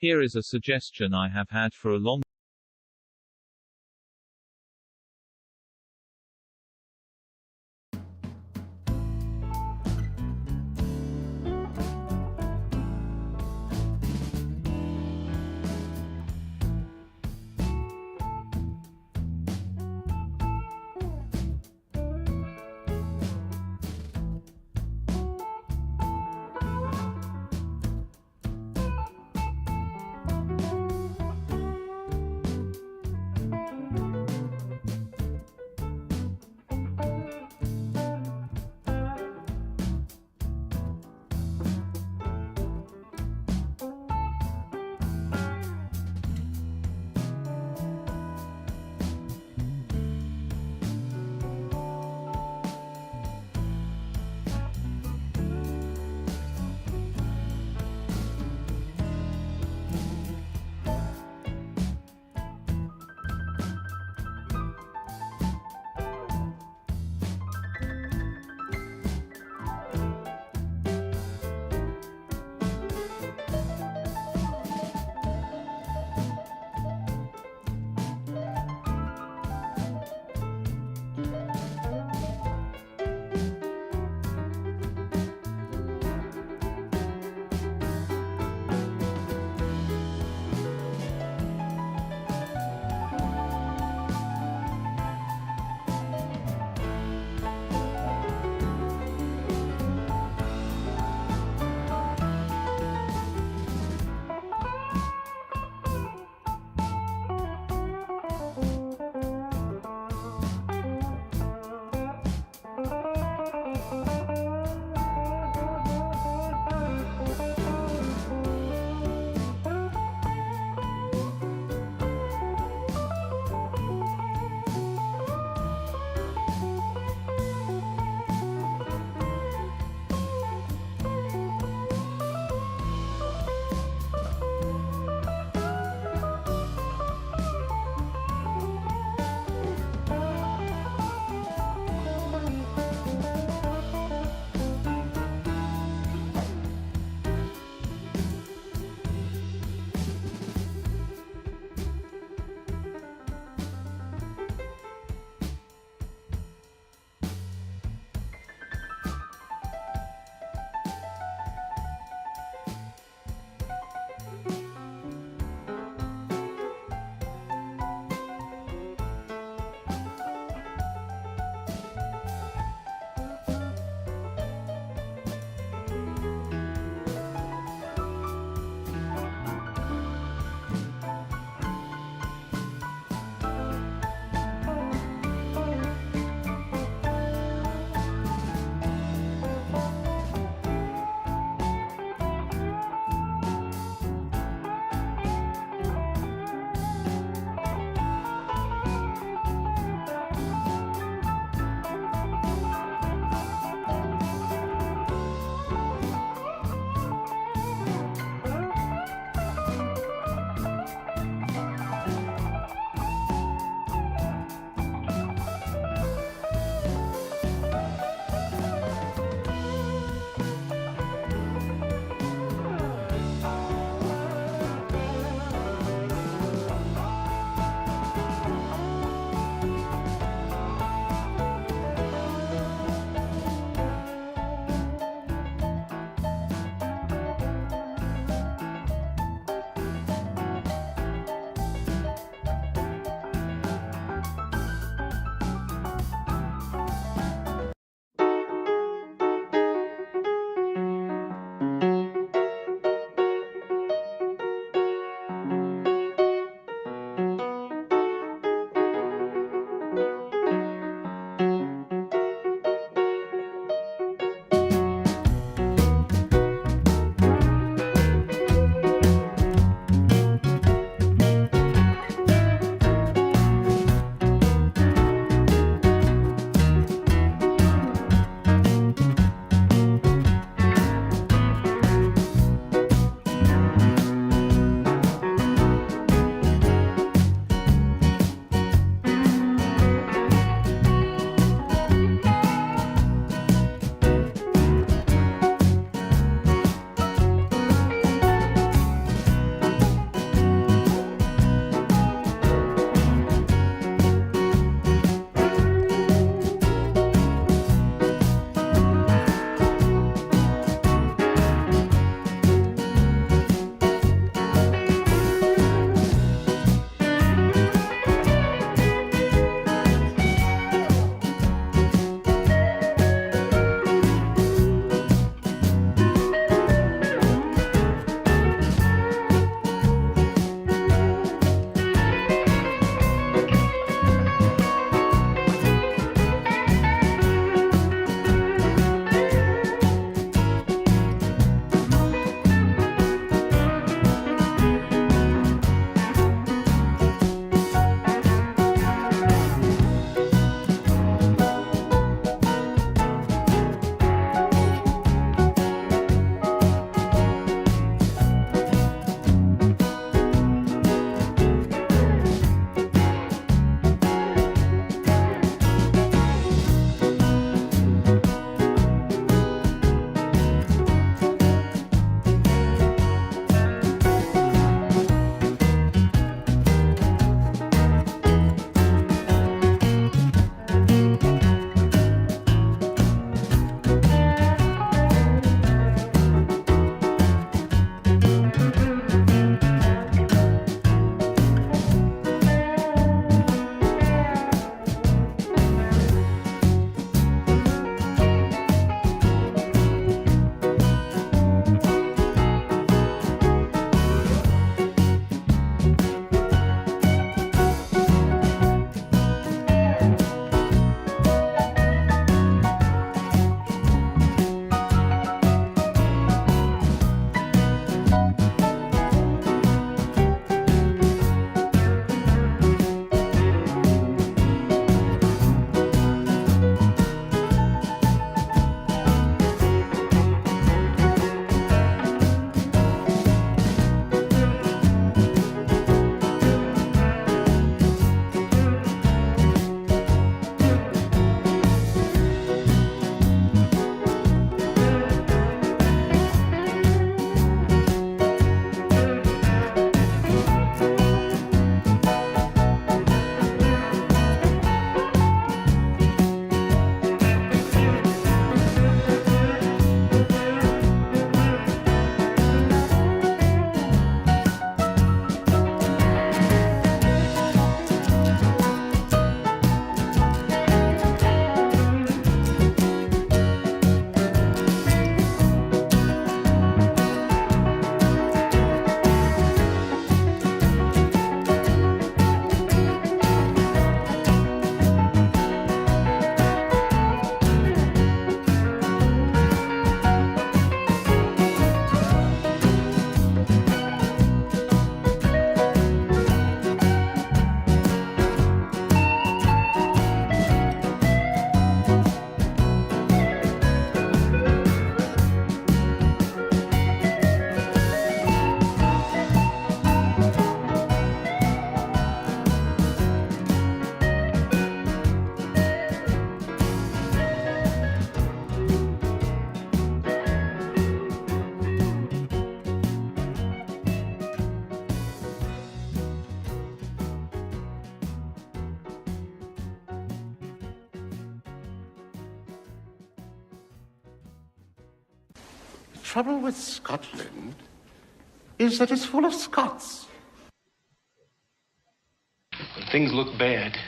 Here is a suggestion I have had for a long trouble with Scotland is that it's full of Scots. When things look bad,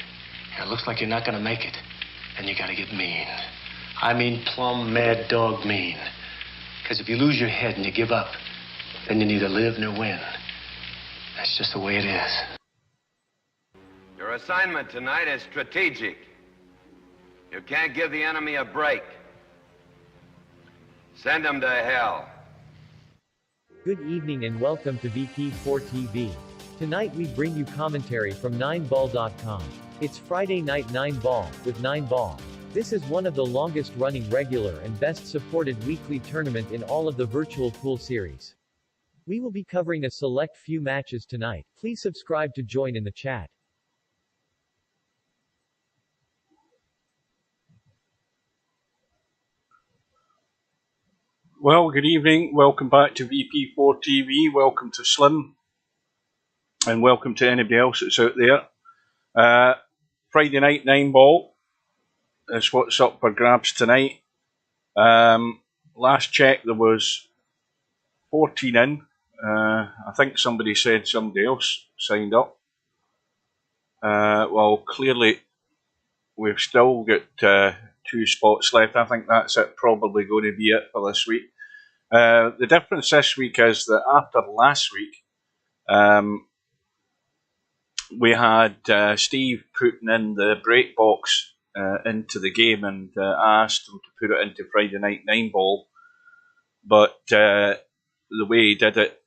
and it looks like you're not gonna make it, then you gotta get mean. I mean plumb mad dog mean. Because if you lose your head and you give up, then you neither live nor win. That's just the way it is. Your assignment tonight is strategic. You can't give the enemy a break. Send them to hell. Good evening and welcome to VP4 TV. Tonight we bring you commentary from 9ball.com. It's Friday night 9ball, with 9ball. This is one of the longest running regular and best supported weekly tournament in all of the virtual pool series. We will be covering a select few matches tonight. Please subscribe to join in the chat. Well, good evening. Welcome back to VP4 TV. Welcome to Slim. And welcome to anybody else that's out there. Friday night 9ball is what's up for grabs tonight. Last check there was 14 in. I think somebody said somebody else signed up. Well, clearly we've still got 2 spots left. I think that's it, probably going to be it for this week. The difference this week is that after last week, we had Steve putting in the break box into the game, and I asked him to put it into Friday night 9ball, but the way he did it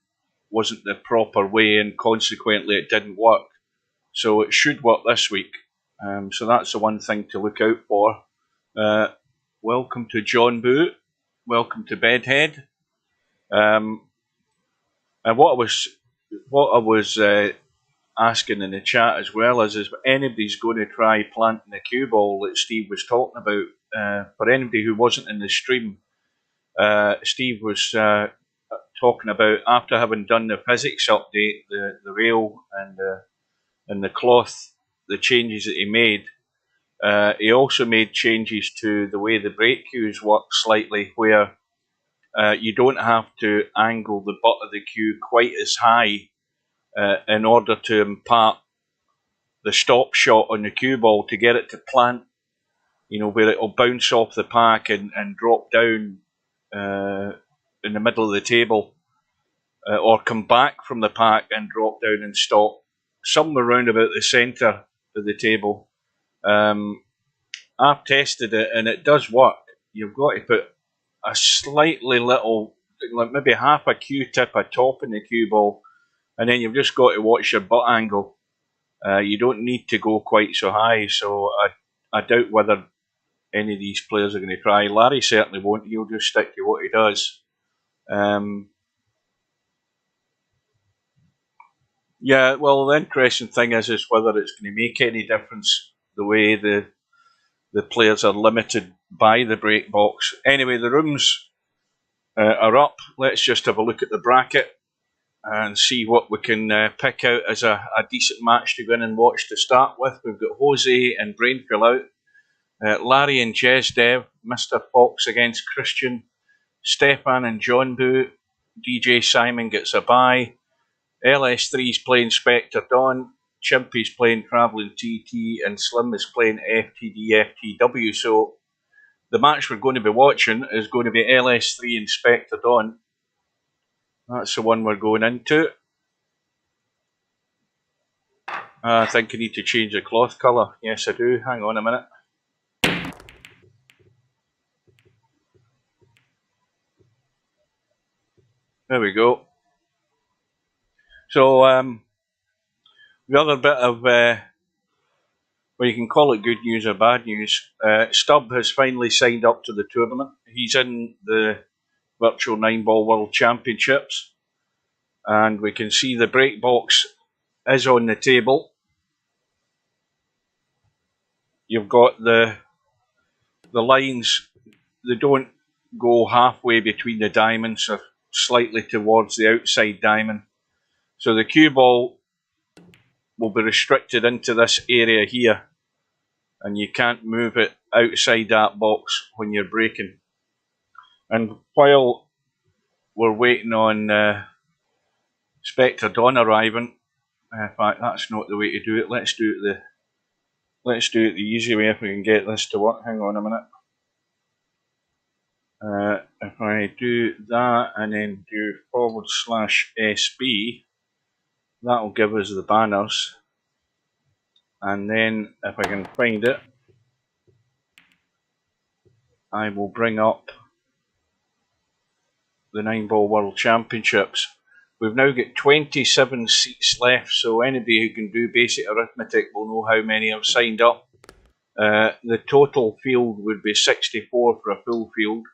wasn't the proper way, and consequently it didn't work. So it should work this week. So that's the one thing to look out for. Welcome to John Boo. Welcome to Bedhead. And what I was asking in the chat as well is if anybody's going to try planting the cue ball that Steve was talking about. For anybody who wasn't in the stream, Steve was talking about, after having done the physics update, the rail and the cloth, the changes that he made. He also made changes to the way the brake cues work slightly, where you don't have to angle the butt of the cue quite as high in order to impart the stop shot on the cue ball to get it to plant, where it will bounce off the pack and drop down in the middle of the table, or come back from the pack and drop down and stop somewhere around about the centre of the table. I've tested it and it does work. You've got to put a slightly little, like maybe half a Q-tip atop in the cue ball, and then you've just got to watch your butt angle. You don't need to go quite so high, so I doubt whether any of these players are going to try. Larry certainly won't. He'll just stick to what he does. Yeah, well, the interesting thing is whether it's going to make any difference the way the players are limited by the break box. Anyway, the rooms are up. Let's just have a look at the bracket and see what we can pick out as a decent match to go in and watch to start with. We've got Jose and Brainfield out, Larry and Jez Dev, Mr. Fox against Christian, Stefan and John Boo, DJ Simon gets a bye, LS3's playing Spectre Dawn, Chimpy's playing Travelling TT, and Slim is playing FTD FTW. So the match we're going to be watching is going to be LS3 and Spectre Dawn. That's the one we're going into. I think I need to change the cloth colour. Yes, I do. Hang on a minute. There we go. So the other bit of, well, you can call it good news or bad news. Stubb has finally signed up to the tournament. He's in the Virtual 9ball World Championships, and we can see the break box is on the table. You've got the lines, they don't go halfway between the diamonds, or slightly towards the outside diamond. So the cue ball will be restricted into this area here, and you can't move it outside that box when you're breaking. And while we're waiting on Spectre Dawn arriving. In fact, that's not the way to do it. Let's do it the easy way if we can get this to work. Hang on a minute. If I do that and then do /SB, that'll give us the banners. And then if I can find it, I will bring up the 9-Ball World Championships. We've now got 27 seats left, so anybody who can do basic arithmetic will know how many have signed up. The total field would be 64 for a full field.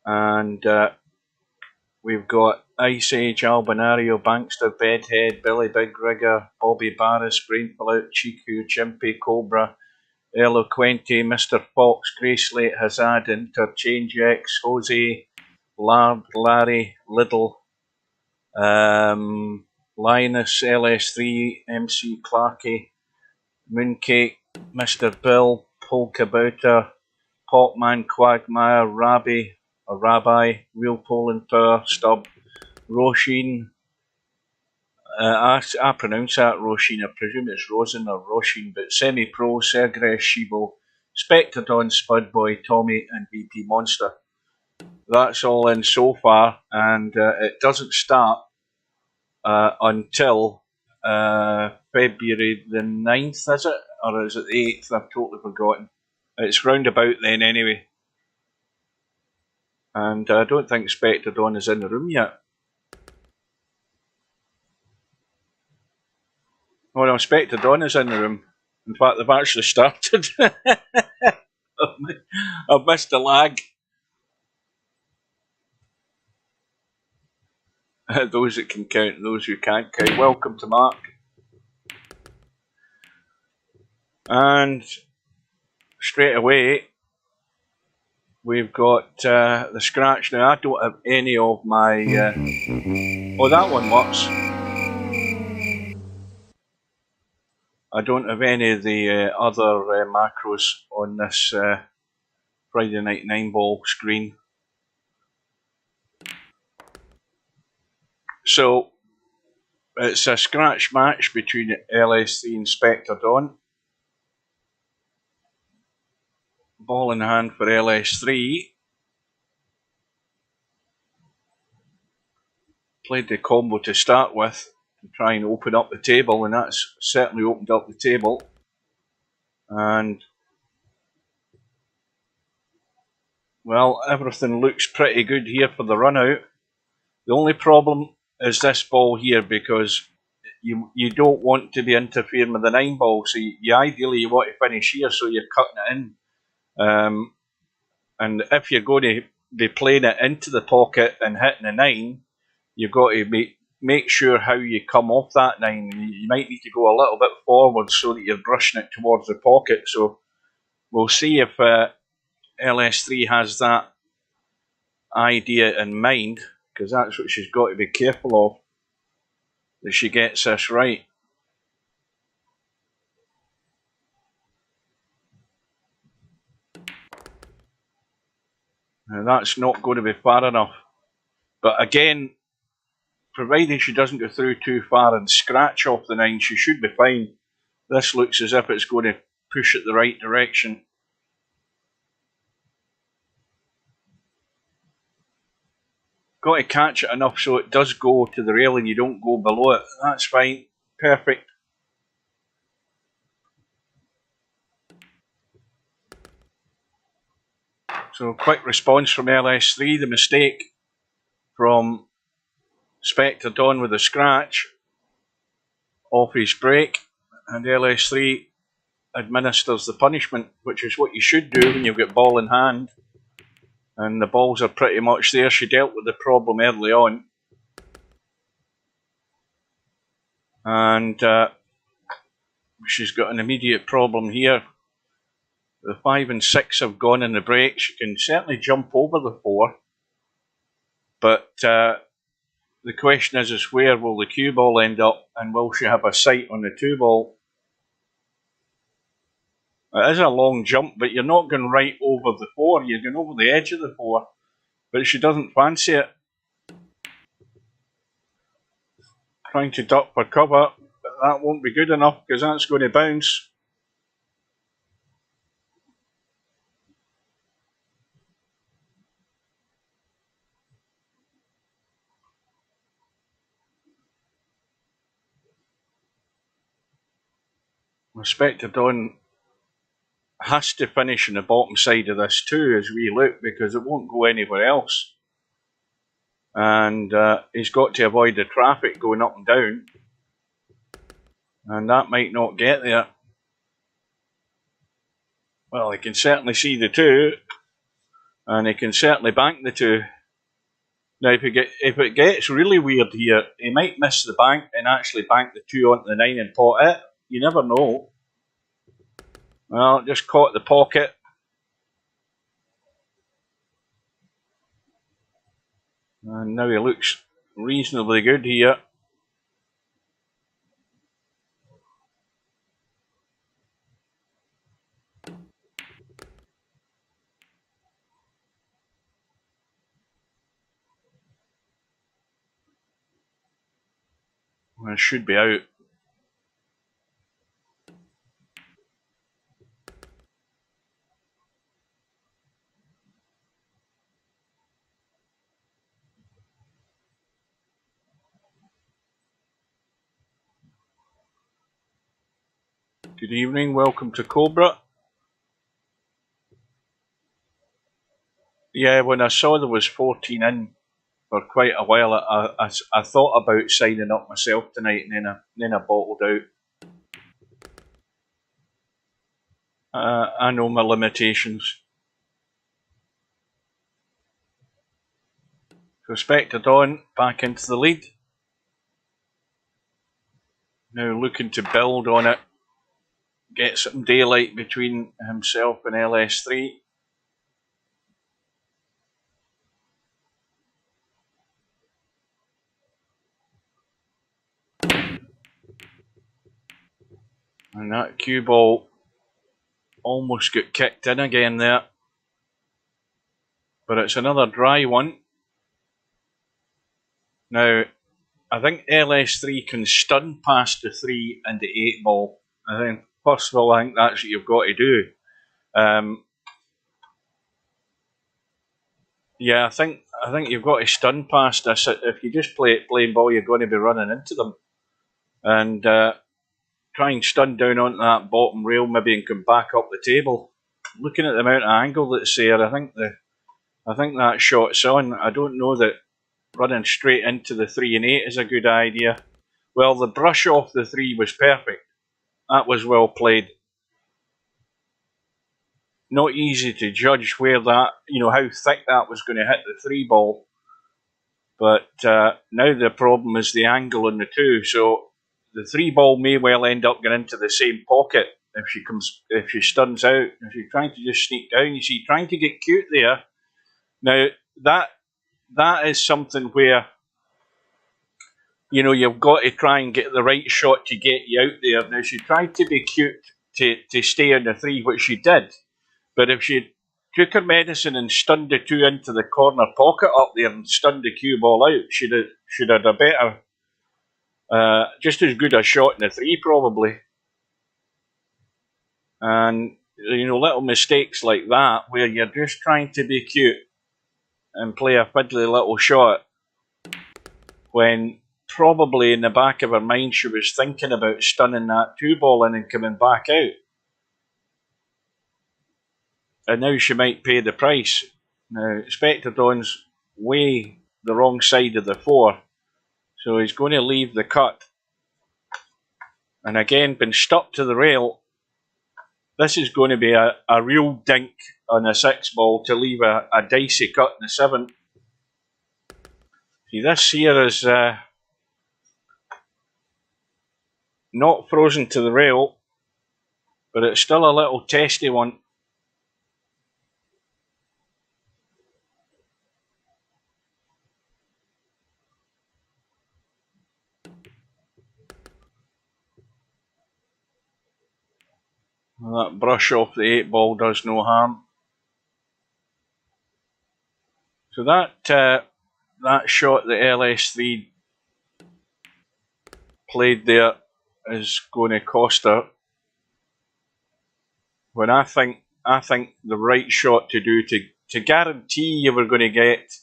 And we've got Ice Age, Albinario, Bankster, Bedhead, Billy Big Rigger, Bobby Barris, Brainful Out, Chiku, Chimpy, Cobra, Eloquente, Mr. Fox, Gracelate, Hazard, Interchange X, Jose, Lard, Larry, Little, Linus, LS3, MC Clarkey, Mooncake, Mr. Bill, Polka Bouter, Popman, Quagmire, Rabbi, Real Poland Power, Stub, Roshin. I pronounce that Roshin. I presume it's Rosin or Roshin, but Semi-Pro, Sergres, Shibo, Spectrodon, Spudboy, Tommy, and VP Monster. That's all in so far, and it doesn't start until February the 9th, is it? Or is it the 8th? I've totally forgotten. It's round about then anyway. And I don't think Spectre Dawn is in the room yet. Oh no, Spectre Dawn is in the room. In fact, they've actually started. I've missed a lag. Those that can count and those who can't count. Welcome to Mark. And straight away, we've got the scratch. Now, I don't have any of my... oh, that one works. I don't have any of the other macros on this Friday Night 9-Ball screen. So, it's a scratch match between LS3 and Spectre Dawn. Ball in hand for LS3. Played the combo to start with to try and open up the table, and that's certainly opened up the table. And well, everything looks pretty good here for the run out. The only problem is this ball here, because you don't want to be interfering with the 9-ball, so ideally you want to finish here, so you're cutting it in. And if you're going to be playing it into the pocket and hitting a 9, you've got to make sure how you come off that 9. You might need to go a little bit forward so that you're brushing it towards the pocket. So we'll see if LS3 has that idea in mind, because that's what she's got to be careful of, that she gets this right. Now that's not going to be far enough. But again, provided she doesn't go through too far and scratch off the 9, she should be fine. This looks as if it's going to push it the right direction. Got to catch it enough so it does go to the rail and you don't go below it. That's fine. Perfect. So quick response from LS3. The mistake from Spectre Dawn with a scratch off his break, and LS3 administers the punishment, which is what you should do when you've got ball in hand. And the balls are pretty much there. She dealt with the problem early on. And she's got an immediate problem here. The 5 and 6 have gone in the break. She can certainly jump over the 4. But the question is where will the cue ball end up, and will she have a sight on the 2 ball? It is a long jump, but you're not going right over the 4. You're going over the edge of the 4. But she doesn't fancy it. trying to duck for cover, but that won't be good enough because that's going to bounce. Spectre Dawn has to finish on the bottom side of this too as we look, because it won't go anywhere else. And he's got to avoid the traffic going up and down, and that might not get there. Well, he can certainly see the 2, and he can certainly bank the 2. Now, if it gets really weird here, he might miss the bank and actually bank the 2 onto the 9 and pot it. You never know. Well, just caught the pocket. And now he looks reasonably good here. Well, it should be out. Good evening, welcome to Cobra. Yeah, when I saw there was 14 in for quite a while, I thought about signing up myself tonight, and then I bottled out. I know my limitations. So Spectre Dawn back into the lead. Now looking to build on it, get some daylight between himself and LS3. And that cue ball almost got kicked in again there. But it's another dry one. Now, I think LS3 can stun past the 3 and the 8 ball. I think, first of all, I think that's what you've got to do. Yeah, I think you've got to stun past this. If you just play it plain ball, you're going to be running into them. And try and stun down onto that bottom rail maybe and come back up the table. Looking at the amount of angle that's there, I think that shot's on. I don't know that running straight into the 3 and 8 is a good idea. Well, the brush off the 3 was perfect. That was well played. Not easy to judge where that, how thick that was going to hit the 3 ball. But now the problem is the angle on the 2. So the 3 ball may well end up going into the same pocket if she stuns out. If you're trying to just sneak down, you see, trying to get cute there. Now that is something where you've got to try and get the right shot to get you out there. Now she tried to be cute to stay on the 3, which she did. But if she took her medicine and stunned the 2 into the corner pocket up there and stunned the cue ball out, she'd had a better, just as good a shot in the 3 probably. And little mistakes like that where you're just trying to be cute and play a fiddly little shot when probably in the back of her mind she was thinking about stunning that 2 ball in and coming back out. And now she might pay the price. Now, Spectre Dawn's way the wrong side of the 4, so he's going to leave the cut. And again, been stuck to the rail. This is going to be a real dink on a 6 ball to leave a dicey cut in the 7. See, this here is not frozen to the rail, but it's still a little testy one. Well, that brush off the 8 ball does no harm. So that shot the LS3 played there is going to cost her. When I think the right shot to do to guarantee you were going to get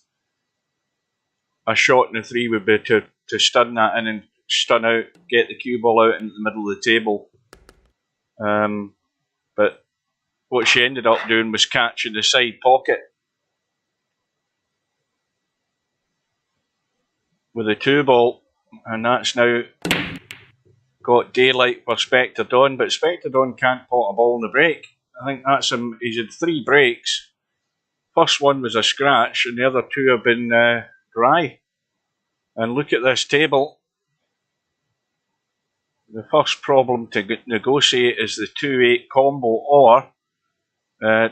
a shot in the 3 would be to stun that in and stun out, get the cue ball out into the middle of the table. But what she ended up doing was catching the side pocket with a 2 ball, and that's now got daylight for Spectre Dawn, but Spectre Dawn can't pot a ball in the break. I think that's him. He's had 3 breaks. First one was a scratch, and the other 2 have been dry. And look at this table. The first problem to negotiate is the 2-8 combo, or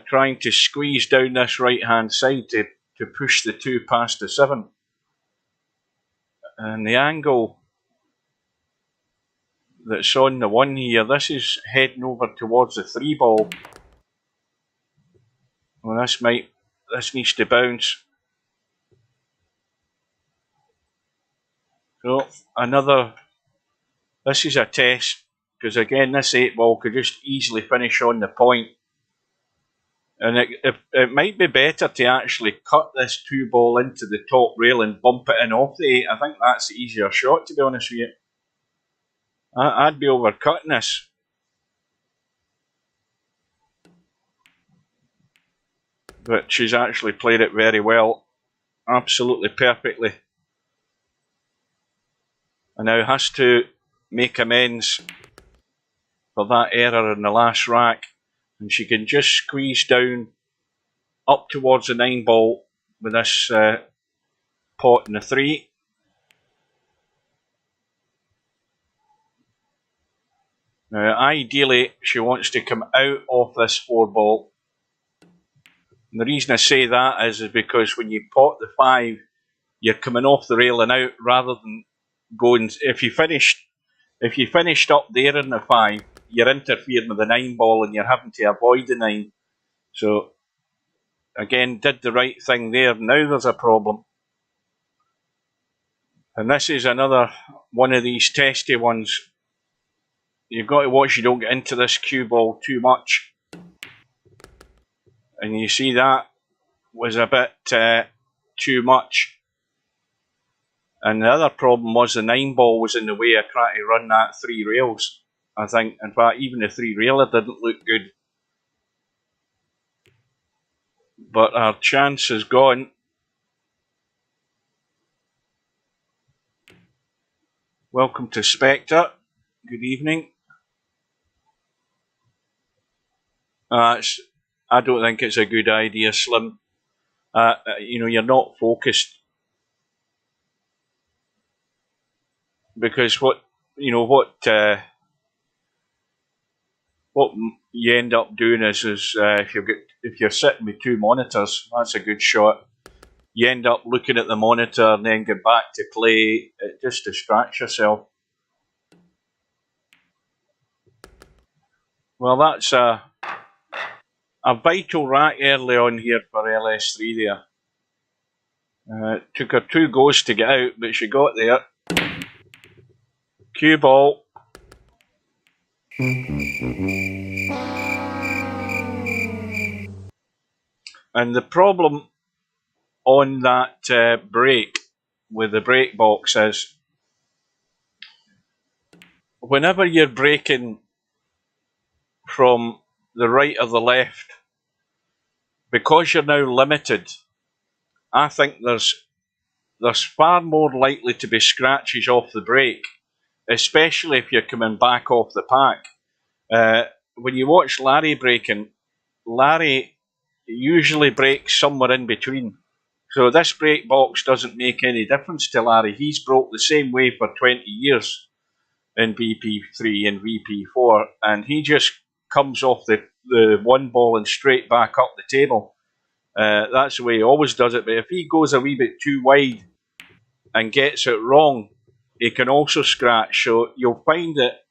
trying to squeeze down this right-hand side to push the 2 past the 7. And the angle that's on the 1 here, this is heading over towards the 3 ball. Well, this needs to bounce. So this is a test, because again this 8 ball could just easily finish on the point. And it might be better to actually cut this 2 ball into the top rail and bump it in off the 8. I think that's the easier shot, to be honest with you. I'd be overcutting this. But she's actually played it very well. Absolutely perfectly. And now has to make amends for that error in the last rack. And she can just squeeze down up towards the 9 ball with this pot in the 3. Now, ideally, she wants to come out of this 4 ball. And the reason I say that is because when you pot the 5, you're coming off the rail and out rather than going. If you finished up there in the 5, you're interfering with the 9 ball and you're having to avoid the 9. So, again, did the right thing there. Now there's a problem. And this is another one of these testy ones. You've got to watch you don't get into this cue ball too much. And you see that was a bit too much. And the other problem was the 9 ball was in the way of trying to run that 3 rails. I think, in fact, even the 3 railer didn't look good. But our chance is gone. Welcome to Spectre. Good evening. I don't think it's a good idea, Slim. You're not focused. Because what you end up doing is if you're sitting with 2 monitors, that's a good shot. You end up looking at the monitor and then get back to play. It just distracts yourself. Well, that's a vital rack early on here for LS3 there. Took her 2 goes to get out, but she got there. Cue ball. And the problem on that break with the break box is whenever you're breaking from the right or the left, because you're now limited, I think there's far more likely to be scratches off the break, especially if you're coming back off the pack. When you watch Larry breaking, Larry usually breaks somewhere in between. So this break box doesn't make any difference to Larry. He's broke the same way for 20 years in VP3 and VP4, and he just comes off the 1 ball and straight back up the table. That's the way he always does it. But if he goes a wee bit too wide and gets it wrong, he can also scratch. So you'll find that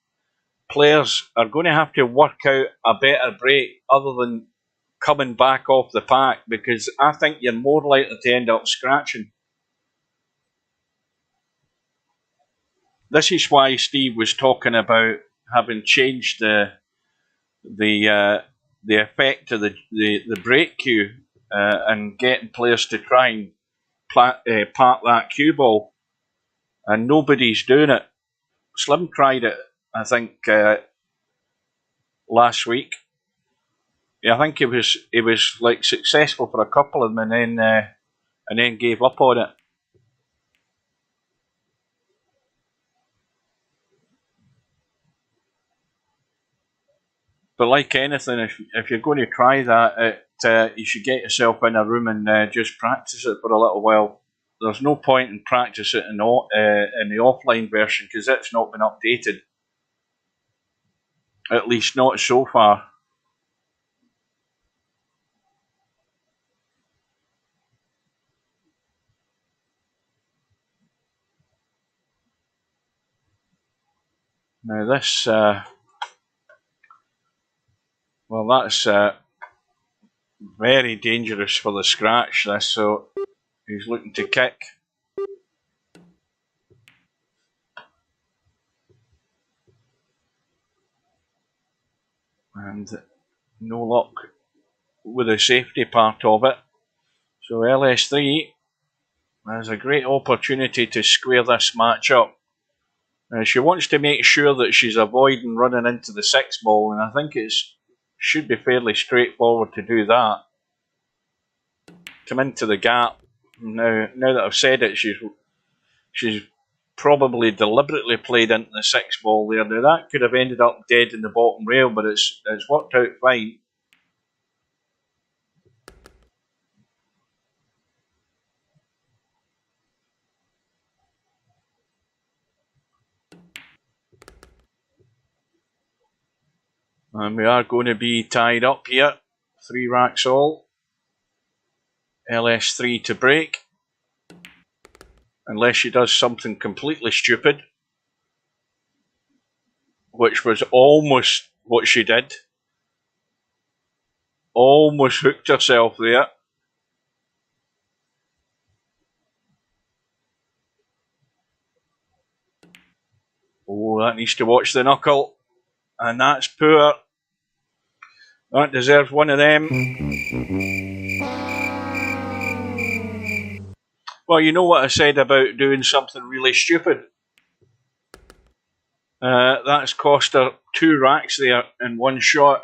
players are going to have to work out a better break other than coming back off the pack, because I think you're more likely to end up scratching. this is why Steve was talking about having changed the effect of the break cue and getting players to try and park that cue ball, and nobody's doing it. Slim tried it, I think, last week. Yeah, I think it was like successful for a couple of them, and then gave up on it. But like anything, if you're going to try that, you should get yourself in a room and just practice it for a little while. There's no point in practice it in the offline version because it's not been updated. At least not so far. Now this, well, that's very dangerous for the scratch. This, so he's looking to kick. And no luck with the safety part of it. So LS3 has a great opportunity to square this match up. She wants to make sure that she's avoiding running into the 6 ball, and I think it should be fairly straightforward to do that. Come into the gap. Now that I've said it, she's probably deliberately played into the 6 ball there. Now that could have ended up dead in the bottom rail, but it's worked out fine. And we are going to be tied up here. 3 racks all. LS3 to break. Unless she does something completely stupid. Which was almost what she did. Almost hooked herself there. Oh, that needs to watch the knuckle. And that's poor. That deserves one of them. Well, you know what I said about doing something really stupid. That's cost her 2 racks there in one shot.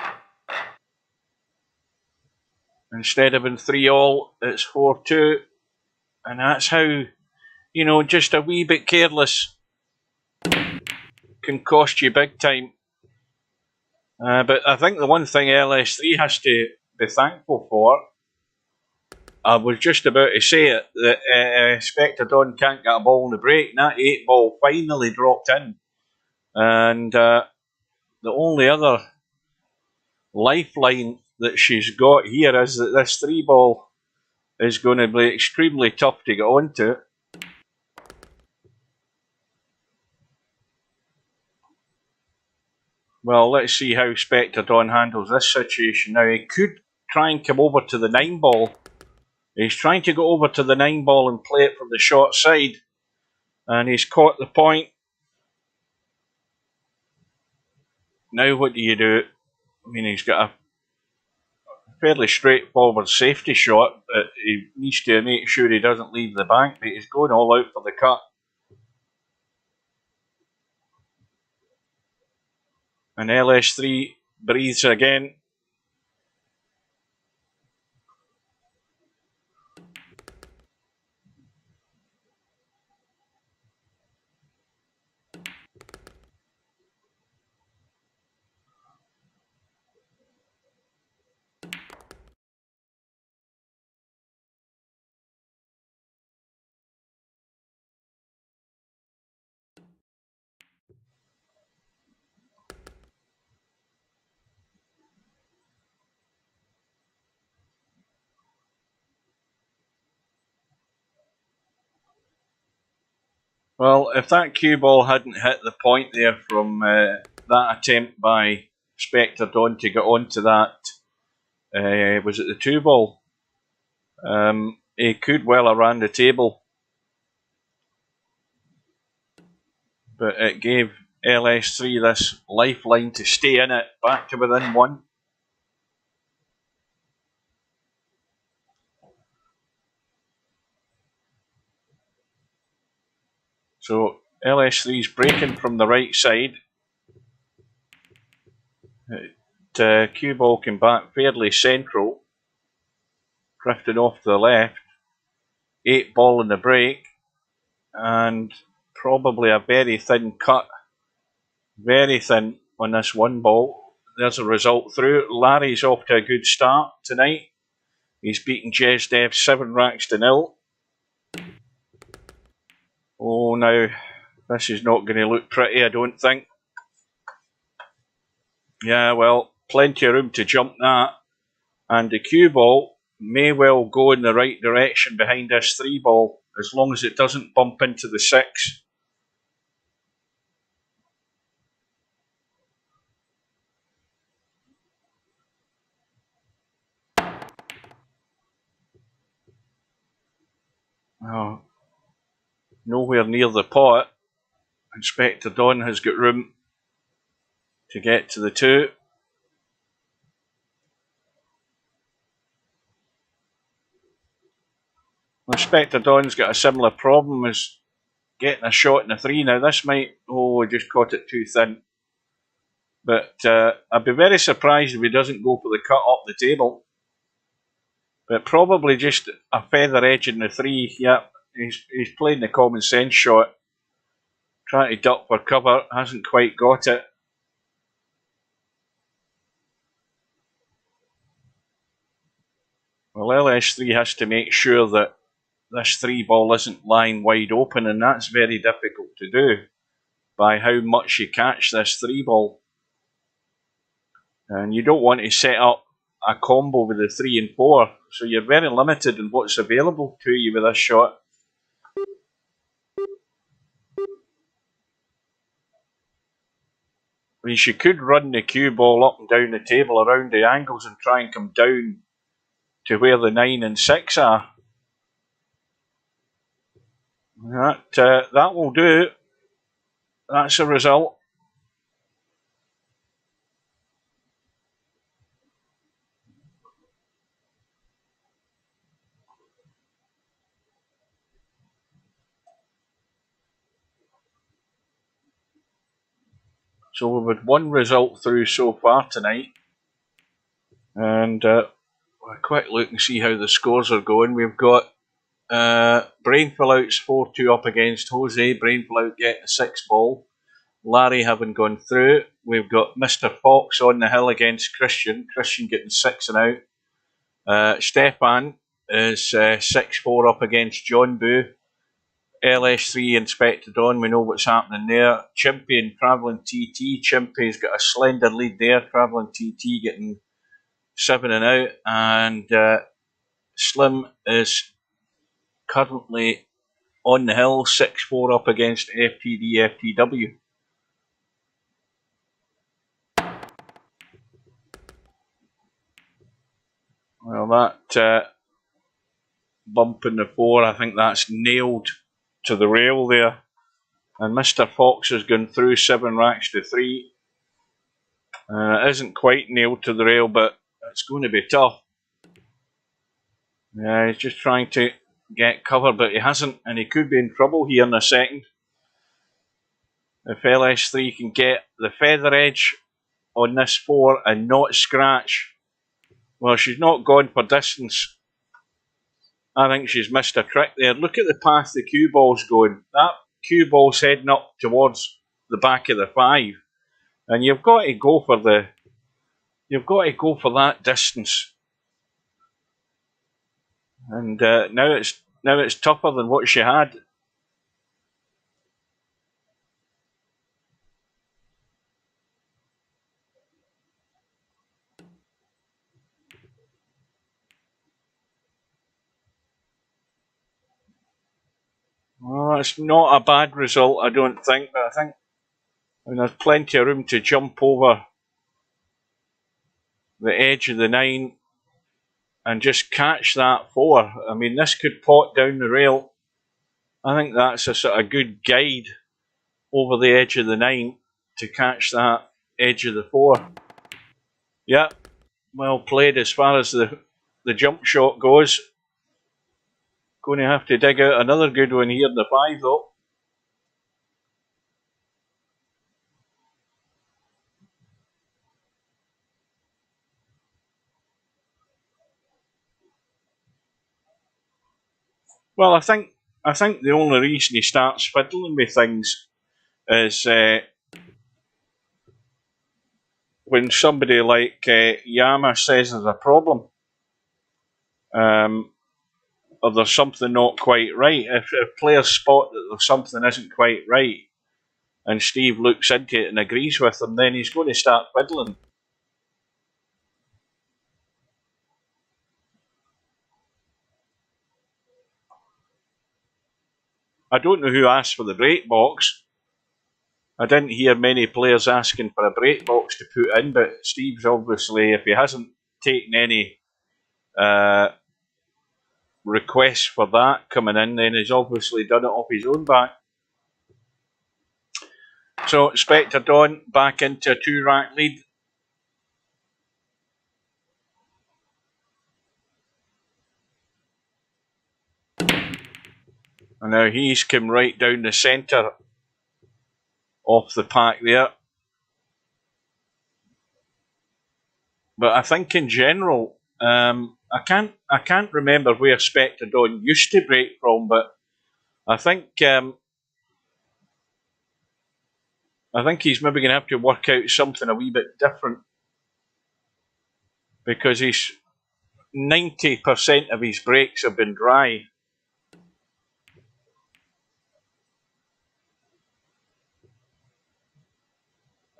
Instead of in 3 all, it's 4-2. And that's how, just a wee bit careless can cost you big time. But I think the one thing LS3 has to be thankful for, I was just about to say it, that Spectre Dawn can't get a ball in the break, and that 8 ball finally dropped in. And the only other lifeline that she's got here is that this 3 ball is going to be extremely tough to get onto. Well, let's see how Spectre Dawn handles this situation. Now, he could try and come over to the 9 ball. He's trying to go over to the 9 ball and play it from the short side. And he's caught the point. Now what do you do? I mean, he's got a fairly straightforward safety shot, but he needs to make sure he doesn't leave the bank, but he's going all out for the cut. And LS3 breathes again. Well, if that cue ball hadn't hit the point there from that attempt by Spectre Dawn to get onto that, was it the 2 ball? He could well have ran the table. but it gave LS3 this lifeline to stay in it, back to within 1. So LS3's breaking from the right side. Cue ball came back fairly central, drifted off to the left. 8 ball in the break, and probably a very thin cut, very thin on this 1 ball. There's a result through. Larry's off to a good start tonight. He's beaten Jez Dev 7 racks to 0. Oh, now this is not going to look pretty, I don't think. Yeah, well, plenty of room to jump that. And the cue ball may well go in the right direction behind this 3 ball, as long as it doesn't bump into the 6. Oh, nowhere near the pot. Inspector Don has got room to get to the 2. Inspector Don's got a similar problem as getting a shot in the 3 now. This might, oh, just caught it too thin. But I'd be very surprised if he doesn't go for the cut up the table. But probably just a feather edge in the 3. Yep, he's playing the common sense shot. Trying to duck for cover, hasn't quite got it. Well, LS3 has to make sure that this 3 ball isn't lying wide open, and that's very difficult to do by how much you catch this 3 ball. And you don't want to set up a combo with the 3 and 4, so you're very limited in what's available to you with this shot. I mean, she could run the cue ball up and down the table around the angles and try and come down to where the 9 and 6 are. That will do. That's a result. So we've had 1 result through so far tonight. And we'll quick look and see how the scores are going. We've got Brainfullout's 4-2 up against Jose. Brainfullout getting a 6 ball. Larry having gone through. We've got Mr. Fox on the hill against Christian. Christian getting 6 and out. Stefan is 6-4 up against John Boo. LS3 Inspector Don, we know what's happening there. Chimpy and Travelling TT. Chimpy's got a slender lead there. Travelling TT getting 7 and out. And Slim is currently on the hill, 6-4 up against FTD FTW. Well, that bump in the 4, I think that's nailed to the rail there. And Mr. Fox has gone through 7 racks to 3. It isn't quite nailed to the rail, but it's going to be tough. Yeah, he's just trying to get cover, but he hasn't, and he could be in trouble here in a second. If LS3 can get the feather edge on this 4 and not scratch, well, she's not gone for distance. I think she's missed a trick there. Look at the path the cue ball's going. That cue ball's heading up towards the back of the 5, and you've got to go for that distance. And now it's tougher than what she had. Well, it's not a bad result, I don't think, but I think there's plenty of room to jump over the edge of the 9 and just catch that 4. I mean, this could pot down the rail. I think that's a sort of good guide over the edge of the 9 to catch that edge of the 4. Yeah, well played as far as the jump shot goes. Going to have to dig out another good one here in the 5 though. Well, I think the only reason he starts fiddling with things is when somebody like Yama says there's a problem, or there's something not quite right. If players spot that there's something isn't quite right, and Steve looks into it and agrees with them, then he's going to start fiddling. I don't know who asked for the break box. I didn't hear many players asking for a break box to put in, but Steve's obviously, if he hasn't taken any requests for that coming in, then he's obviously done it off his own back. So Spectre Dawn back into a 2-rack lead. And now he's come right down the centre off the pack there. But I think in general, I can't remember where Spectre Dawn used to break from, but I think he's maybe going to have to work out something a wee bit different, because he's 90% of his breaks have been dry.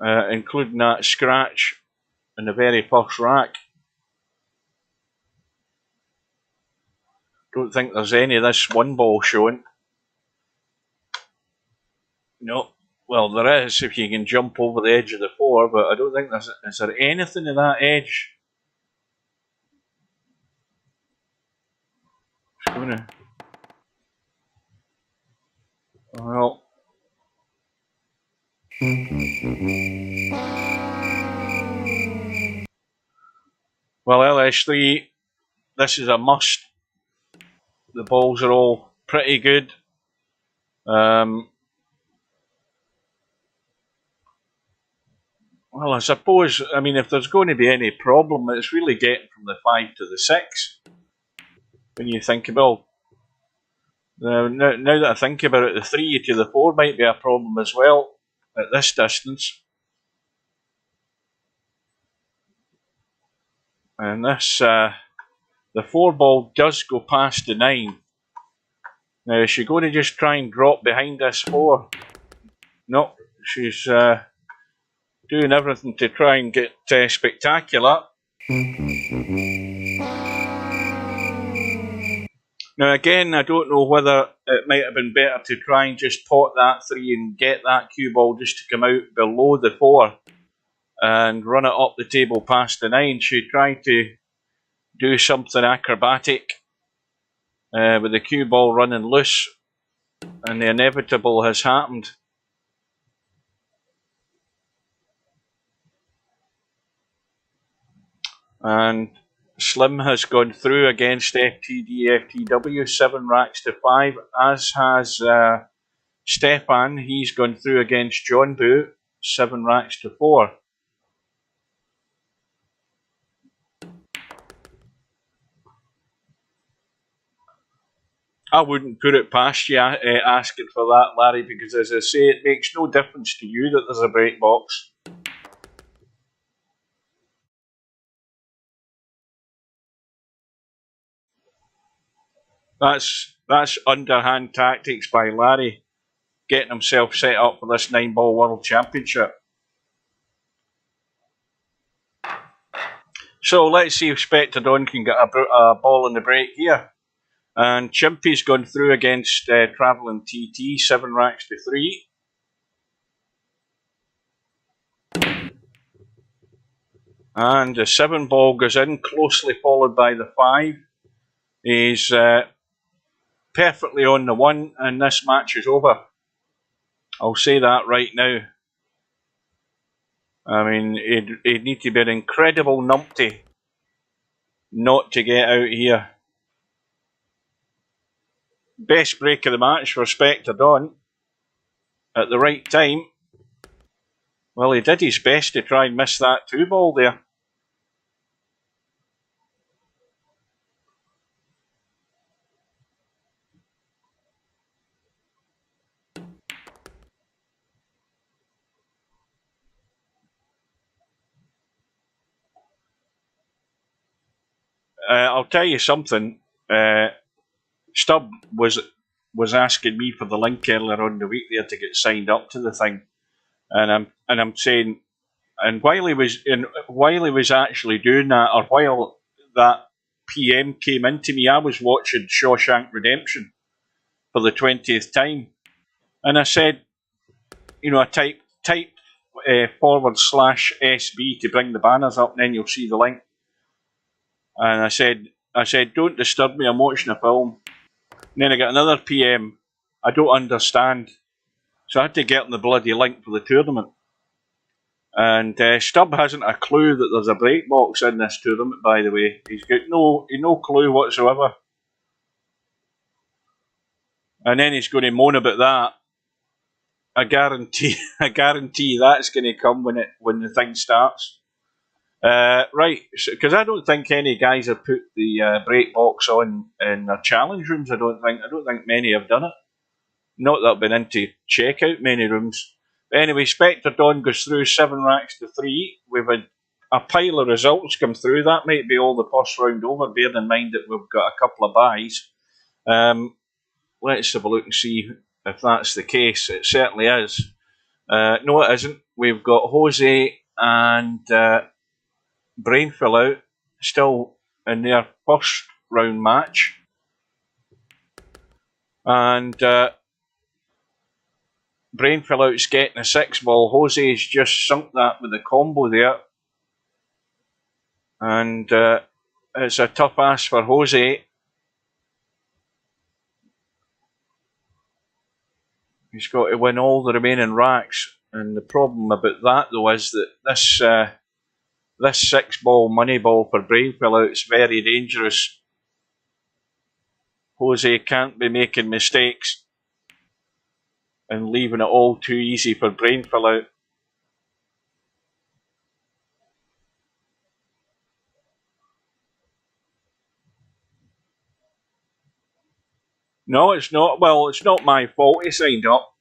Including that scratch in the very first rack. Don't think there's any of this 1 ball showing. No, well there is if you can jump over the edge of the 4, but I don't think there's. Is there anything in that edge? It's gonna. Well. Well, LS3, this is a must. The balls are all pretty good. Well, I suppose, I mean, if there's going to be any problem, it's really getting from the 5 to the 6. When you think about, now that I think about it, the 3 to the 4 might be a problem as well at this distance. And this, the 4 ball does go past the 9. Now, is she going to just try and drop behind this 4? No, she's doing everything to try and get spectacular. Now again, I don't know whether it might have been better to try and just pot that 3 and get that cue ball just to come out below the 4 and run it up the table past the 9. She tried to do something acrobatic with the cue ball running loose, and the inevitable has happened. And Slim has gone through against FTW 7 racks to 5, as has Stefan. He's gone through against John Boo 7 racks to 4. I wouldn't put it past you asking for that, Larry, because as I say, it makes no difference to you that there's a break box. That's underhand tactics by Larry, getting himself set up for this 9-ball World Championship. So let's see if Spectre Dawn can get a ball in the break here. And Chimpy's gone through against Travelling TT, 7 racks to 3. And the 7 ball goes in, closely followed by the 5. He's perfectly on the 1, and this match is over. I'll say that right now. I mean, he'd need to be an incredible numpty not to get out here. Best break of the match for Spectre Dawn. At the right time. Well, he did his best to try and miss that 2-ball there. I'll tell you something. Stubb was asking me for the link earlier on the week there to get signed up to the thing, and I'm saying, and while he was actually doing that, or while that PM came into me, I was watching Shawshank Redemption for the 20th time, and I said, you know, I type /SB to bring the banners up, and then you'll see the link. And I said, don't disturb me, I'm watching a film. And then I got another PM, I don't understand. So I had to get on the bloody link for the tournament. And Stubb hasn't a clue that there's a break box in this tournament, by the way. He's got no clue whatsoever. And then he's going to moan about that. I guarantee that's going to come when the thing starts. Right, because I don't think any guys have put the break box on in their challenge rooms. I don't think many have done it. Not that I've been in to check out many rooms. But anyway, Spectre Dawn goes through 7 racks to 3. We've had a pile of results come through. That might be all the first round over, bearing in mind that we've got a couple of buys. Let's have a look and see if that's the case. It certainly is. No, it isn't. We've got Jose and Brainfill out, still in their first round match. And Brainfill out's getting a 6-ball. Jose's just sunk that with the combo there. And it's a tough ask for Jose. He's got to win all the remaining racks. And the problem about that, though, is that this 6-ball money ball for Brainfill out is very dangerous. Jose can't be making mistakes and leaving it all too easy for Brainfill out. No, it's not. Well, it's not my fault he signed up.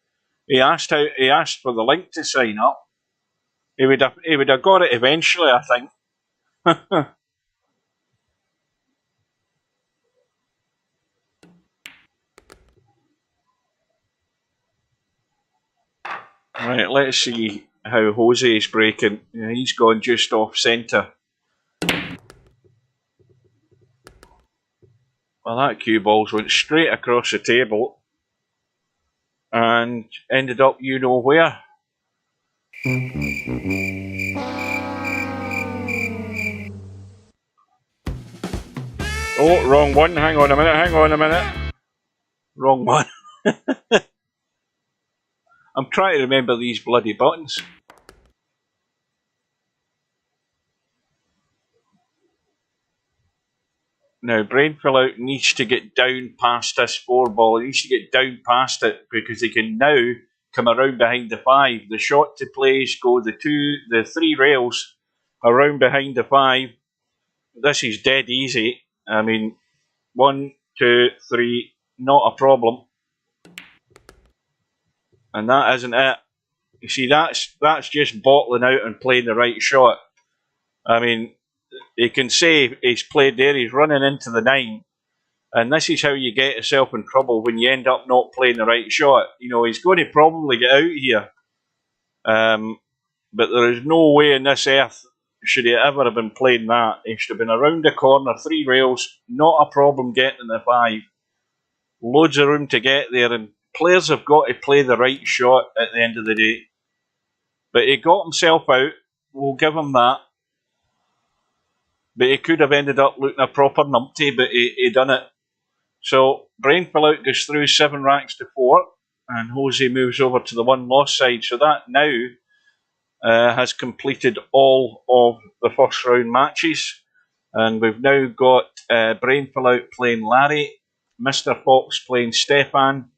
He asked for the link to sign up. He would have got it eventually, I think. Right, let's see how Jose is breaking. Yeah, he's gone just off centre. Well, that cue balls went straight across the table and ended up you know where. Oh, wrong one. Hang on a minute. Wrong one. I'm trying to remember these bloody buttons. Now, Brainfill out needs to get down past this 4-ball. He needs to get down past it because he can now come around behind the 5. The shot to plays go the 3 rails around behind the 5. This is dead easy. I mean, 1, 2, 3, not a problem. And that isn't it. You see, that's just bottling out and playing the right shot. I mean, you can say he's played there, he's running into the 9. And this is how you get yourself in trouble when you end up not playing the right shot. You know, he's going to probably get out here. But there is no way in this earth should he ever have been playing that. He should have been around the corner, 3 rails, not a problem getting the 5. Loads of room to get there, and players have got to play the right shot at the end of the day. But he got himself out, we'll give him that. But he could have ended up looking a proper numpty, but he done it. So, Brainfill out goes through 7 racks to 4. and Jose moves over to the one-loss side. So that now has completed all of the first round matches. And we've now got Brainful Out playing Larry, Mr. Fox playing Stefan,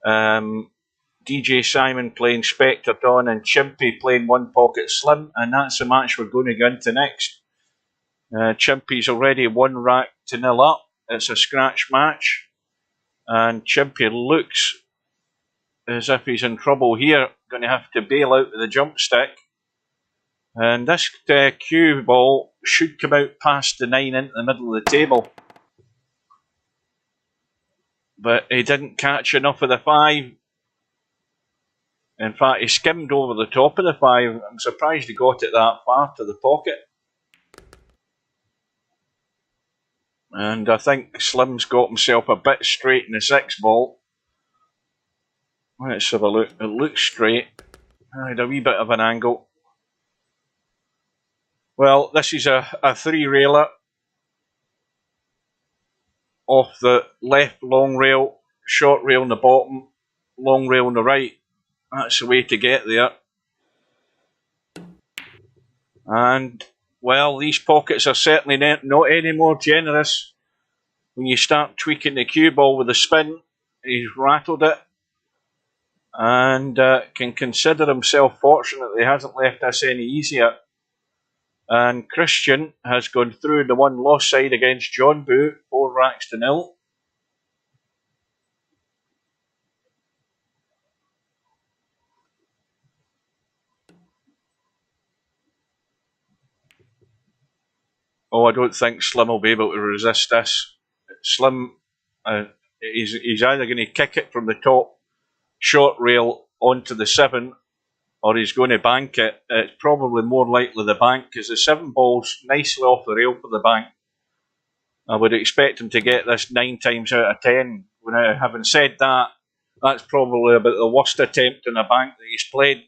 DJ Simon playing Spectre Don, and Chimpy playing One Pocket Slim. And that's the match we're going to go into next. Chimpy's already 1-0 up. It's a scratch match. And Chimpy looks as if he's in trouble here. Going to have to bail out with the jump stick. And this cue ball should come out past the 9 into the middle of the table. But he didn't catch enough of the 5. In fact, he skimmed over the top of the 5. I'm surprised he got it that far to the pocket. And I think Slim's got himself a bit straight in the 6 ball. Let's have a look. It looks straight. I had a wee bit of an angle. Well, this is a 3-railer off the left long rail, short rail on the bottom, long rail on the right. That's the way to get there. And, well, these pockets are certainly not any more generous. When you start tweaking the cue ball with the spin, he's rattled it. And can consider himself fortunate that he hasn't left this any easier. And Christian has gone through the one-loss side against John Boo, 4-0. Oh, I don't think Slim will be able to resist this. Slim, he's either going to kick it from the top short rail onto the 7, or he's going to bank it. It's probably more likely the bank, because the 7 ball's nicely off the rail for the bank. I would expect him to get this 9 times out of 10. Now, having said that, that's probably about the worst attempt in a bank that he's played.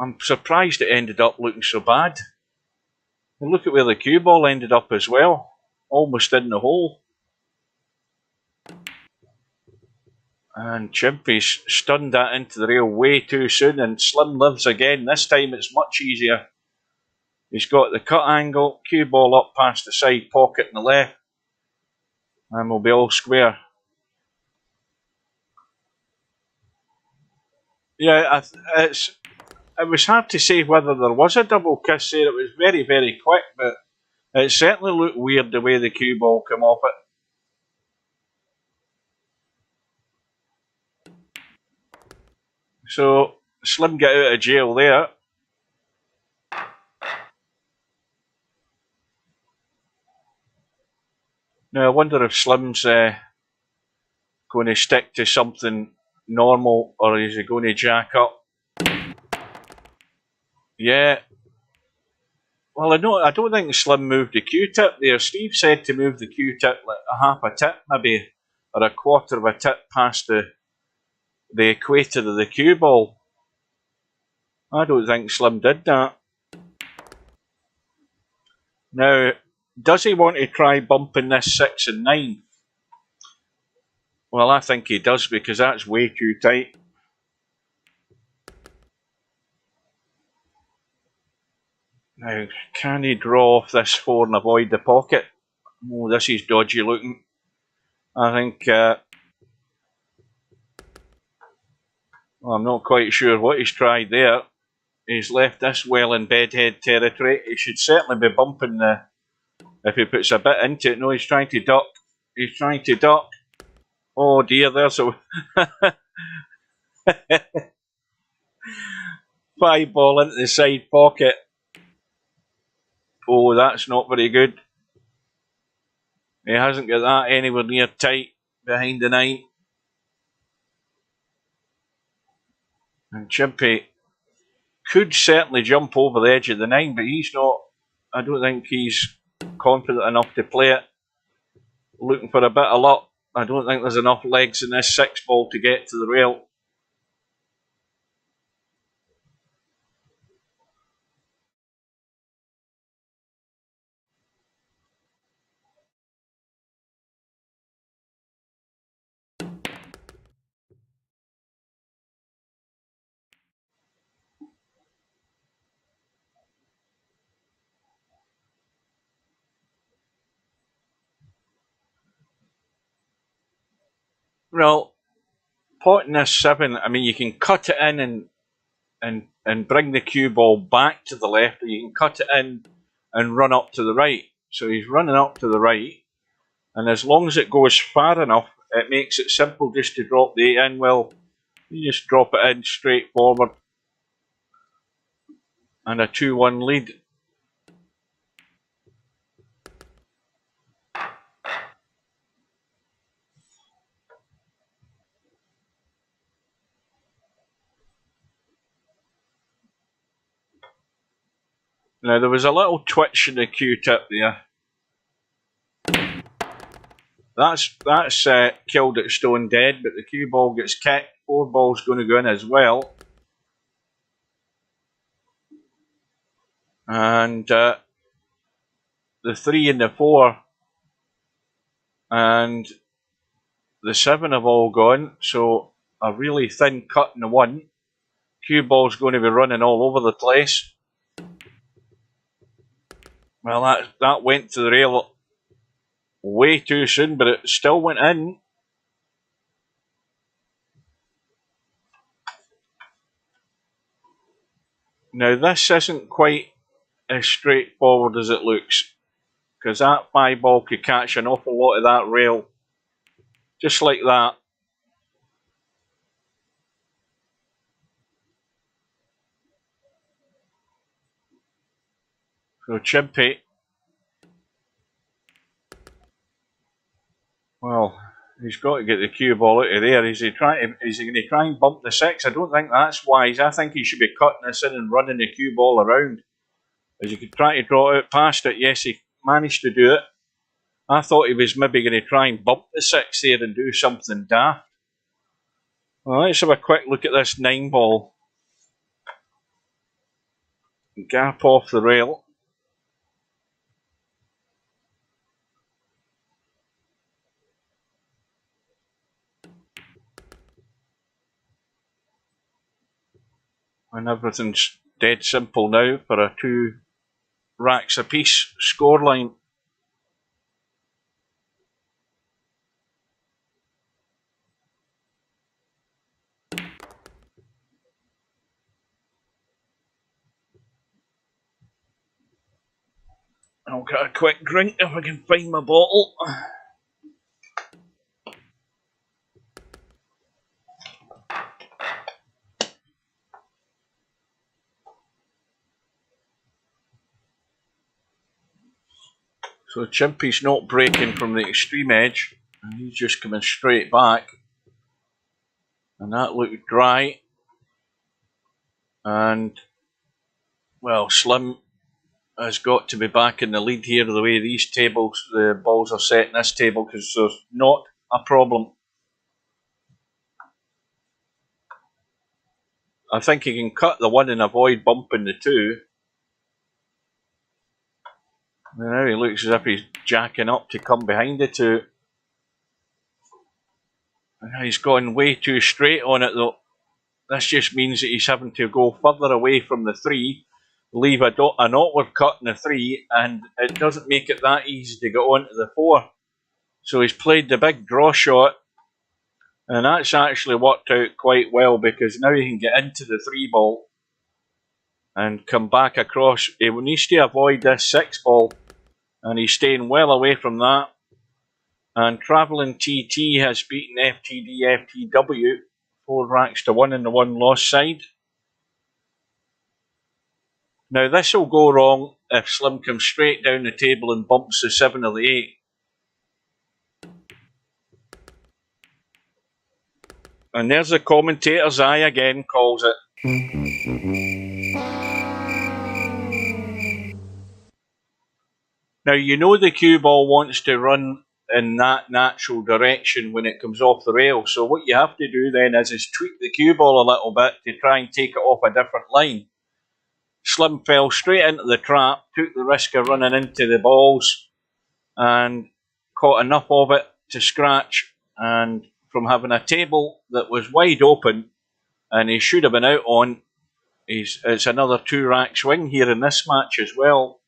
I'm surprised it ended up looking so bad. And look at where the cue ball ended up as well. Almost in the hole. And Chimpy's stunned that into the rail way too soon, and Slim lives again. This time it's much easier. He's got the cut angle, cue ball up past the side pocket on the left, and we'll be all square. Yeah, it was hard to say whether there was a double kiss there. It was very, very quick, but it certainly looked weird the way the cue ball came off it. So, Slim get out of jail there. Now, I wonder if Slim's going to stick to something normal, or is he going to jack up? Yeah. Well, I don't think Slim moved the Q-tip there. Steve said to move the Q-tip like a half a tip, maybe, or a quarter of a tip past the equator of the cue ball. I don't think Slim did that. Now, does he want to try bumping this 6 and 9? Well, I think he does, because that's way too tight. Now, can he draw off this 4 and avoid the pocket? Oh, this is dodgy looking. I think... well, I'm not quite sure what he's tried there. He's left this well in bedhead territory. He should certainly be bumping the... if he puts a bit into it. No, he's trying to duck. He's trying to duck. Oh dear, there's a... 5 ball into the side pocket. Oh, that's not very good. He hasn't got that anywhere near tight behind the 9. And Chimpy could certainly jump over the edge of the 9, but he's not... I don't think he's confident enough to play it. Looking for a bit of luck. I don't think there's enough legs in this 6 ball to get to the rail. Well, potting this 7, I mean, you can cut it in and bring the cue ball back to the left, or you can cut it in and run up to the right. So he's running up to the right, and as long as it goes far enough, it makes it simple just to drop the 8 in. Well, you just drop it in straight forward, and a 2-1 lead. Now, there was a little twitch in the cue tip there. That's killed it stone dead, but the cue ball gets kicked. 4 balls going to go in as well. And the 3 and the 4 and the 7 have all gone, so a really thin cut in the 1. Cue ball's going to be running all over the place. Well, that went to the rail way too soon, but it still went in. Now, this isn't quite as straightforward as it looks, because that 5 ball could catch an awful lot of that rail, just like that. So Chimpy, well, he's got to get the cue ball out of there. Is he going to try and bump the 6? I don't think that's wise. I think he should be cutting this in and running the cue ball around. As he could try to draw out past it. Yes, he managed to do it. I thought he was maybe going to try and bump the 6 there and do something daft. Well, let's have a quick look at this 9 ball. Gap off the rail. And everything's dead simple now for a 2 racks apiece scoreline. I'll get a quick drink if I can find my bottle. So Chimpy's not breaking from the extreme edge, and he's just coming straight back. And that looked dry. And, well, Slim has got to be back in the lead here, the way these tables, the balls are set in this table, because there's not a problem. I think he can cut the 1 and avoid bumping the 2. And now he looks as if he's jacking up to come behind the 2. And he's gone way too straight on it though. This just means that he's having to go further away from the 3, leave an awkward cut in the 3, and it doesn't make it that easy to get onto the 4. So he's played the big draw shot, and that's actually worked out quite well, because now he can get into the 3 ball and come back across. He needs to avoid this 6 ball, and he's staying well away from that. And Travelling TT has beaten FTD FTW 4 racks to 1 in the 1 loss side. Now this will go wrong if Slim comes straight down the table and bumps the 7 or the 8. And there's the commentator's eye again, calls it. Now you know the cue ball wants to run in that natural direction when it comes off the rail, so what you have to do then is tweak the cue ball a little bit to try and take it off a different line. Slim fell straight into the trap, took the risk of running into the balls, and caught enough of it to scratch, and from having a table that was wide open and he should have been out on, it's another 2 rack swing here in this match as well.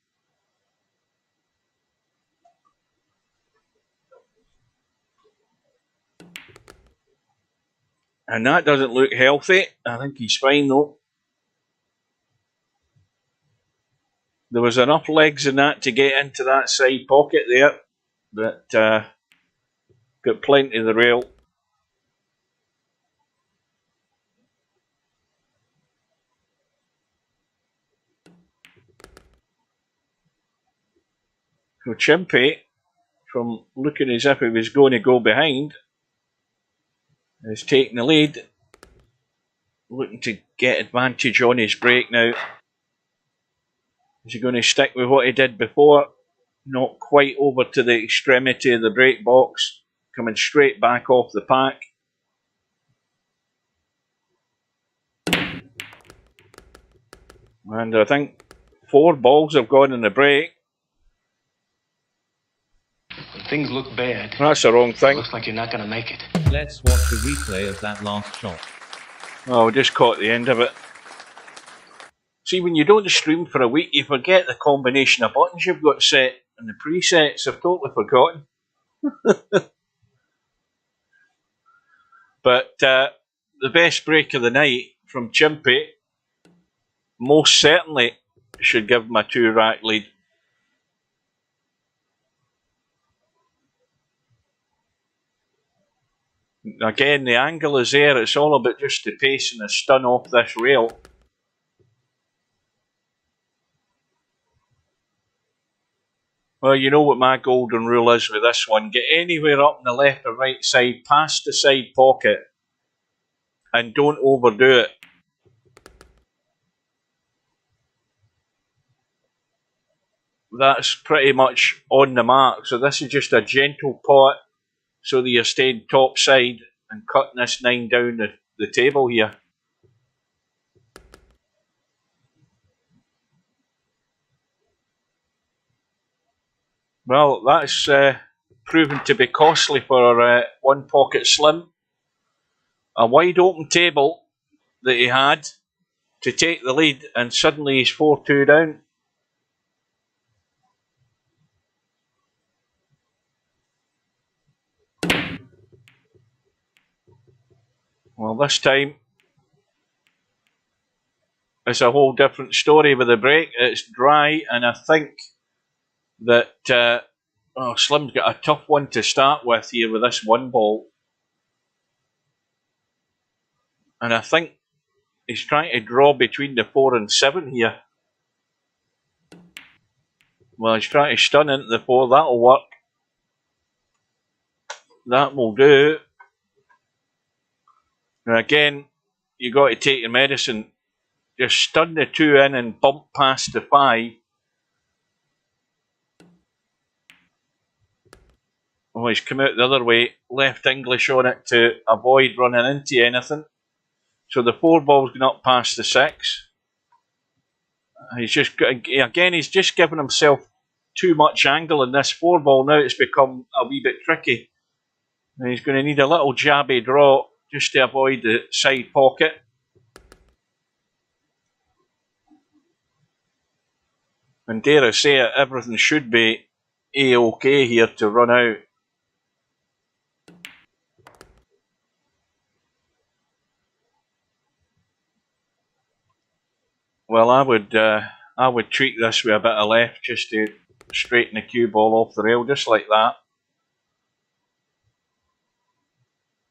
And that doesn't look healthy. I think he's fine though. There was enough legs in that to get into that side pocket there, but got plenty of the rail. So Chimpy, from looking as if he was going to go behind, is taking the lead. Looking to get advantage on his break now. Is he going to stick with what he did before? Not quite over to the extremity of the break box. Coming straight back off the pack. And I think 4 balls have gone in the break. When things look bad, That's the wrong it thing. looks like you're not going to make it. Let's watch the replay of that last shot. Oh, just caught the end of it. See, when you don't stream for a week, you forget the combination of buttons you've got set, and the presets I've totally forgotten. But the best break of the night from Chimpy most certainly should give him a 2-rack lead. Again, the angle is there. It's all about just the pace and the stun off this rail. Well, you know what my golden rule is with this one. Get anywhere up on the left or right side, past the side pocket, and don't overdo it. That's pretty much on the mark. So this is just a gentle pot so that you're staying top side and cutting this 9 down the table here. Well, that's proven to be costly for One Pocket Slim. A wide open table that he had to take the lead, and suddenly he's 4-2 down. Well, this time it's a whole different story with the break. It's dry, and I think that Slim's got a tough one to start with here with this 1 ball. And I think he's trying to draw between the 4 and 7 here. Well, he's trying to stun into the 4. That'll work. That will do. And again, you got to take your medicine. Just stun the 2 in and bump past the 5. Oh, he's come out the other way. Left English on it to avoid running into anything. So the 4 ball's gone up past the 6. He's just giving himself too much angle in this 4 ball. Now it's become a wee bit tricky. And he's going to need a little jabby draw just to avoid the side pocket. And dare I say it, everything should be A-OK here to run out. Well, I would tweak this with a bit of left just to straighten the cue ball off the rail, just like that.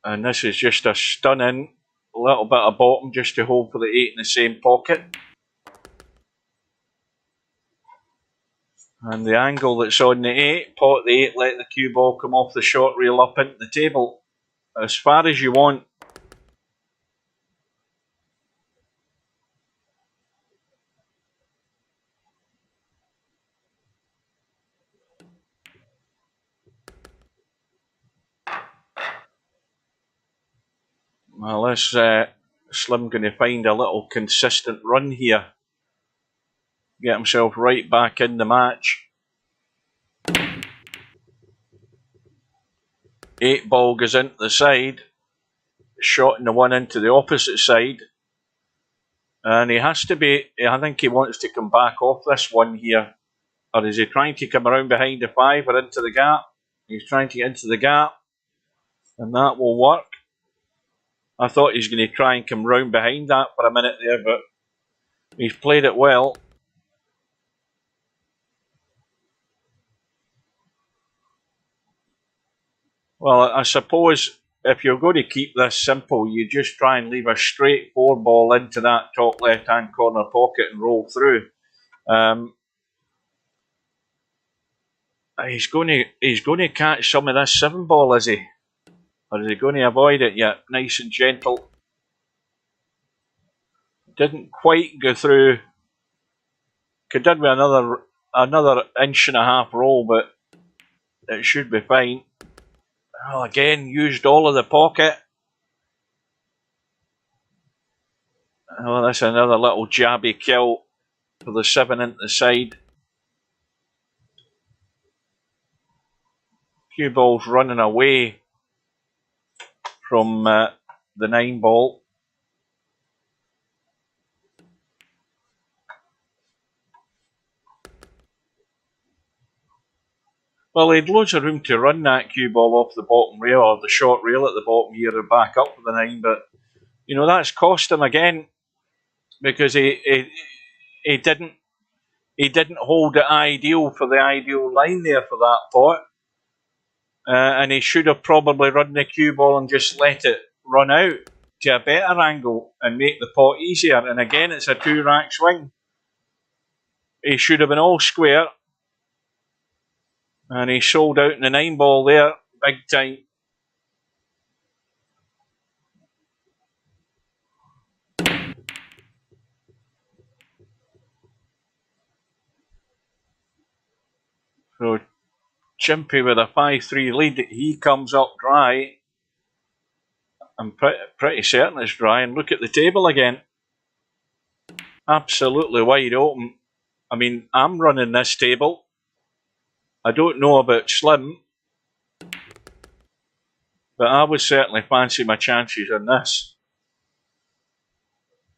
And this is just a stun in, a little bit of bottom just to hold for the 8 in the same pocket. And the angle that's on the 8, pot the 8, let the cue ball come off the short rail up into the table. As far as you want. Well, this Slim going to find a little consistent run here. Get himself right back in the match. 8 ball goes into the side. Shot in the 1 into the opposite side. And he has to be, I think he wants to come back off this 1 here. Or is he trying to come around behind the 5 or into the gap? He's trying to get into the gap. And that will work. I thought he was going to try and come round behind that for a minute there, but he's played it well. Well, I suppose if you're going to keep this simple, you just try and leave a straight 4 ball into that top left-hand corner pocket and roll through. He's going to catch some of this 7 ball, is he? Or is he going to avoid it yet? Nice and gentle. Didn't quite go through. Could did with another inch and a half roll, but it should be fine. Well, again, used all of the pocket. Oh, that's another little jabby kill for the 7 into the side. Cue balls running away from the 9 ball. Well, he had loads of room to run that cue ball off the bottom rail, or the short rail at the bottom here, and back up for the 9, but you know, that's cost him again, because he didn't hold it ideal for the ideal line there for that pot, and he should have probably run the cue ball and just let it run out to a better angle and make the pot easier. And again, it's a 2-rack swing. He should have been all square, and he sold out in the 9 ball there big time. So Chimpy with a 5-3 lead, he comes up dry. I'm pretty certain it's dry. And look at the table again. Absolutely wide open. I mean, I'm running this table. I don't know about Slim, but I would certainly fancy my chances on this.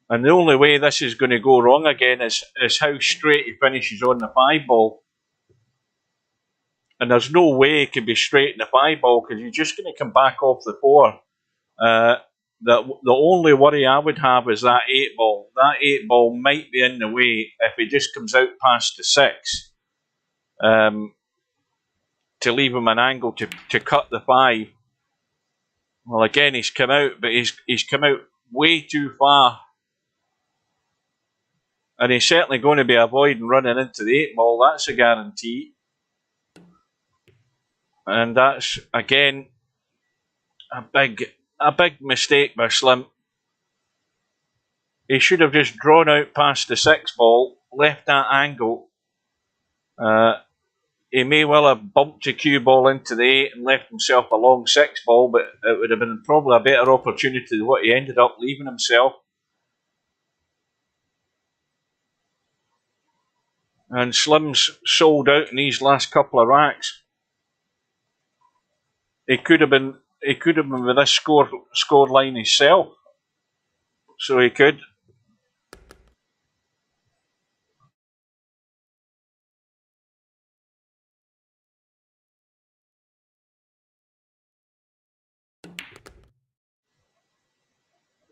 And the only way this is going to go wrong again is how straight he finishes on the 5 ball. And there's no way it can be straight in the 5 ball, because you're just going to come back off the 4. The only worry I would have is that 8 ball. That 8 ball might be in the way if he just comes out past the 6. To leave him an angle to cut the 5. Well, again, he's come out, but he's come out way too far. And he's certainly going to be avoiding running into the 8 ball, that's a guarantee. And that's, again, a big mistake by Slim. He should have just drawn out past the 6 ball, left that angle. He may well have bumped a cue ball into the 8 and left himself a long 6 ball, but it would have been probably a better opportunity than what he ended up leaving himself. And Slim's sold out in these last couple of racks. He could have been with this score line himself. So he could.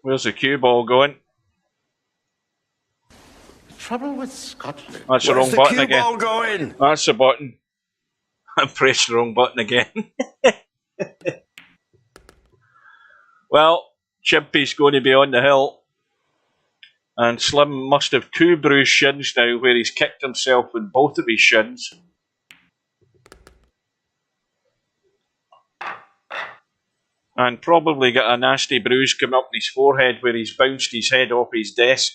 Where's the cue ball going? Trouble with Scotland. That's the wrong button again. Where's the cue ball going? That's the button. I pressed the wrong button again. Well, Chimpy's going to be on the hill. And Slim must have 2 bruised shins now, where he's kicked himself with both of his shins. And probably got a nasty bruise coming up in his forehead, where he's bounced his head off his desk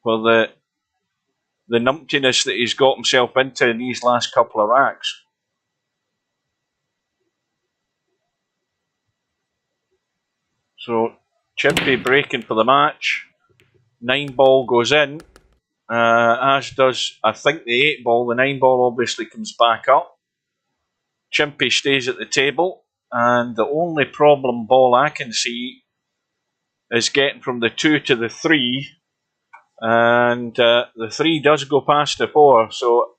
for the numptiness that he's got himself into in these last couple of racks. So Chimpy breaking for the match. 9 ball goes in, as does, I think, the 8 ball. The 9 ball obviously comes back up. Chimpy stays at the table, and the only problem ball I can see is getting from the 2 to the 3, and the 3 does go past the 4, so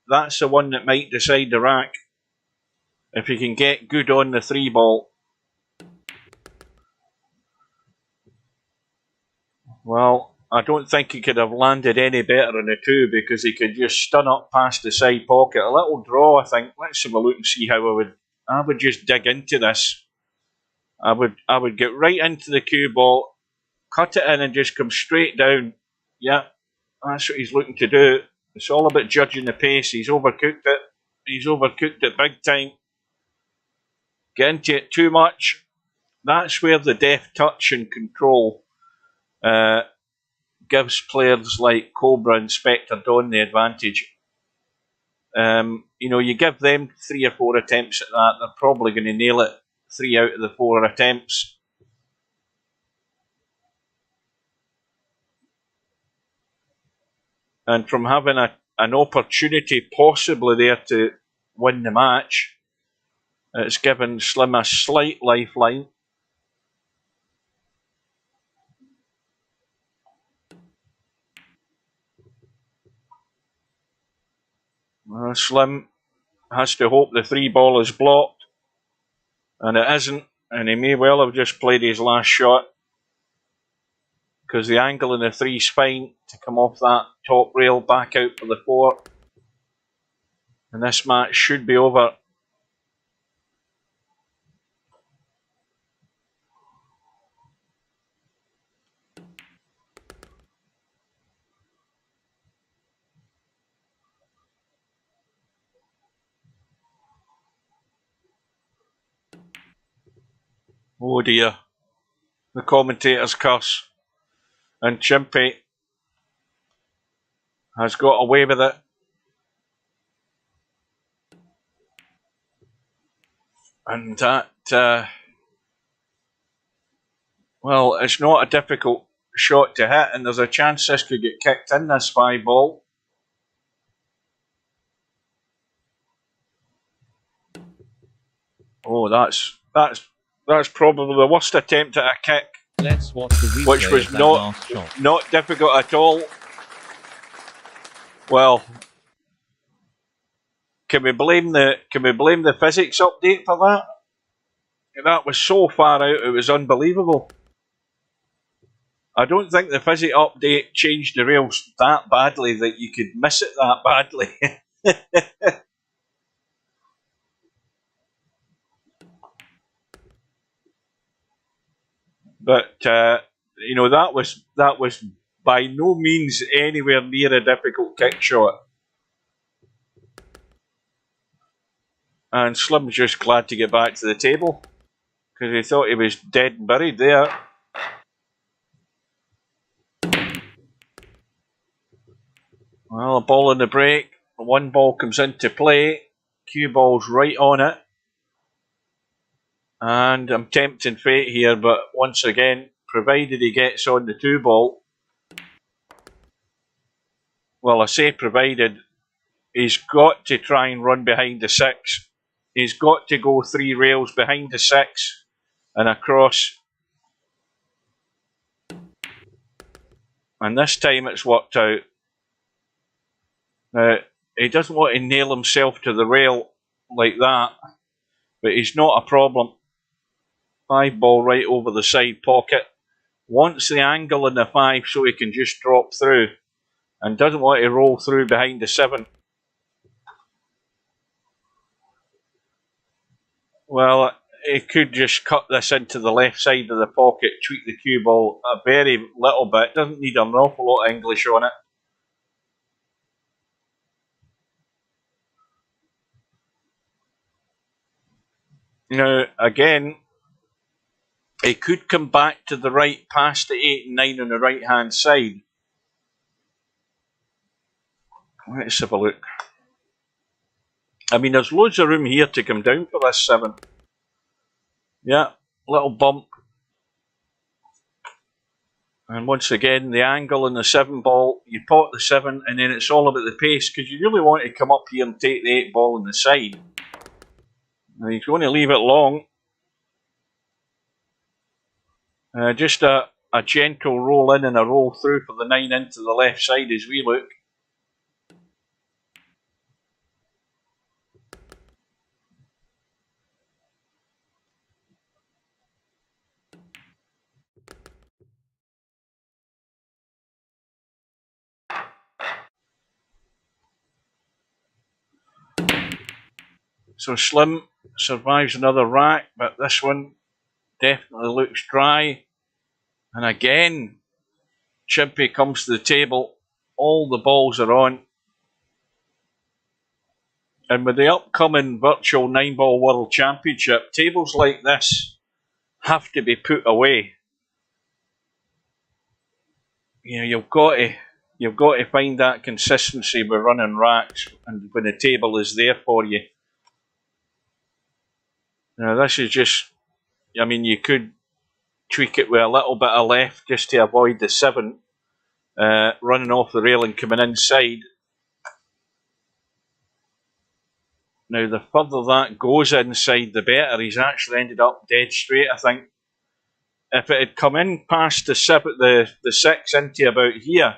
that's the one that might decide the rack, if he can get good on the 3 ball. Well, I don't think he could have landed any better in the 2 because he could just stun up past the side pocket. A little draw, I think. Let's have a look and see how I would just dig into this. I would get right into the cue ball, cut it in and just come straight down. Yeah, that's what he's looking to do. It's all about judging the pace. He's overcooked it. He's overcooked it big time. Get into it too much. That's where the deft touch and control gives players like Cobra and Spectre Dawn the advantage. You give them 3 or 4 attempts at that, they're probably going to nail it 3 out of the 4 attempts. And from having an opportunity possibly there to win the match, it's given Slim a slight lifeline. Slim has to hope the 3 ball is blocked, and it isn't, and he may well have just played his last shot because the angle in the 3's fine to come off that top rail back out for the 4, and this match should be over. Oh dear, the commentator's curse, and Chimpy has got away with it. And that, well, it's not a difficult shot to hit, and there's a chance this could get kicked in, this 5 ball. Oh, that's probably the worst attempt at a kick. Let's watch the replay which was of that last shot. not difficult at all. Well, can we blame the physics update for that? That was so far out, it was unbelievable. I don't think the physics update changed the rails that badly that you could miss it that badly. But that was by no means anywhere near a difficult kick shot. And Slim's just glad to get back to the table because he thought he was dead and buried there. Well, a ball in the break. 1 ball comes into play. Cue ball's right on it. And I'm tempting fate here, but once again, provided he gets on the 2 ball. Well, I say provided. He's got to try and run behind the 6. He's got to go 3 rails behind the 6 and across. And this time it's worked out. Now, he doesn't want to nail himself to the rail like that, but he's not a problem. 5 ball right over the side pocket. Wants the angle in the 5 so he can just drop through, and doesn't want to roll through behind the 7. Well, he could just cut this into the left side of the pocket, tweak the cue ball a very little bit. Doesn't need an awful lot of English on it. Now, again, he could come back to the right past the 8 and 9 on the right hand side. Let's have a look. I mean, there's loads of room here to come down for this 7. Yeah, little bump. And once again, the angle in the 7 ball, you pot the 7, and then it's all about the pace, because you really want to come up here and take the 8 ball on the side. And he's going to leave it long. Just a gentle roll in and a roll through for the 9 into the left side as we look. So Slim survives another rack, but this one definitely looks dry. And again, Chimpy comes to the table. All the balls are on. And with the upcoming virtual 9-ball World Championship, tables like this have to be put away. You know, you've got to find that consistency with running racks and when the table is there for you. Now this is just, I mean, you could tweak it with a little bit of left just to avoid the 7 running off the rail and coming inside. Now the further that goes inside, the better. He's actually ended up dead straight, I think. If it had come in past the 6 into about here,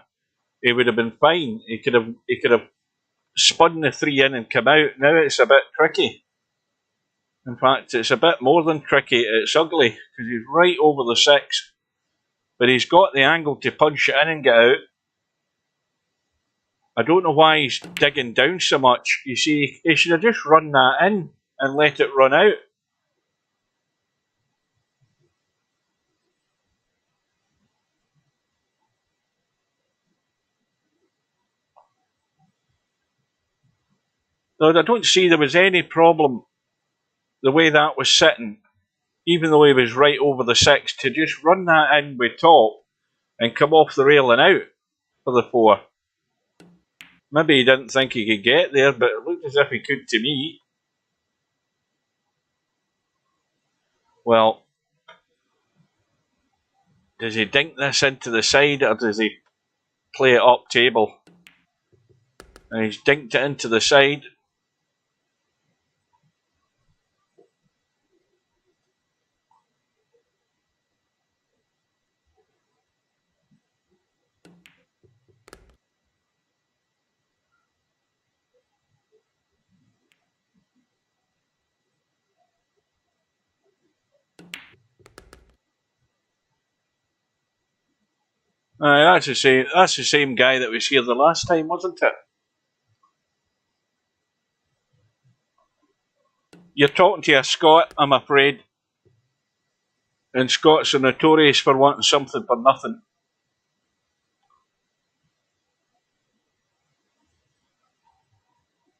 he would have been fine. He could have spun the 3 in and come out. Now it's a bit tricky. In fact, it's a bit more than tricky. It's ugly because he's right over the 6, but he's got the angle to punch it in and get out. I don't know why he's digging down so much. You see, he should have just run that in and let it run out. Though I don't see there was any problem the way that was sitting, even though he was right over the 6, to just run that in with top and come off the rail and out for the 4. Maybe he didn't think he could get there, but it looked as if he could to me. Well, does he dink this into the side or does he play it up table? And he's dinked it into the side. That's the same guy that was here the last time, wasn't it? You're talking to a Scot, I'm afraid. And Scots are notorious for wanting something for nothing.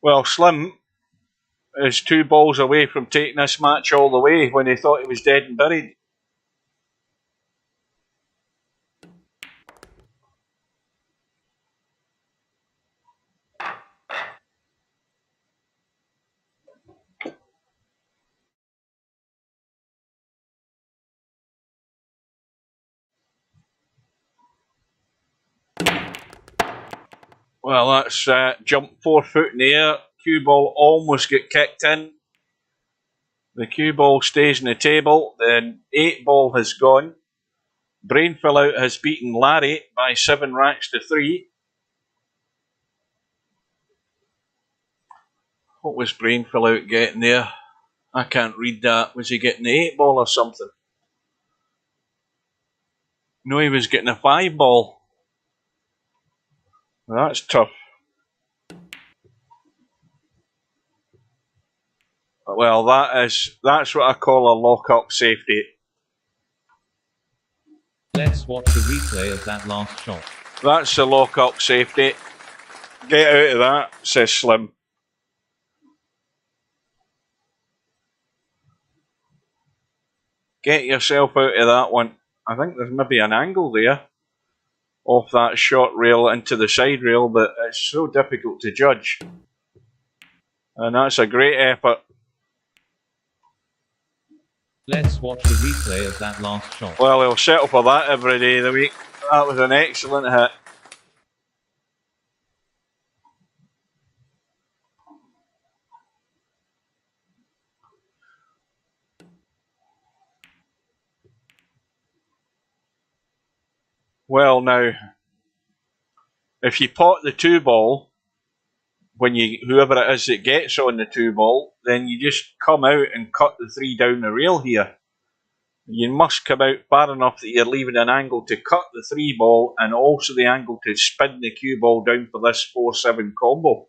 Well, Slim is 2 balls away from taking this match all the way when he thought he was dead and buried. Well, that's jumped 4 foot in the air. Cue ball almost got kicked in. The cue ball stays on the table. Then 8 ball has gone. Brain Fill Out has beaten Larry by 7 racks to 3. What was Brain Fill Out getting there? I can't read that. Was he getting the 8 ball or something? No, he was getting a 5 ball. That's tough. Well, that's what I call a lock-up safety. Let's watch the replay of that last shot. That's a lock-up safety. Get out of that, says Slim. Get yourself out of that one. I think there's maybe an angle there off that short rail into the side rail, but it's so difficult to judge. And that's a great effort. Let's watch the replay of that last shot. Well, he'll settle for that every day of the week. That was an excellent hit. Well, now, if you pot the 2 ball, when whoever it is that gets on the 2 ball, then you just come out and cut the 3 down the rail here. You must come out far enough that you're leaving an angle to cut the 3 ball and also the angle to spin the cue ball down for this 4-7 combo.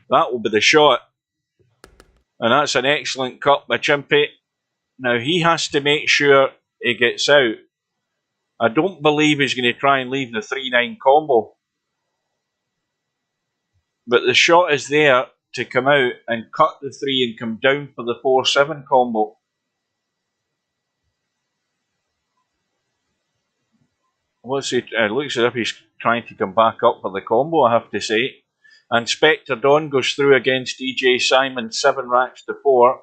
That will be the shot. And that's an excellent cut by Chimpy. Now he has to make sure he gets out. I don't believe he's going to try and leave the 3-9 combo. But the shot is there to come out and cut the 3 and come down for the 4-7 combo. What's he? It looks as if he's trying to come back up for the combo, I have to say. And Spectre Dawn goes through against DJ Simon, 7 racks to 4.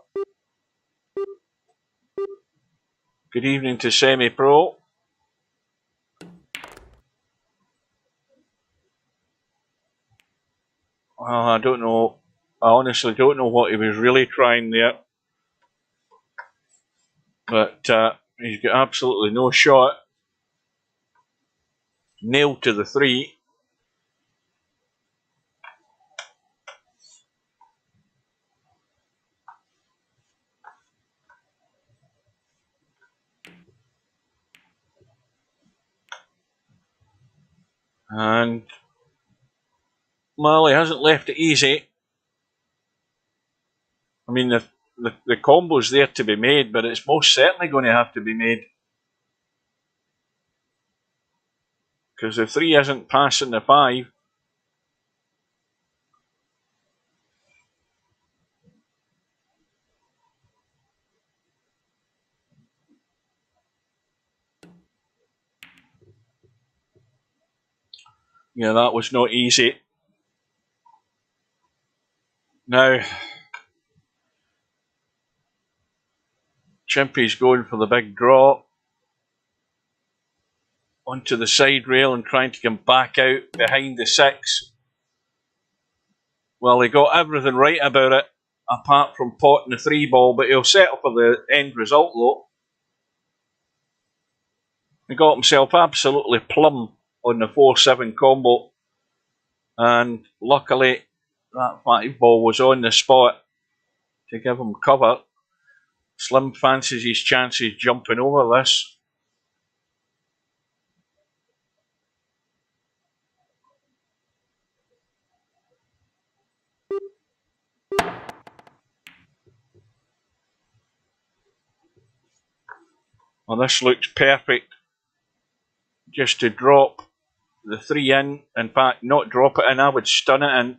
Good evening to Semi Pro. Well, I don't know. I honestly don't know what he was really trying there. But he's got absolutely no shot. Nailed to the 3. And well, he hasn't left it easy. I mean, the combo's there to be made, but it's most certainly going to have to be made. Because the 3 isn't passing the 5. Yeah, that was not easy. Now, Chimpy's going for the big draw. Onto the side rail and trying to come back out behind the 6. Well, he got everything right about it, apart from potting the 3 ball, but he'll settle for the end result though. He got himself absolutely plumb on the 4-7 combo, and luckily that 5 ball was on the spot to give him cover. Slim fancies his chances jumping over this. Well, this looks perfect. Just to drop the 3 in fact, not drop it in, I would stun it in.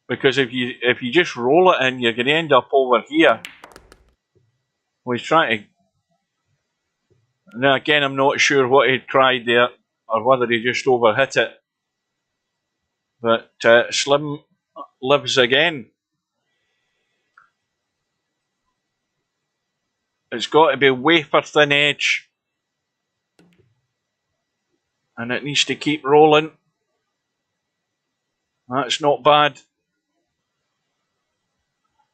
Because if you just roll it in, you're going to end up over here. Well, he's trying to... Now again, I'm not sure what he tried there, or whether he just overhit it. But Slim lives again. It's got to be wafer thin edge. And it needs to keep rolling. That's not bad.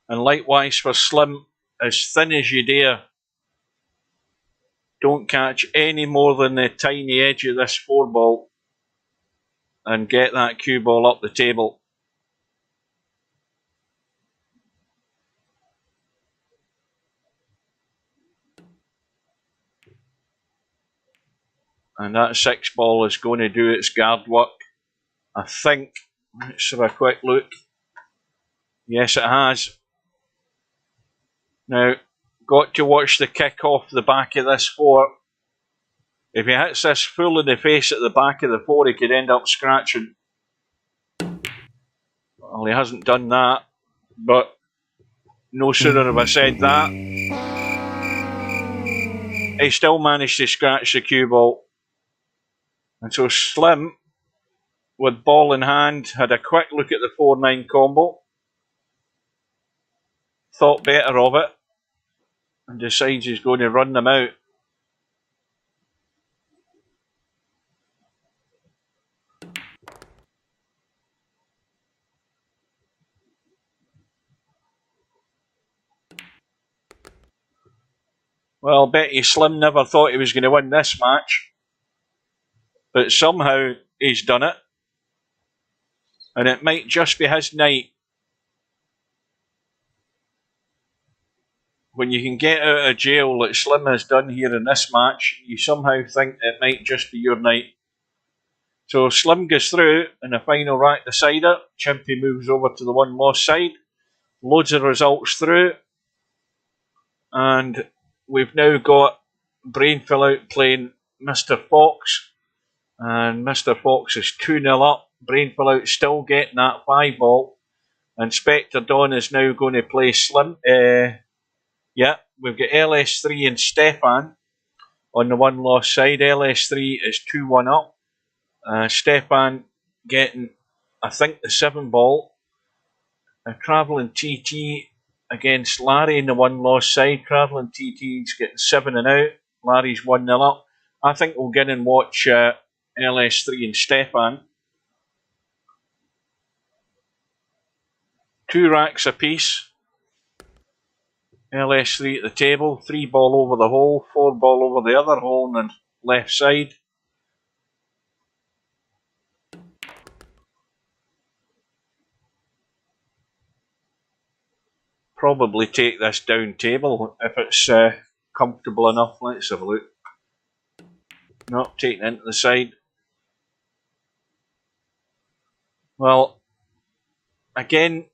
And likewise for Slim, as thin as you dare. Don't catch any more than the tiny edge of this 4 ball. And get that cue ball up the table. And that 6 ball is going to do its guard work. I think. Let's have a quick look. Yes, it has. Now, got to watch the kick off the back of this 4. If he hits this full in the face at the back of the 4, he could end up scratching. Well, he hasn't done that, but no sooner have I said that, he still managed to scratch the cue ball. And so Slim, with ball in hand, had a quick look at the 4-9 combo, thought better of it, and decides he's going to run them out. Well, Betty Slim never thought he was going to win this match, but somehow he's done it, and it might just be his night. When you can get out of jail like Slim has done here in this match, you somehow think it might just be your night. So Slim goes through in the final rack decider. Chimpy moves over to the one loss side. Loads of results through. And we've now got Brainfill out playing Mr. Fox. And Mr. Fox is 2-0 up. Brainfill out still getting that 5 ball. And Spectre Dawn is now going to play Slim. Yeah, we've got LS3 and Stefan on the one loss side. LS3 is 2-1 up. Stefan getting, I think, the 7 ball. Travelling TT against Larry in the one loss side. Travelling TT's getting 7 and out. Larry's 1-0 up. I think we'll get and watch LS3 and Stefan. 2 racks apiece. LS3 at the table. 3 ball over the hole. 4 ball over the other hole on the left side. Probably take this down table if it's comfortable enough. Let's have a look. Not taking it into the side. Well, again,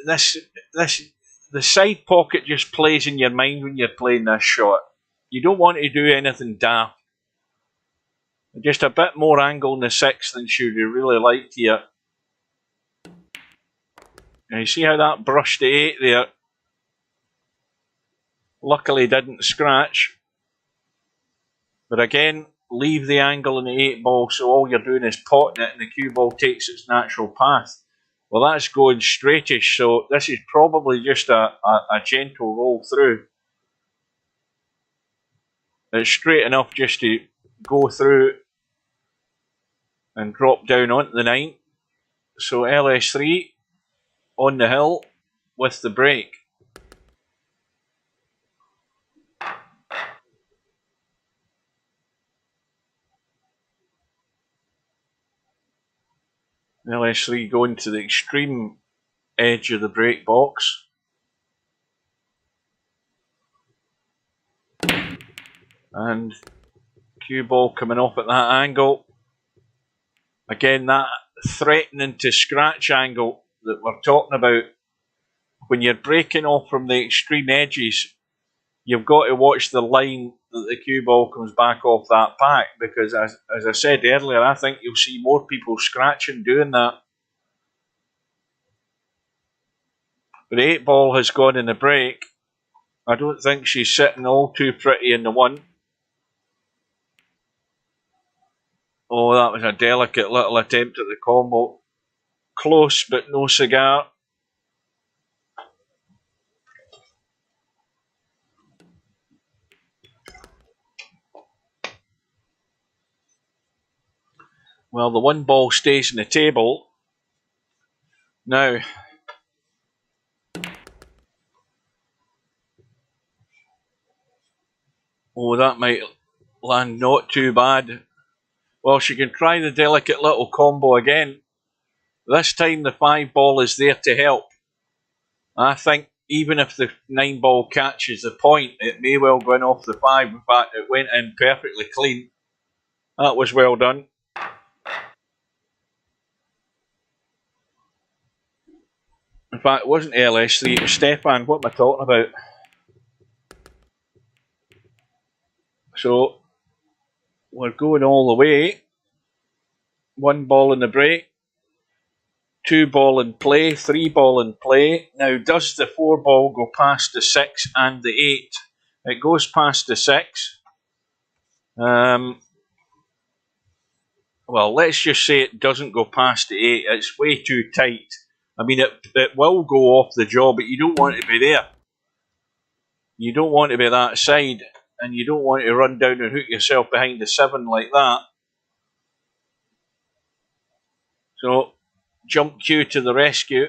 the side pocket just plays in your mind when you're playing this shot. You don't want to do anything daft. Just a bit more angle in the 6 than she would really liked here. Now you see how that brushed the 8 there. Luckily didn't scratch. But again, leave the angle in the 8 ball so all you're doing is potting it and the cue ball takes its natural path. Well, that's going straightish, so this is probably just a gentle roll through. It's straight enough just to go through and drop down onto the 9. So LS3 on the hill with the break. LS3 going to the extreme edge of the break box. And cue ball coming off at that angle. Again, that threatening to scratch angle that we're talking about. When you're breaking off from the extreme edges, you've got to watch the line that the cue ball comes back off that pack, because as I said earlier, I think you'll see more people scratching doing that. But the 8 ball has gone in the break. I don't think she's sitting all too pretty in the 1. Oh, that was a delicate little attempt at the combo. Close, but no cigar. Well, the 1 ball stays in the table. Now, oh, that might land not too bad. Well, she can try the delicate little combo again. This time the 5 ball is there to help. I think even if the 9 ball catches the point, it may well go in off the 5. In fact, it went in perfectly clean. That was well done. In fact, it wasn't LS3, it was Stefan. What am I talking about? So, we're going all the way. 1 ball in the break. 2 ball in play. 3 ball in play. Now, does the 4 ball go past the 6 and the 8? It goes past the 6. Well, let's just say it doesn't go past the 8. It's way too tight. I mean, it will go off the jaw, but you don't want it to be there. You don't want to be that side, and you don't want to run down and hook yourself behind the 7 like that. So, jump cue to the rescue.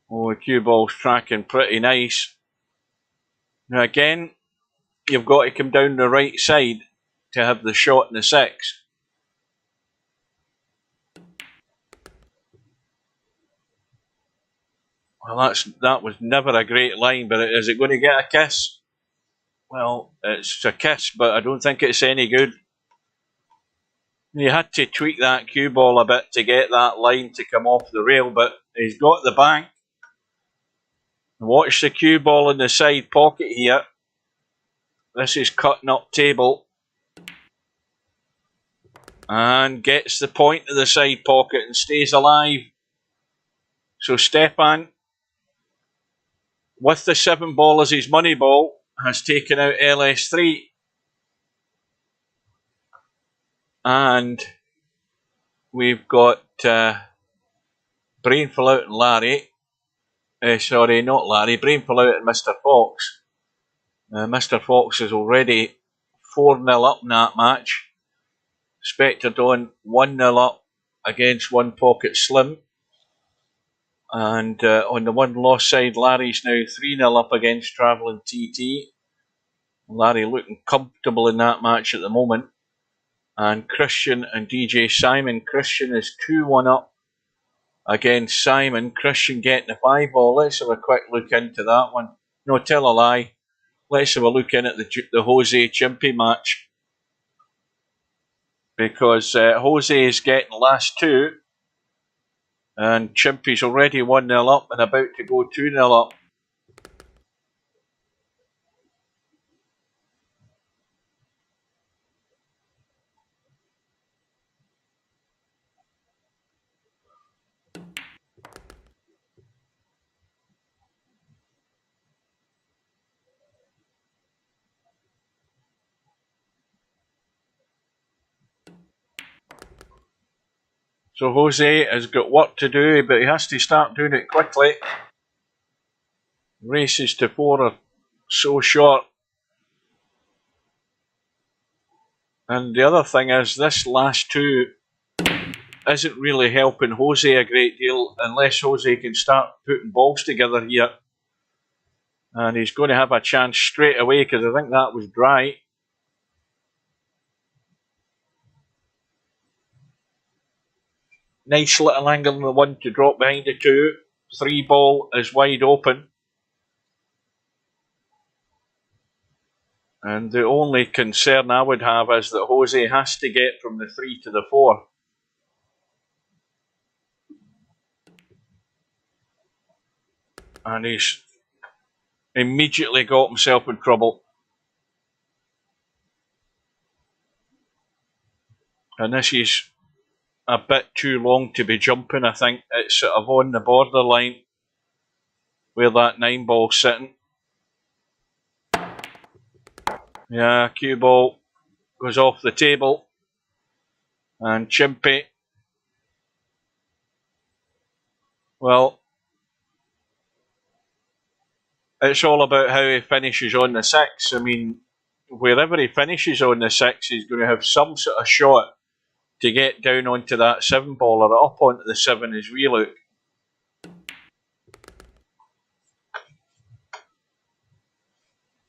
Oh, the cue ball's tracking pretty nice. Now again, you've got to come down the right side to have the shot in the 6. Well, that was never a great line, but is it going to get a kiss? Well, it's a kiss, but I don't think it's any good. You had to tweak that cue ball a bit to get that line to come off the rail, but he's got the bank. Watch the cue ball in the side pocket here. This is cutting up table. And gets the point to the side pocket and stays alive. So Stepan, with the 7 ball as his money ball, has taken out LS3. And we've got Brainful out and Larry. Sorry, not Larry. Brainful out and Mr. Fox. Mr. Fox is already 4-0 up in that match. Spectre Dawn 1-0 up against One Pocket Slim. And on the one loss side, Larry's now 3-0 up against Travelling TT. Larry looking comfortable in that match at the moment. And Christian and DJ Simon. Christian is 2-1 up against Simon. Christian getting the 5 ball. Let's have a quick look into that one. No, tell a lie. Let's have a look in at the Jose Chimpy match. Because Jose is getting the last 2. And Chimpy's already 1-0 up and about to go 2-0 up. So Jose has got work to do, but he has to start doing it quickly. Races to 4 are so short. And the other thing is, this last 2 isn't really helping Jose a great deal unless Jose can start putting balls together here. And he's going to have a chance straight away because I think that was dry. Nice little angle on the 1 to drop behind the 2. 3 ball is wide open. And the only concern I would have is that Jose has to get from the 3 to the 4. And he's immediately got himself in trouble. And this is a bit too long to be jumping, I think. It's sort of on the borderline where that 9 ball's sitting. Yeah, cue ball goes off the table. And Chimpy, well, it's all about how he finishes on the 6. I mean, wherever he finishes on the 6, he's going to have some sort of shot to get down onto that 7 ball or up onto the 7 as we look.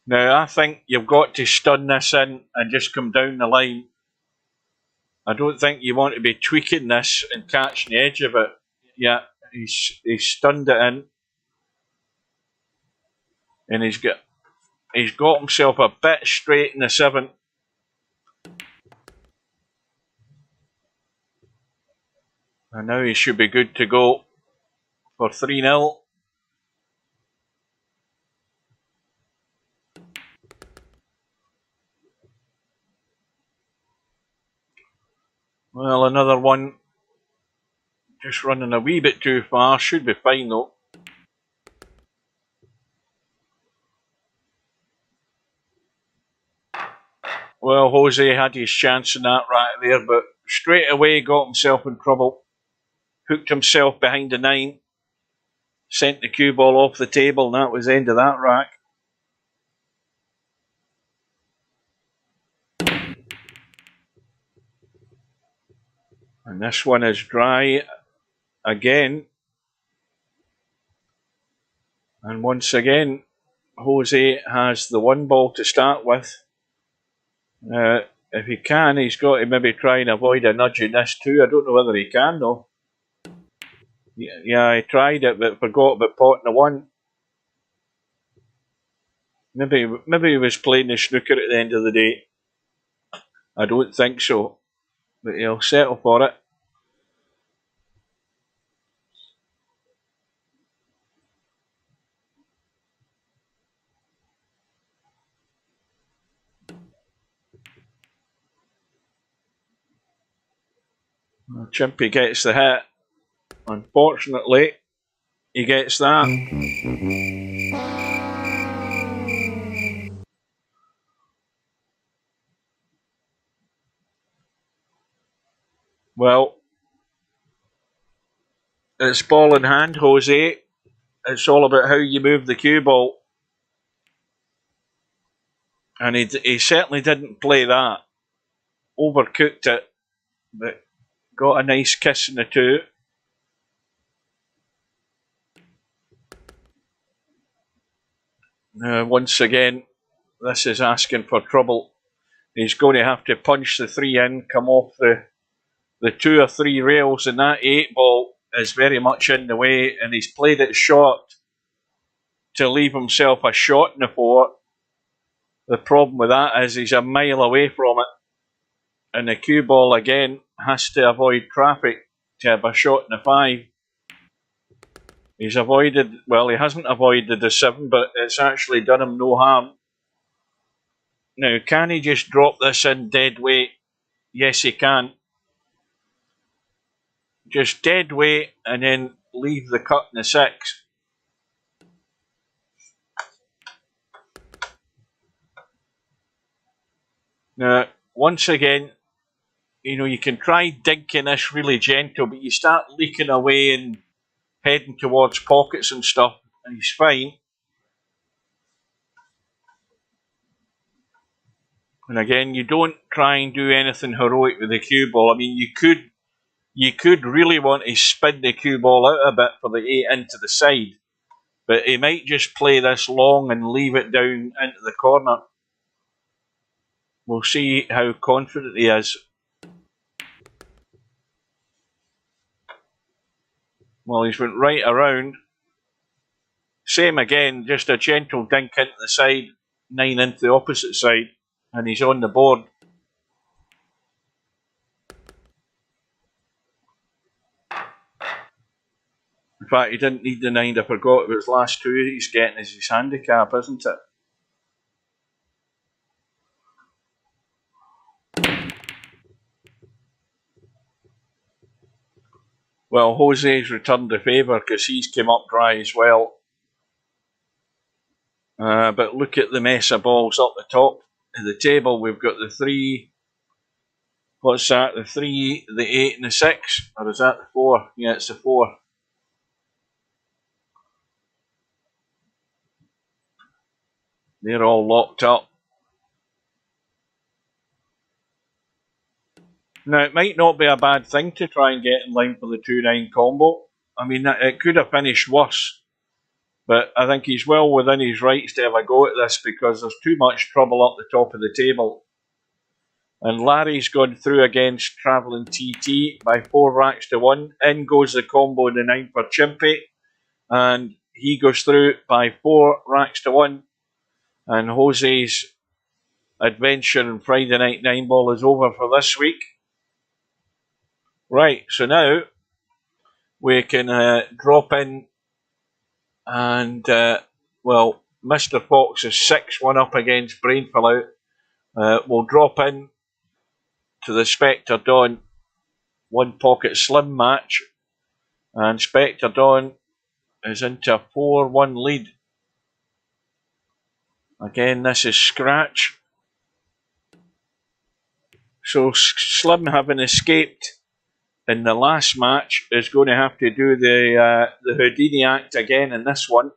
Now, I think you've got to stun this in and just come down the line. I don't think you want to be tweaking this and catching the edge of it. Yeah, he's stunned it in. And he's got himself a bit straight in the 7. And now he should be good to go for 3-0. Well, another one just running a wee bit too far. Should be fine though. Well, Jose had his chance in that right there, but straight away got himself in trouble. Hooked himself behind the 9. Sent the cue ball off the table, and that was the end of that rack. And this one is dry again. And once again, Jose has the 1 ball to start with. If he can, he's got to maybe try and avoid a nudge in this too. I don't know whether he can though. Yeah, I tried it, but forgot about potting the one. Maybe he was playing the snooker at the end of the day. I don't think so, but he'll settle for it. Chimpy gets the hit. Unfortunately, he gets that. Well, it's ball in hand, Jose. It's all about how you move the cue ball. And he certainly didn't play that. Overcooked it, but got a nice kiss in the two. Once again, this is asking for trouble. He's going to have to punch the three in, come off the 2 or 3 rails, and that 8 ball is very much in the way, and he's played it short to leave himself a shot in the 4. The problem with that is he's a mile away from it, and the cue ball again has to avoid traffic to have a shot in the 5. He's avoided, well, he hasn't avoided the 7, but it's actually done him no harm. Now, can he just drop this in dead weight? Yes, he can. Just dead weight and then leave the cut in the 6. Now, once again, you can try dinking this really gentle, but you start leaking away and heading towards pockets and stuff, and he's fine. And again, you don't try and do anything heroic with the cue ball. I mean, you could really want to spin the cue ball out a bit for the 8 into the side, but he might just play this long and leave it down into the corner. We'll see how confident he is. Well, he's went right around. Same again, just a gentle dink into the side, 9 into the opposite side, and he's on the board. In fact, he didn't need the 9, I forgot it was last 2 he's getting as his handicap, isn't it? Well, Jose's returned the favour because he's come up dry as well. But look at the mess of balls up the top of the table. We've got the 3, what's that, the 3, the 8 and the 6, or is that the 4? Yeah, it's the 4. They're all locked up. Now, it might not be a bad thing to try and get in line for the 2-9 combo. I mean, it could have finished worse. But I think he's well within his rights to have a go at this because there's too much trouble up the top of the table. And Larry's gone through against Travelling TT by 4 racks to 1. In goes the combo in the 9 for Chimpy. And he goes through by 4 racks to 1. And Jose's adventure in Friday Night 9 Ball is over for this week. Right, so now we can drop in and, well, Mr. Fox is 6-1 up against Brainfall Out. We'll drop in to the Spectre Dawn 1 Pocket Slim match, and Spectre Dawn is into a 4-1 lead. Again, this is scratch. So Slim, having escaped in the last match, is going to have to do the Houdini act again in this one.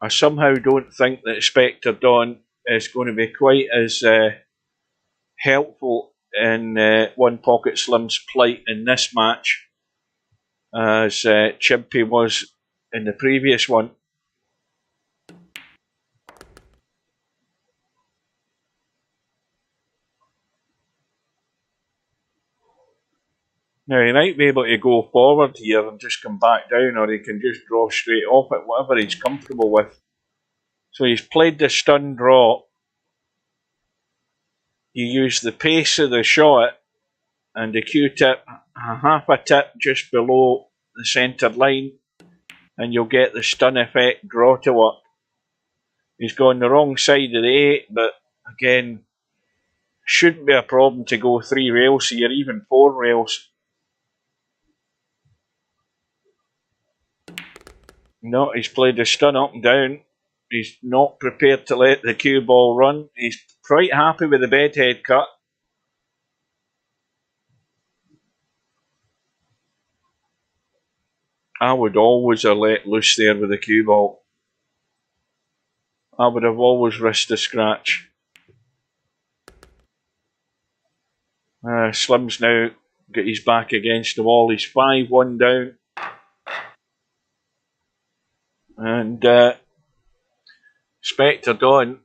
I somehow don't think that Spectre Dawn is going to be quite as helpful in 1 Pocket Slim's plight in this match as Chimpy was in the previous one. Now, he might be able to go forward here and just come back down, or he can just draw straight off it, whatever he's comfortable with. So he's played the stun draw. You use the pace of the shot and the Q-tip, half a tip just below the centre line, and you'll get the stun effect draw to work. He's gone the wrong side of the 8, but again, shouldn't be a problem to go 3 rails here, even 4 rails. No, he's played the stun up and down. He's not prepared to let the cue ball run. He's quite happy with the bedhead cut. I would always have let loose there with the cue ball. I would have always risked a scratch. Slim's now got his back against the wall. He's 5-1 down. And Spectre Dawn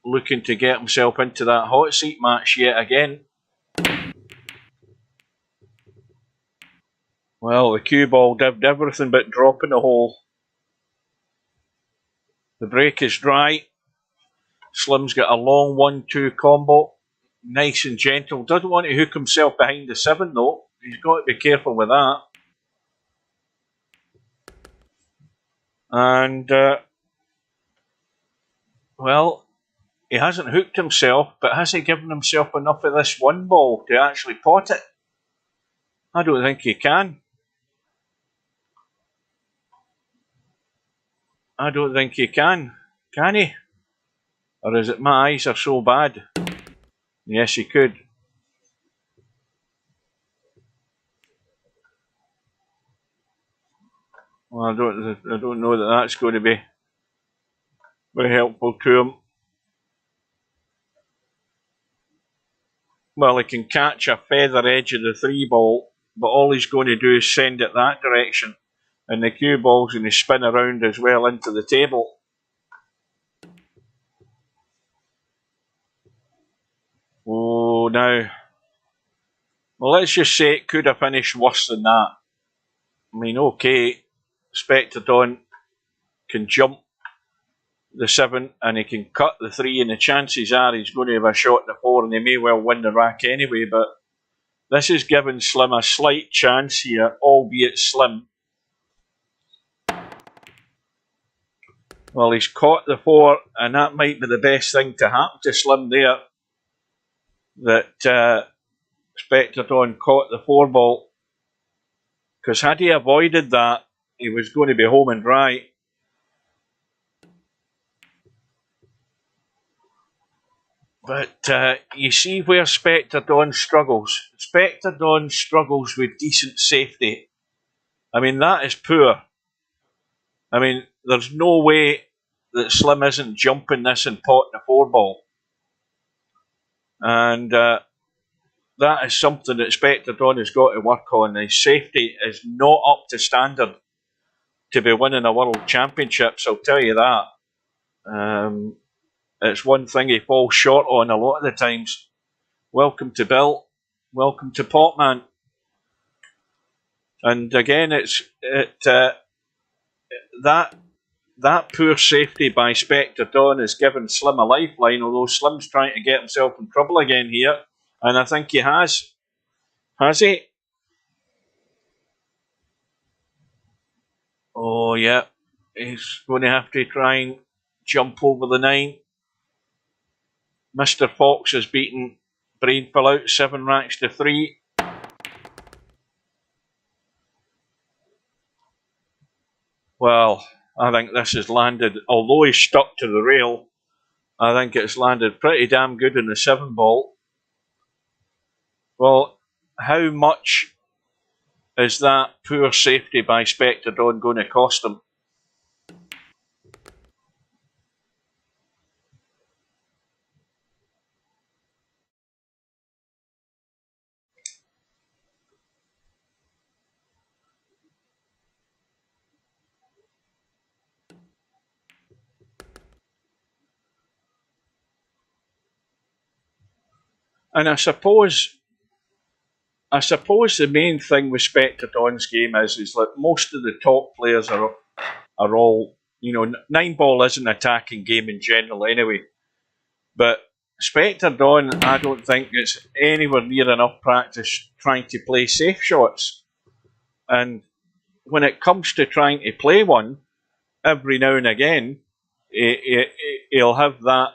looking to get himself into that hot seat match yet again. Well, the cue ball did everything but drop in the hole. The break is dry. Slim's got a long 1-2 combo. Nice and gentle. Doesn't want to hook himself behind the 7 though. He's got to be careful with that. And, well, he hasn't hooked himself, but has he given himself enough of this 1 ball to actually pot it? I don't think he can. I don't think he can. Can he? Or is it my eyes are so bad? Yes, he could. Well, I don't know that that's going to be very helpful to him. Well, he can catch a feather edge of the 3 ball, but all he's going to do is send it that direction. And the cue ball's going to spin around as well into the table. Oh, now. Well, let's just say it could have finished worse than that. I mean, okay, Spectre Dawn can jump the 7 and he can cut the 3, and the chances are he's going to have a shot at the 4 and he may well win the rack anyway, but this is giving Slim a slight chance here, albeit slim. Well, he's caught the 4, and that might be the best thing to happen to Slim there, that Spectre Dawn caught the 4 ball, because had he avoided that, he was going to be home and dry. But you see where Spectre Dawn struggles. Spectre Dawn struggles with decent safety. I mean, that is poor. I mean, there's no way that Slim isn't jumping this and potting the 4 ball. And that is something that Spectre Dawn has got to work on. His safety is not up to standard to be winning a World Championships, I'll tell you that. It's one thing he falls short on a lot of the times. Welcome to Bill. Welcome to Potman. And again, that poor safety by Spectre Dawn has given Slim a lifeline, although Slim's trying to get himself in trouble again here. And I think he has. Has he? Oh, yeah. He's going to have to try and jump over the 9. Mr. Fox has beaten Brainful out 7 racks to 3. Well, I think this has landed, although he's stuck to the rail, I think it's landed pretty damn good in the 7 ball. Well, how much is that poor safety by Spectre Dawn going to cost him? And I suppose I suppose the main thing with Spectre Dawn's game is that most of the top players are all, you know, 9-ball is an attacking game in general anyway. But Spectre Dawn, I don't think it's anywhere near enough practice trying to play safe shots. And when it comes to trying to play one, every now and again, he'll have that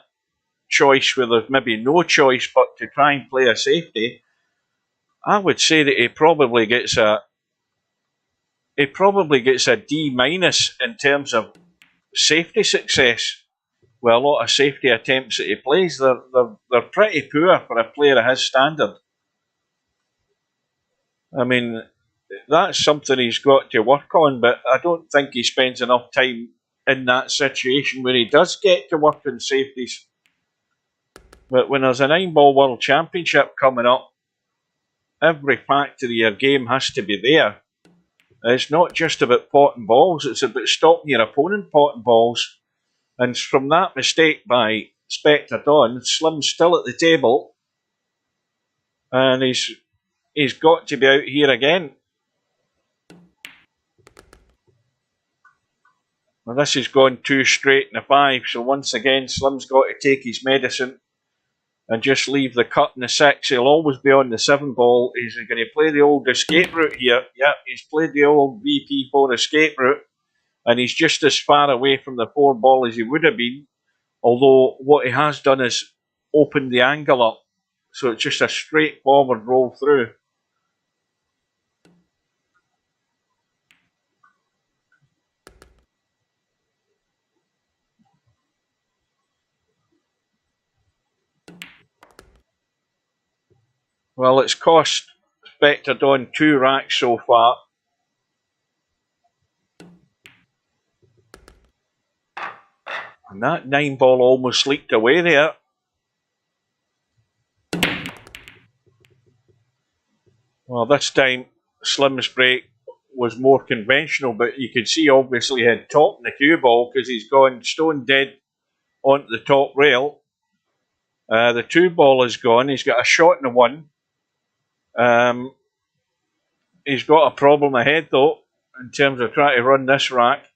choice where there's maybe no choice but to try and play a safety. I would say that he probably gets a D minus in terms of safety success. Well, a lot of safety attempts that he plays, they're pretty poor for a player of his standard. I mean, that's something he's got to work on, but I don't think he spends enough time in that situation where he does get to work on safeties. But when there's a 9-ball World Championship coming up, every factor of your game has to be there. It's not just about potting balls, it's about stopping your opponent potting balls. And from that mistake by Spectre Dawn, Slim's still at the table. And he's got to be out here again. Well, this has gone 2 straight and a 5, so once again Slim's got to take his medicine and just leave the cut in the 6. He'll always be on the 7-ball. He's going to play the old escape route here. Yep, he's played the old VP4 escape route, and he's just as far away from the 4-ball as he would have been, although what he has done is opened the angle up, so it's just a straightforward roll through. Well, it's cost Spectre Dawn 2 racks so far. And that 9-ball almost leaked away there. Well, this time Slim's break was more conventional, but you could see obviously he had topped the cue ball because he's gone stone dead onto the top rail. The 2-ball is gone. He's got a shot in the 1. He's got a problem ahead though in terms of trying to run this rack.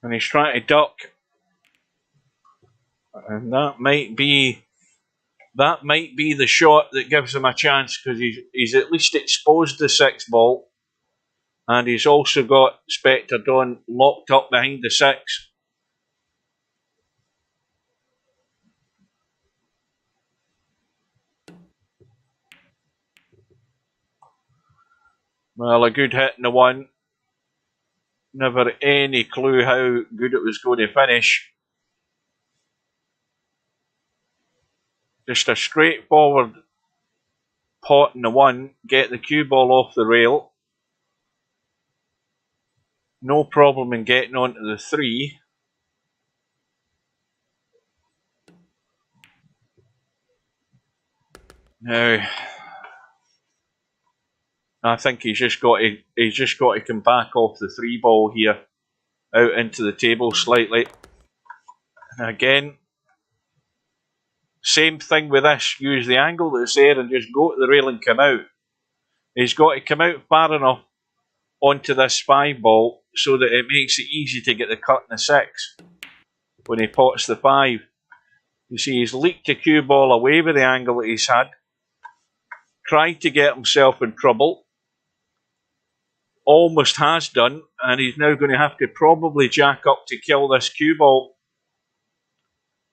And he's trying to duck. And that might be the shot that gives him a chance, because he's at least exposed the 6-ball. And he's also got Spectre Dawn locked up behind the 6. Well, a good hit in the 1. Never any clue how good it was going to finish. Just a straightforward pot in the 1, get the cue ball off the rail. No problem in getting onto the 3. Now, I think he's just got to come back off the 3-ball here, out into the table slightly. And again, same thing with this. Use the angle that's there and just go to the rail and come out. He's got to come out far enough onto this 5-ball so that it makes it easy to get the cut in the 6 when he pots the 5. You see, he's leaked the cue ball away with the angle that he's had. Tried to get himself in trouble. Almost has done, and he's now going to have to probably jack up to kill this cue ball.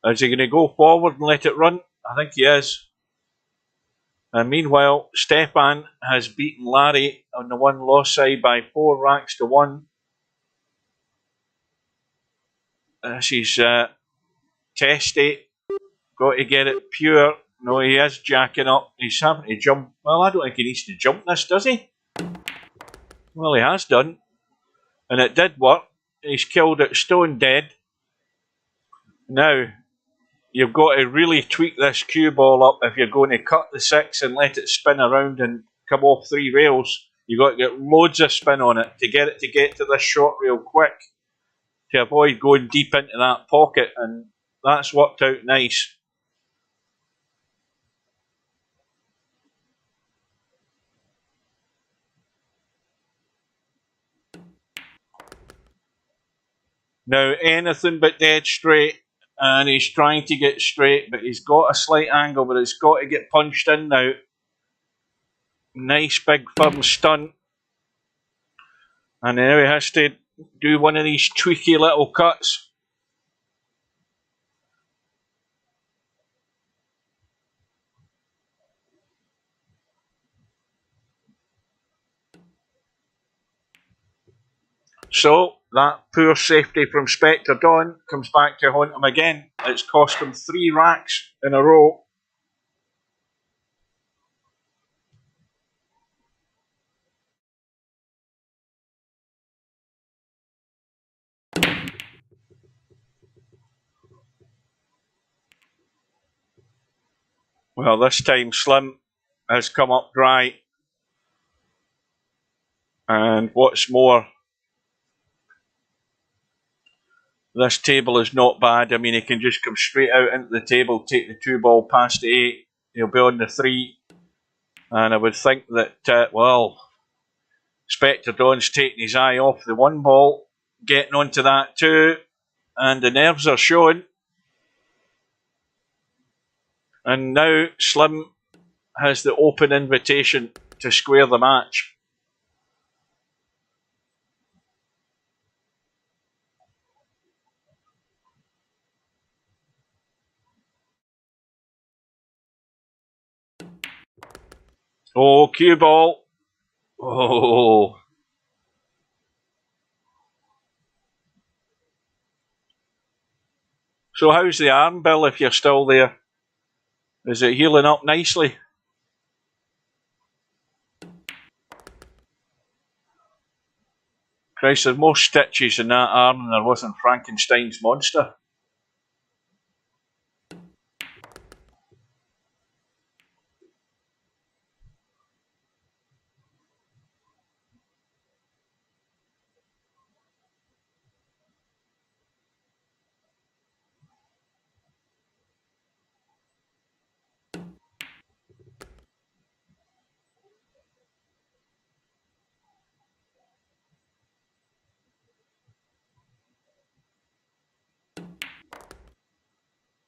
Is he going to go forward and let it run? I think he is. And meanwhile, Stefan has beaten Larry on the 1 loss side by 4 racks to 1. She's testy. Got to get it pure. No, he is jacking up. He's having to jump. Well, I don't think he needs to jump this, does he? Well, he has done. And it did work. He's killed it stone dead. Now, you've got to really tweak this cue ball up if you're going to cut the 6 and let it spin around and come off 3 rails. You've got to get loads of spin on it to get to this short rail quick, to avoid going deep into that pocket, and that's worked out nice. Now, anything but dead straight, and he's trying to get straight, but he's got a slight angle, but it's got to get punched in now. Nice big firm stunt. And now he has to do one of these tweaky little cuts. So, that poor safety from Spectre Dawn comes back to haunt him again. It's cost him 3 racks in a row. Well, this time Slim has come up dry. And what's more, this table is not bad. I mean, he can just come straight out into the table, take the 2 ball past the 8. He'll be on the 3. And I would think that, well, Spectre Dawn's taking his eye off the 1 ball, getting onto that 2. And the nerves are showing. And now Slim has the open invitation to square the match. Oh, cue ball. Oh. So how's the arm, Bill, if you're still there? Is it healing up nicely? Christ, there's more stitches in that arm than there was in Frankenstein's monster.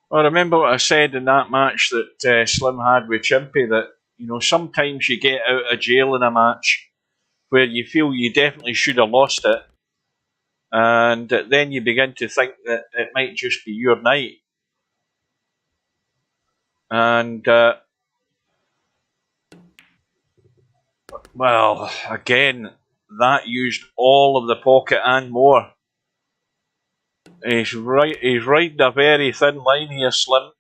Well, remember what I said in that match that Slim had with Chimpy, that, you know, sometimes you get out of jail in a match where you feel you definitely should have lost it, and then you begin to think that it might just be your night. And, well, again, that used all of the pocket and more. He's riding a very thin line here, Slim,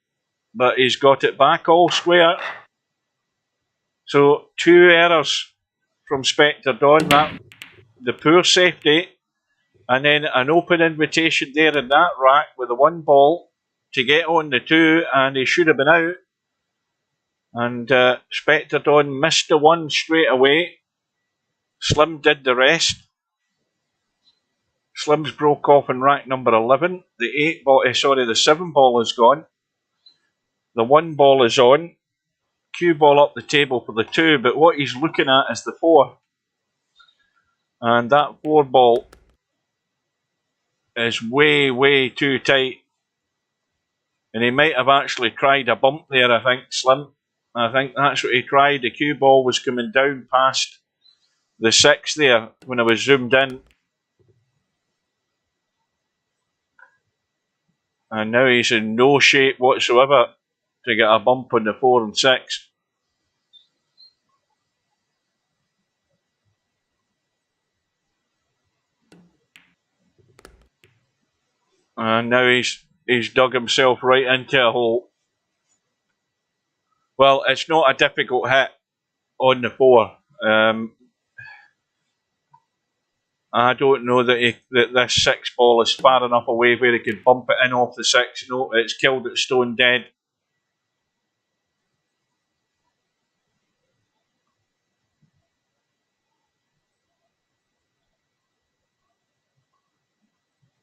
but he's got it back all square. So 2 errors from Spectre Dawn, that the poor safety, and then an open invitation there in that rack with the 1 ball to get on the 2, and he should have been out. And Spectre Dawn missed the 1 straight away. Slim did the rest. Slim's broke off in rack number 11. The 7 ball is gone. The 1 ball is on. Cue ball up the table for the 2, but what he's looking at is the 4. And that 4 ball is way, way too tight. And he might have actually tried a bump there, I think, Slim. I think that's what he tried. The cue ball was coming down past the 6 there when I was zoomed in. And now he's in no shape whatsoever to get a bump on the 4 and 6. And now he's dug himself right into a hole. Well, it's not a difficult hit on the 4. I don't know that this 6 ball is far enough away where he could bump it in off the 6. No, it's killed it stone dead.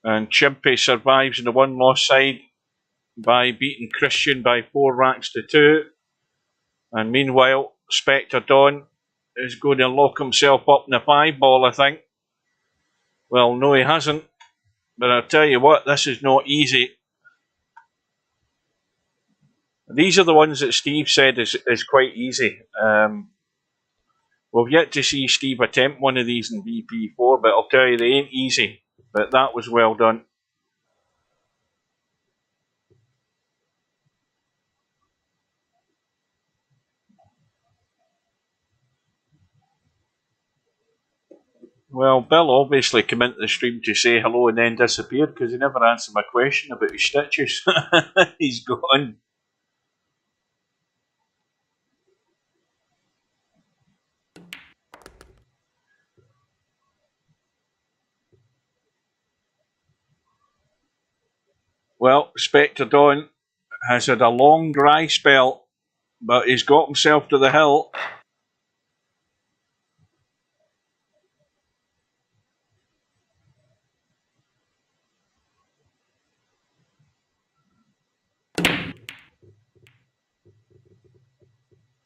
And Chimpy survives on the 1 loss side by beating Christian by 4 racks to 2. And meanwhile, Spectre Dawn is going to lock himself up in the 5 ball, I think. Well, no, he hasn't. But I'll tell you what, this is not easy. These are the ones that Steve said is quite easy. We've yet to see Steve attempt one of these in VP4, but I'll tell you, they ain't easy. But that was well done. Well, Bill obviously came into the stream to say hello and then disappeared because he never answered my question about his stitches. He's gone. Well, Spectre Dawn has had a long dry spell, but he's got himself to the hill.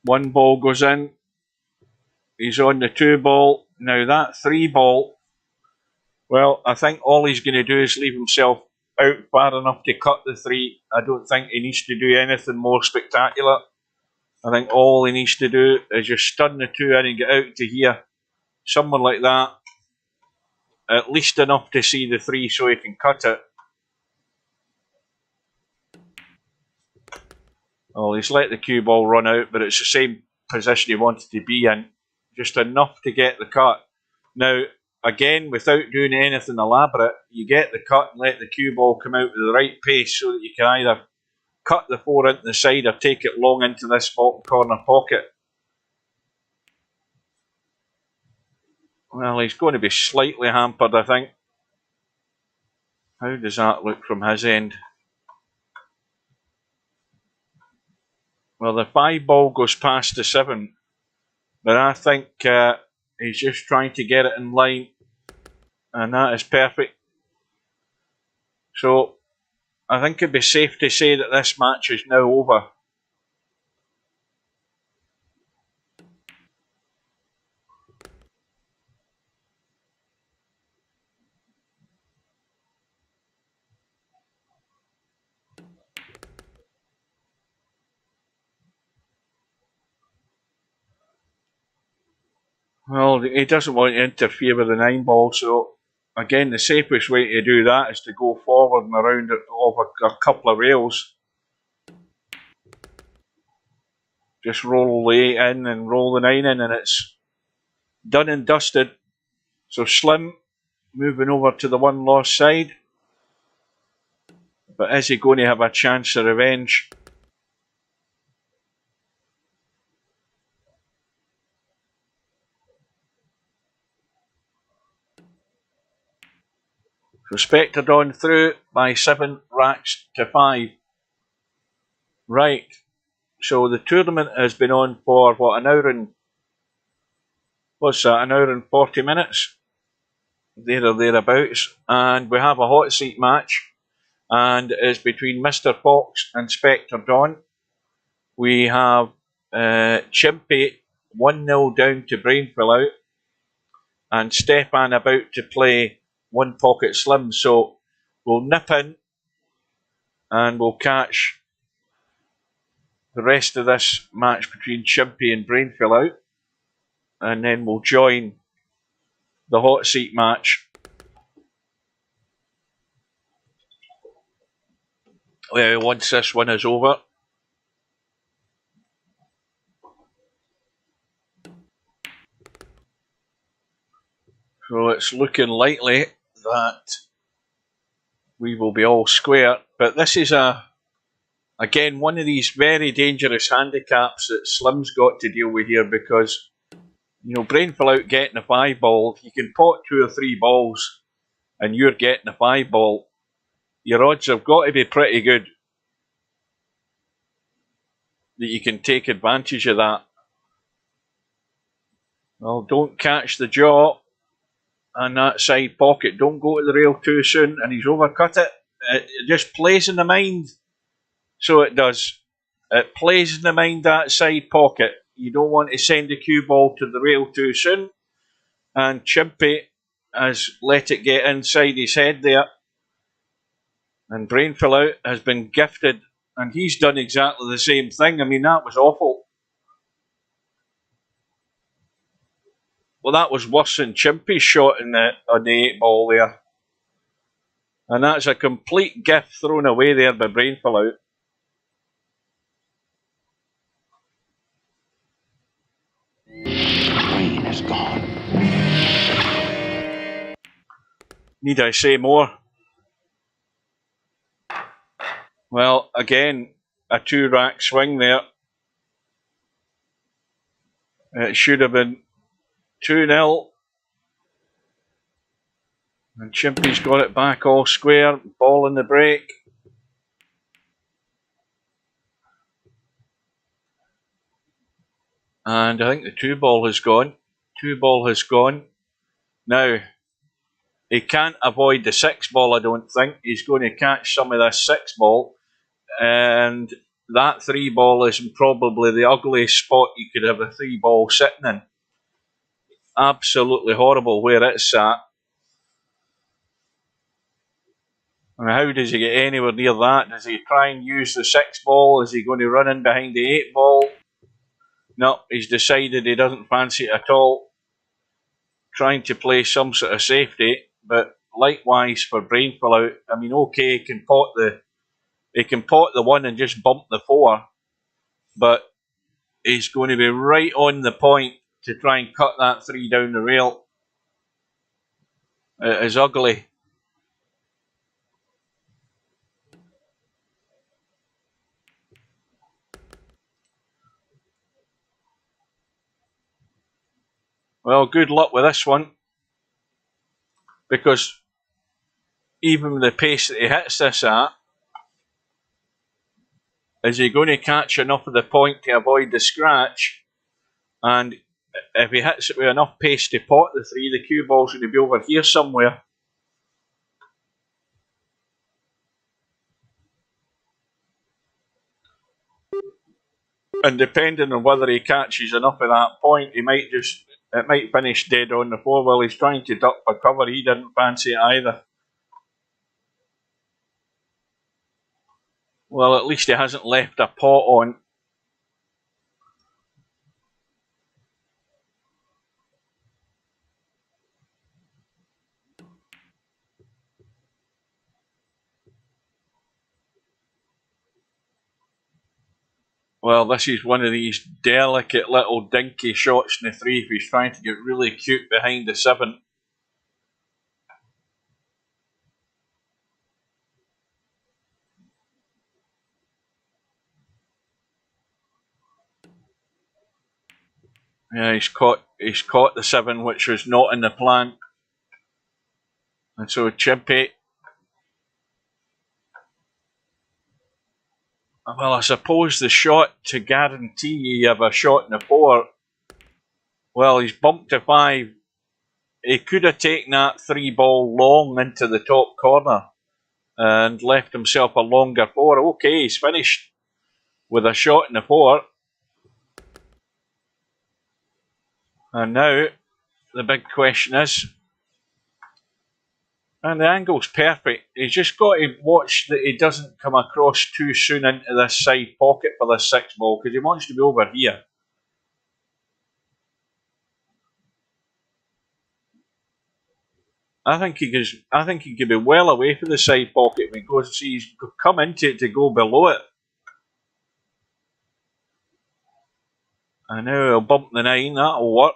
One ball goes in. He's on the 2 ball. Now that 3 ball, well, I think all he's going to do is leave himself out far enough to cut the 3. I don't think he needs to do anything more spectacular. I think all he needs to do is just stun the 2 in and get out to here. Somewhere like that. At least enough to see the 3 so he can cut it. Well, he's let the cue ball run out, but it's the same position he wanted to be in. Just enough to get the cut. Now, again, without doing anything elaborate, you get the cut and let the cue ball come out with the right pace so that you can either cut the 4 into the side or take it long into this bottom corner pocket. Well, he's going to be slightly hampered, I think. How does that look from his end? Well, the 5 ball goes past the 7, but I think he's just trying to get it in line, and that is perfect. So, I think it'd be safe to say that this match is now over. Well, he doesn't want to interfere with the 9 ball, so again, the safest way to do that is to go forward and around it over a couple of rails. Just roll the 8 in and roll the 9 in, and it's done and dusted. So Slim moving over to the 1 lost side. But is he going to have a chance of revenge? So Spectre Dawn through by 7 racks to 5. Right. So the tournament has been on for what, an hour and what's that? An hour and 40 minutes. There or thereabouts. And we have a hot seat match. And it's between Mr. Fox and Spectre Dawn. We have Chimpy 1-0 down to Brainfill out. And Stefan about to play One Pocket Slim. So we'll nip in and we'll catch the rest of this match between Chimpy and Brainfill out. And then we'll join the hot seat match. Once this one is over. So it's looking likely that we will be all square. But this is again one of these very dangerous handicaps that Slim's got to deal with here, because Brainfill out getting a 5 ball. If you can pot 2 or 3 balls and you're getting a 5 ball, your odds have got to be pretty good that you can take advantage of that. Well, don't catch the jaw and that side pocket. Don't go to the rail too soon, and he's overcut it. It just plays in the mind. So it does. It plays in the mind, that side pocket. You don't want to send the cue ball to the rail too soon. And Chimpy has let it get inside his head there. And Brainfill Out has been gifted, and he's done exactly the same thing. I mean, that was awful. Well, that was worse than Chimpy's shot on the 8 ball there. And that's a complete gift thrown away there by Brainfill Out. Green is gone. Need I say more? Well, again, a 2-rack swing there. It should have been 2-0. And Chimpy's got it back all square. Ball in the break. And I think the 2 ball has gone. 2 ball has gone. Now, he can't avoid the 6 ball, I don't think. He's going to catch some of this 6 ball. And that 3 ball is probably the ugliest spot you could have a 3 ball sitting in. Absolutely horrible where it's sat. And how does he get anywhere near that? Does he try and use the 6 ball? Is he going to run in behind the 8 ball? No, he's decided he doesn't fancy it at all. Trying to play some sort of safety, but likewise for Brainfill Out. I mean, okay, he can pot the 1 and just bump the 4, but he's going to be right on the point to try and cut that 3 down the rail. It is ugly. Well, good luck with this one, because even the pace that he hits this at, is he going to catch enough of the point to avoid the scratch? And if he hits it with enough pace to pot the 3, the cue ball's going to be over here somewhere. And depending on whether he catches enough of that point, it might finish dead on the floor. While he's trying to duck for cover, he didn't fancy it either. Well, at least he hasn't left a pot on. Well, this is one of these delicate little dinky shots in the 3 if he's trying to get really cute behind the 7. Yeah, he's caught the 7, which was not in the plan. And so Chimpy, well, I suppose the shot to guarantee you have a shot in the 4. Well, he's bumped to 5. He could have taken that 3 ball long into the top corner and left himself a longer 4. Okay, he's finished with a shot in the 4. And now the big question is, and the angle's perfect, he's just got to watch that he doesn't come across too soon into this side pocket for this 6 ball, because he wants to be over here. I think he could be well away from the side pocket because he's come into it to go below it. And now he'll bump the 9, that'll work.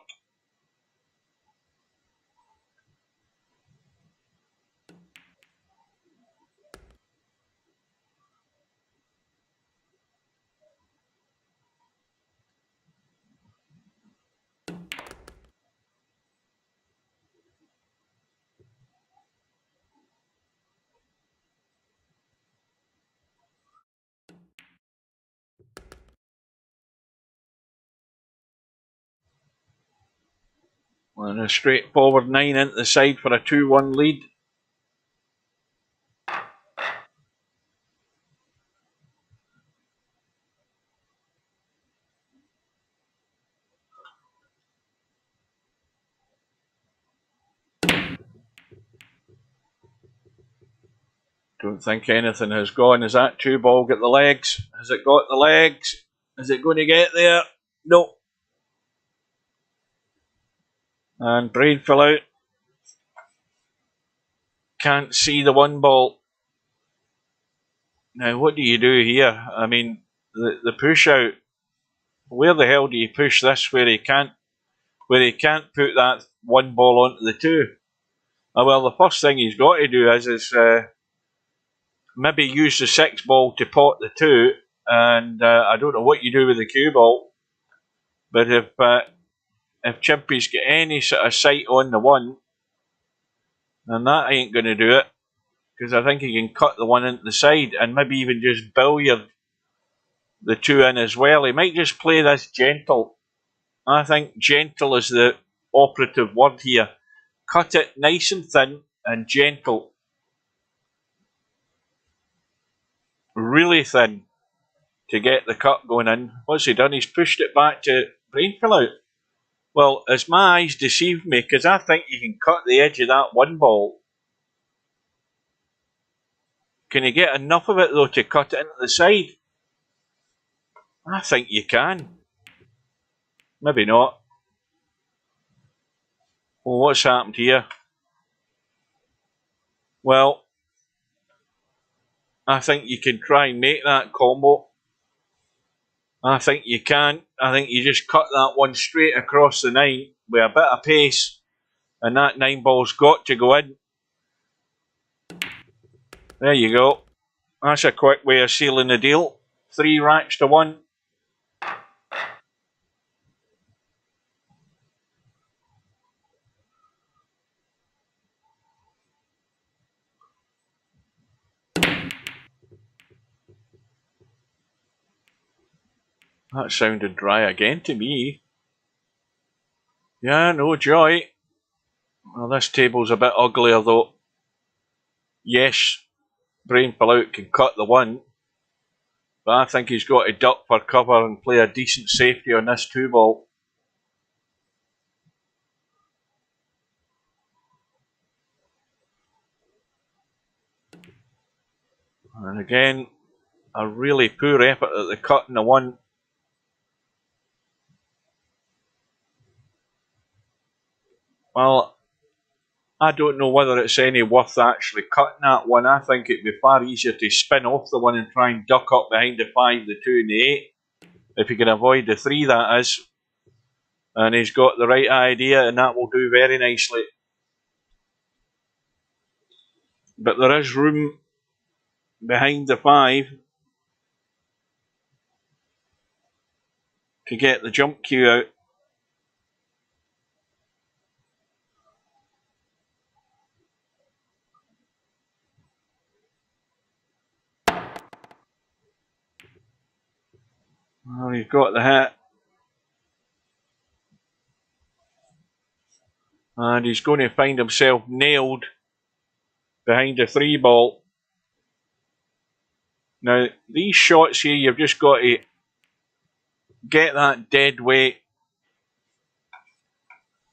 And a straightforward 9 into the side for a 2-1 lead. Don't think anything has gone. Has that 2 ball got the legs? Has it got the legs? Is it going to get there? No. And brain fell out. Can't see the 1 ball. Now, what do you do here? I mean, the push out. Where the hell do you push this where he can't put that 1 ball onto the 2? Well, the first thing he's got to do is maybe use the 6 ball to pot the 2, and I don't know what you do with the cue ball, but if Chimpy's got any sort of sight on the 1, then that ain't going to do it, because I think he can cut the 1 into the side and maybe even just billiard the 2 in as well. He might just play this gentle. I think gentle is the operative word here. Cut it nice and thin and gentle. Really thin to get the cut going in. What's he done? He's pushed it back to brainfill out. Well, as my eyes deceived me, because I think you can cut the edge of that 1 ball. Can you get enough of it though to cut it into the side? I think you can. Maybe not. Well, what's happened here? Well, I think you can try and make that combo. I think you can. I think you just cut that 1 straight across the 9 with a bit of pace, and that 9 ball's got to go in. There you go. That's a quick way of sealing the deal. 3 racks to 1. That sounded dry again to me. Yeah, no joy. Well, this table's a bit uglier though. Yes, brain pull out can cut the 1, but I think he's got to duck for cover and play a decent safety on this 2 ball. And again, a really poor effort at the cut in the 1. Well, I don't know whether it's any worth actually cutting that 1. I think it'd be far easier to spin off the 1 and try and duck up behind the 5, the 2 and the 8. If you can avoid the 3, that is. And he's got the right idea, and that will do very nicely. But there is room behind the 5 to get the jump cue out. Well, he's got the hit. And he's going to find himself nailed behind the 3 ball. Now, these shots here, you've just got to get that dead weight.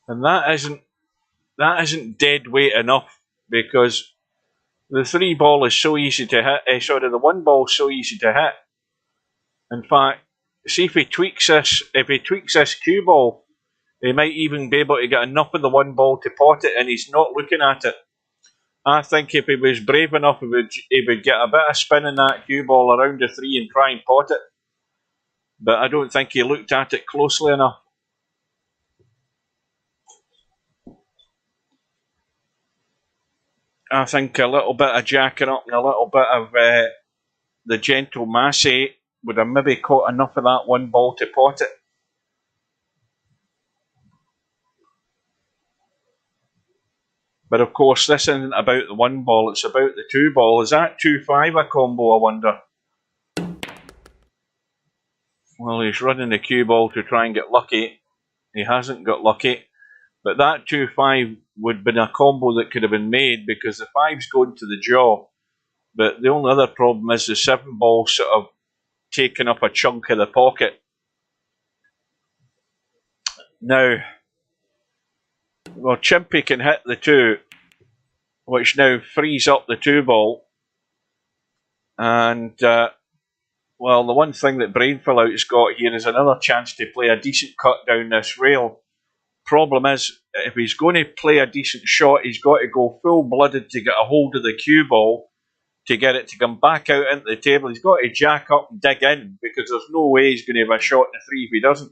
And that isn't dead weight enough, because the 3 ball is so easy to hit. The 1 ball is so easy to hit. In fact, see if he tweaks this cue ball, he might even be able to get enough of the 1 ball to pot it, and he's not looking at it. I think if he was brave enough, he would get a bit of spin in that cue ball around the 3 and try and pot it. But I don't think he looked at it closely enough. I think a little bit of jacking up and a little bit of the gentle Massey would have maybe caught enough of that 1 ball to pot it. But of course, this isn't about the 1 ball, it's about the 2 ball. Is that 2-5 a combo, I wonder? Well, he's running the cue ball to try and get lucky. He hasn't got lucky. But that 2-5 would have been a combo that could have been made, because the 5's going to the jaw. But the only other problem is the 7 ball sort of taking up a chunk of the pocket. Now, well, Chimpy can hit the 2, which now frees up the 2 ball. And, well, the one thing that Brainfill Out's got here is another chance to play a decent cut down this rail. Problem is, if he's going to play a decent shot, he's got to go full-blooded to get a hold of the cue ball to get it to come back out into the table. He's got to jack up and dig in, because there's no way he's going to have a shot in the 3 if he doesn't.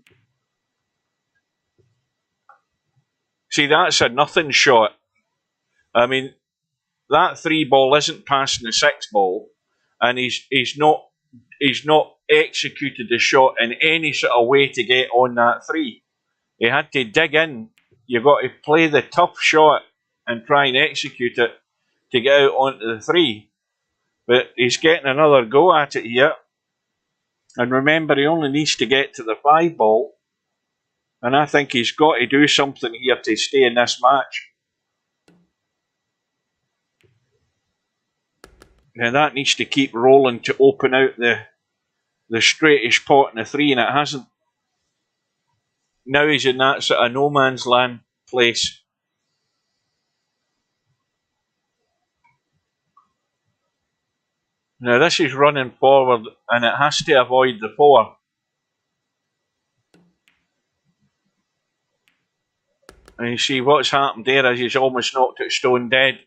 See, that's a nothing shot. I mean, that 3 ball isn't passing the 6 ball, and he's not executed the shot in any sort of way to get on that 3. He had to dig in. You've got to play the tough shot and try and execute it to get out onto the 3. But he's getting another go at it here. And remember, he only needs to get to the 5 ball. And I think he's got to do something here to stay in this match. Now that needs to keep rolling to open out the straightish pot in the 3, and it hasn't. Now he's in that sort of no man's land place. Now this is running forward, and it has to avoid the 4. And you see what's happened there is he's almost knocked it stone dead.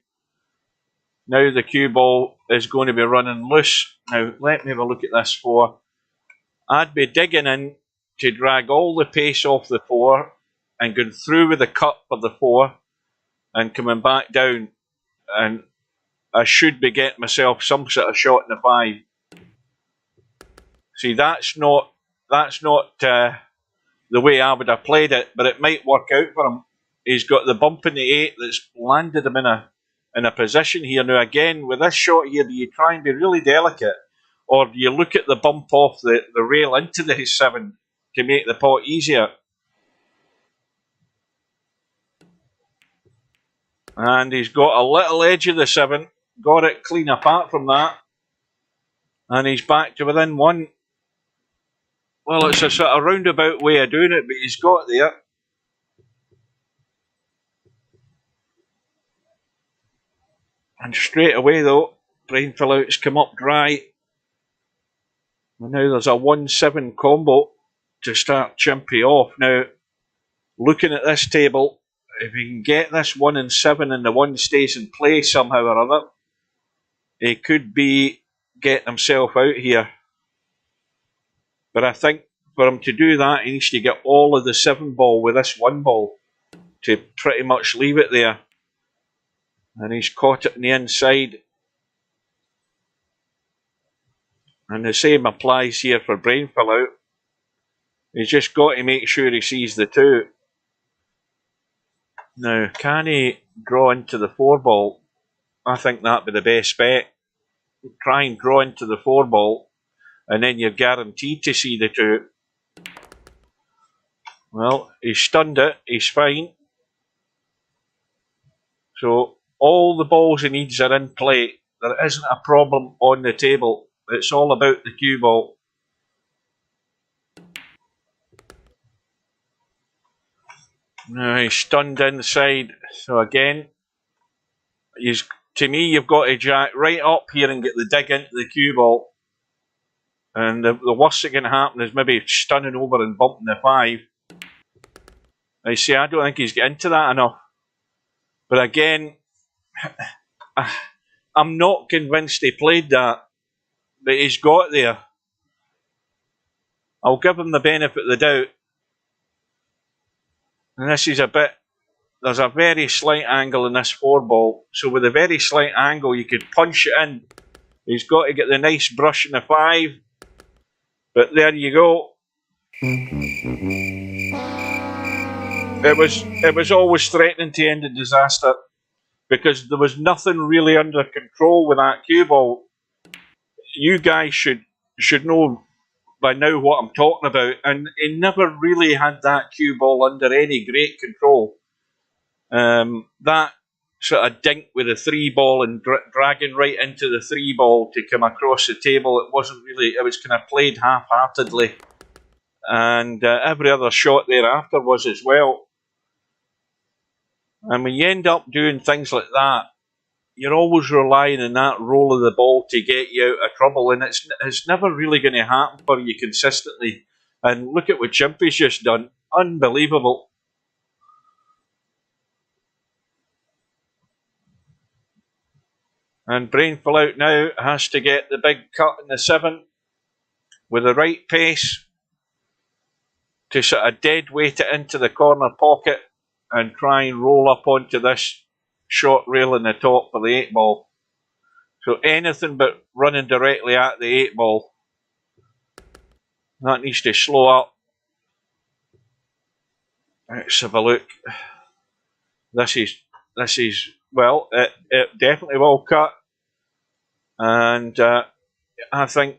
Now the cue ball is going to be running loose. Now let me have a look at this 4. I'd be digging in to drag all the pace off the 4 and going through with the cut for the 4 and coming back down, and I should be getting myself some sort of shot in the 5. See, that's not the way I would have played it, but it might work out for him. He's got the bump in the 8 that's landed him in a position here. Now again, with this shot here, do you try and be really delicate, or do you look at the bump off the rail into the 7 to make the pot easier? And he's got a little edge of the 7, got it clean apart from that, and he's back to within 1. Well, it's a sort of roundabout way of doing it, but he's got there. And straight away though, Brainfill Out's come up dry. And now there's a 1-7 combo to start Chimpy off. Now, looking at this table, if he can get this 1 and 7 and the 1 stays in play somehow or other, he could be getting himself out here. But I think for him to do that, he needs to get all of the 7 ball with this 1 ball to pretty much leave it there. And he's caught it on the inside. And the same applies here for Brainfill Out. He's just got to make sure he sees the 2. Now, can he draw into the 4 ball? I think that'd be the best bet. Try and draw into the 4 ball, and then you're guaranteed to see the 2. Well, he's stunned it. He's fine. So all the balls he needs are in play. There isn't a problem on the table. It's all about the cue ball. Now he's stunned inside. So again, to me, you've got to jack right up here and get the dig into the cue ball. And the worst that can happen is maybe stunning over and bumping the 5. I see, I don't think he's getting into that enough. But again, I'm not convinced he played that, but he's got there. I'll give him the benefit of the doubt. And this is there's a very slight angle in this 4 ball. So with a very slight angle, you could punch it in. He's got to get the nice brush in the 5. But there you go. It was always threatening to end in disaster, because there was nothing really under control with that cue ball. You guys should know by now what I'm talking about, and he never really had that cue ball under any great control. That sort of dink with the 3 ball and dragging right into the 3 ball to come across the table, it was kind of played half-heartedly, and every other shot thereafter was as well. And when you end up doing things like that, you're always relying on that roll of the ball to get you out of trouble, and it's never really going to happen for you consistently. And look at what Chimpy's just done. Unbelievable. And Brainful Out now has to get the big cut in the 7 with the right pace to sort of dead weight it into the corner pocket and try and roll up onto this short rail in the top for the 8 ball. So anything but running directly at the 8 ball. That needs to slow up. Let's have a look. This is well, it definitely will cut. And I think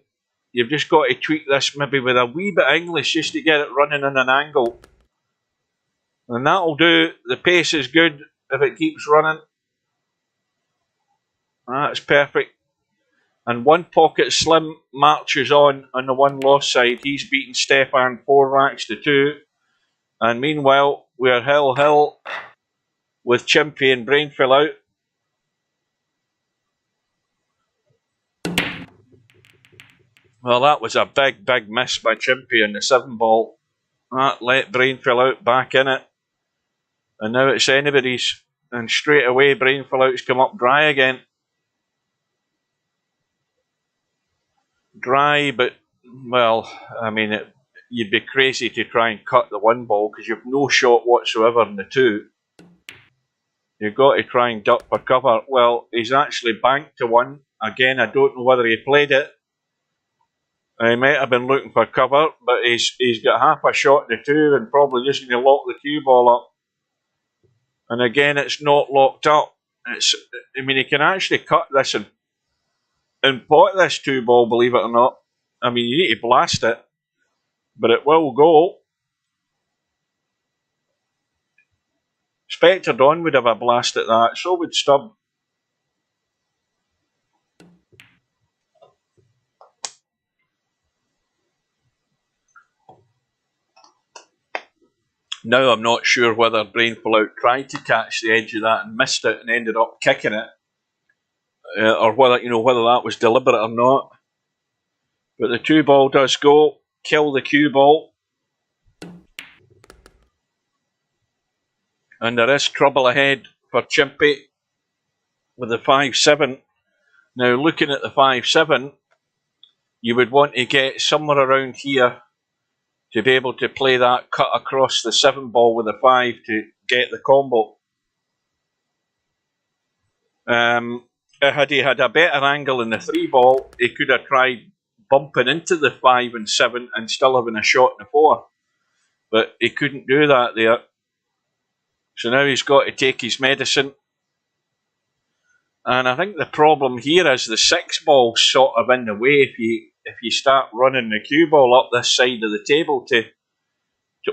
you've just got to tweak this maybe with a wee bit of English just to get it running in an angle. And that'll do. The pace is good if it keeps running. That's perfect. And One Pocket Slim marches on the one loss side. He's beaten Stefan 4 racks to 2. And meanwhile, we're hill with Chimpy and Brainfill out. Well, that was a big miss by Chimpy on the 7 ball. That let Brainfill out back in it. And now it's anybody's. And straight away, Brainfill Out's come up dry again. Dry, but, well, I mean, you'd be crazy to try and cut the 1 ball because you've no shot whatsoever in the 2. You've got to try and duck for cover. Well, he's actually banked to 1. Again, I don't know whether he played it. He might have been looking for cover, but he's got half a shot in the 2 and probably just going to lock the cue ball up. And again, it's not locked up. I mean, he can actually cut this and pot this 2 ball, believe it or not. I mean, you need to blast it, but it will go. Spectre Dawn would have a blast at that, so would Stubb. Now I'm not sure whether Brainful Out tried to catch the edge of that and missed it and ended up kicking it, or whether that was deliberate or not. But the 2 ball does go, kill the cue ball, and there is trouble ahead for Chimpy with the 5-7. Now looking at the 5-7, you would want to get somewhere around here to be able to play that cut across the 7 ball with a 5 to get the combo. Had he had a better angle in the 3 ball, he could have tried bumping into the 5 and 7 and still having a shot in the 4. But he couldn't do that there. So now he's got to take his medicine. And I think the problem here is the 6 ball sort of in the way if you start running the cue ball up this side of the table to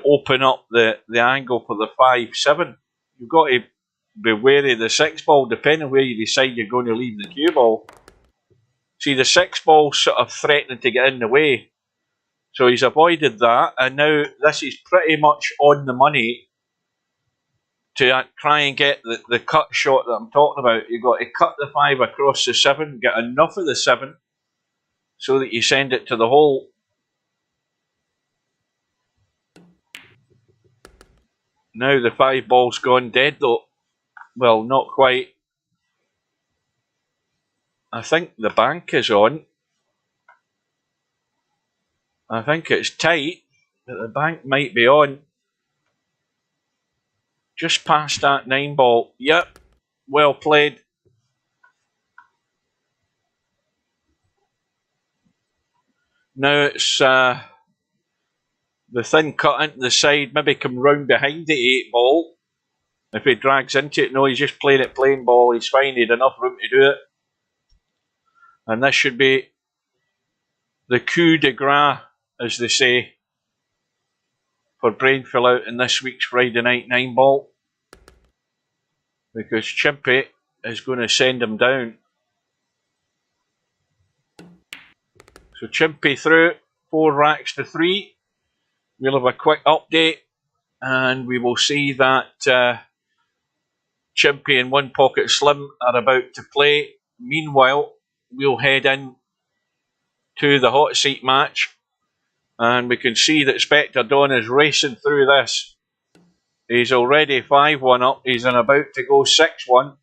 open up the angle for the 5-7. You've got to be wary of the 6 ball depending where you decide you're going to leave the cue ball. See, the 6 ball sort of threatening to get in the way. So he's avoided that, and now this is pretty much on the money to try and get the cut shot that I'm talking about. You've got to cut the 5 across the 7, get enough of the 7 so that you send it to the hole. Now the 5 ball's gone dead though. Well, not quite. I think the bank is on. I think it's tight, but the bank might be on. Just past that 9 ball. Yep, well played. Now it's the thin cut into the side, maybe come round behind the 8 ball. If he drags into it, no, he's just playing it plain ball. He's fine, he had enough room to do it. And this should be the coup de grace, as they say, for Brainfill Out in this week's Friday Night 9 ball. Because Chimpy is going to send him down. So Chimpy through, 4 racks to 3. We'll have a quick update and we will see that Chimpy and One Pocket Slim are about to play. Meanwhile, we'll head in to the hot seat match, and we can see that Spectre Dawn is racing through this. He's already 5-1 up. He's about to go 6-1.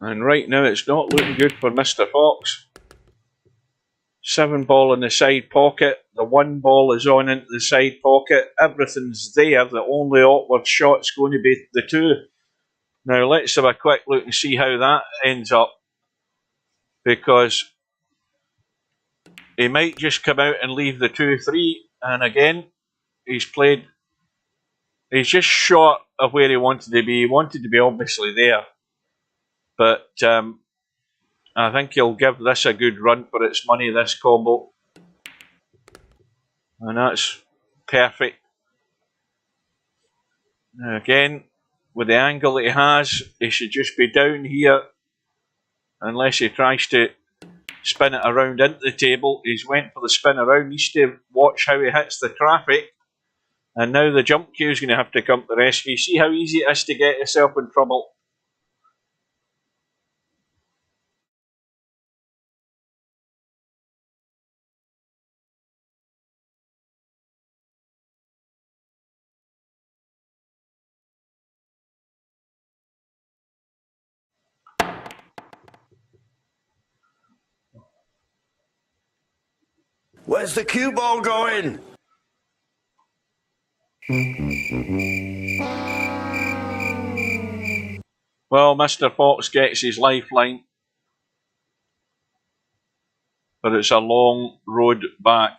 And right now it's not looking good for Mr. Fox. 7 ball in the side pocket. The 1 ball is on into the side pocket. Everything's there. The only awkward shot's going to be the 2. Now let's have a quick look and see how that ends up. Because he might just come out and leave the 2-3. And again, he's just short of where he wanted to be. He wanted to be obviously there. But I think he'll give this a good run for its money, this combo. And that's perfect. Now again, with the angle that he has, he should just be down here. Unless he tries to spin it around into the table. He's went for the spin around. He needs to watch how he hits the traffic. And now the jump cue is going to have to come to the rescue. See how easy it is to get yourself in trouble. Where's the cue ball going? Well, Mr. Fox gets his lifeline. But it's a long road back.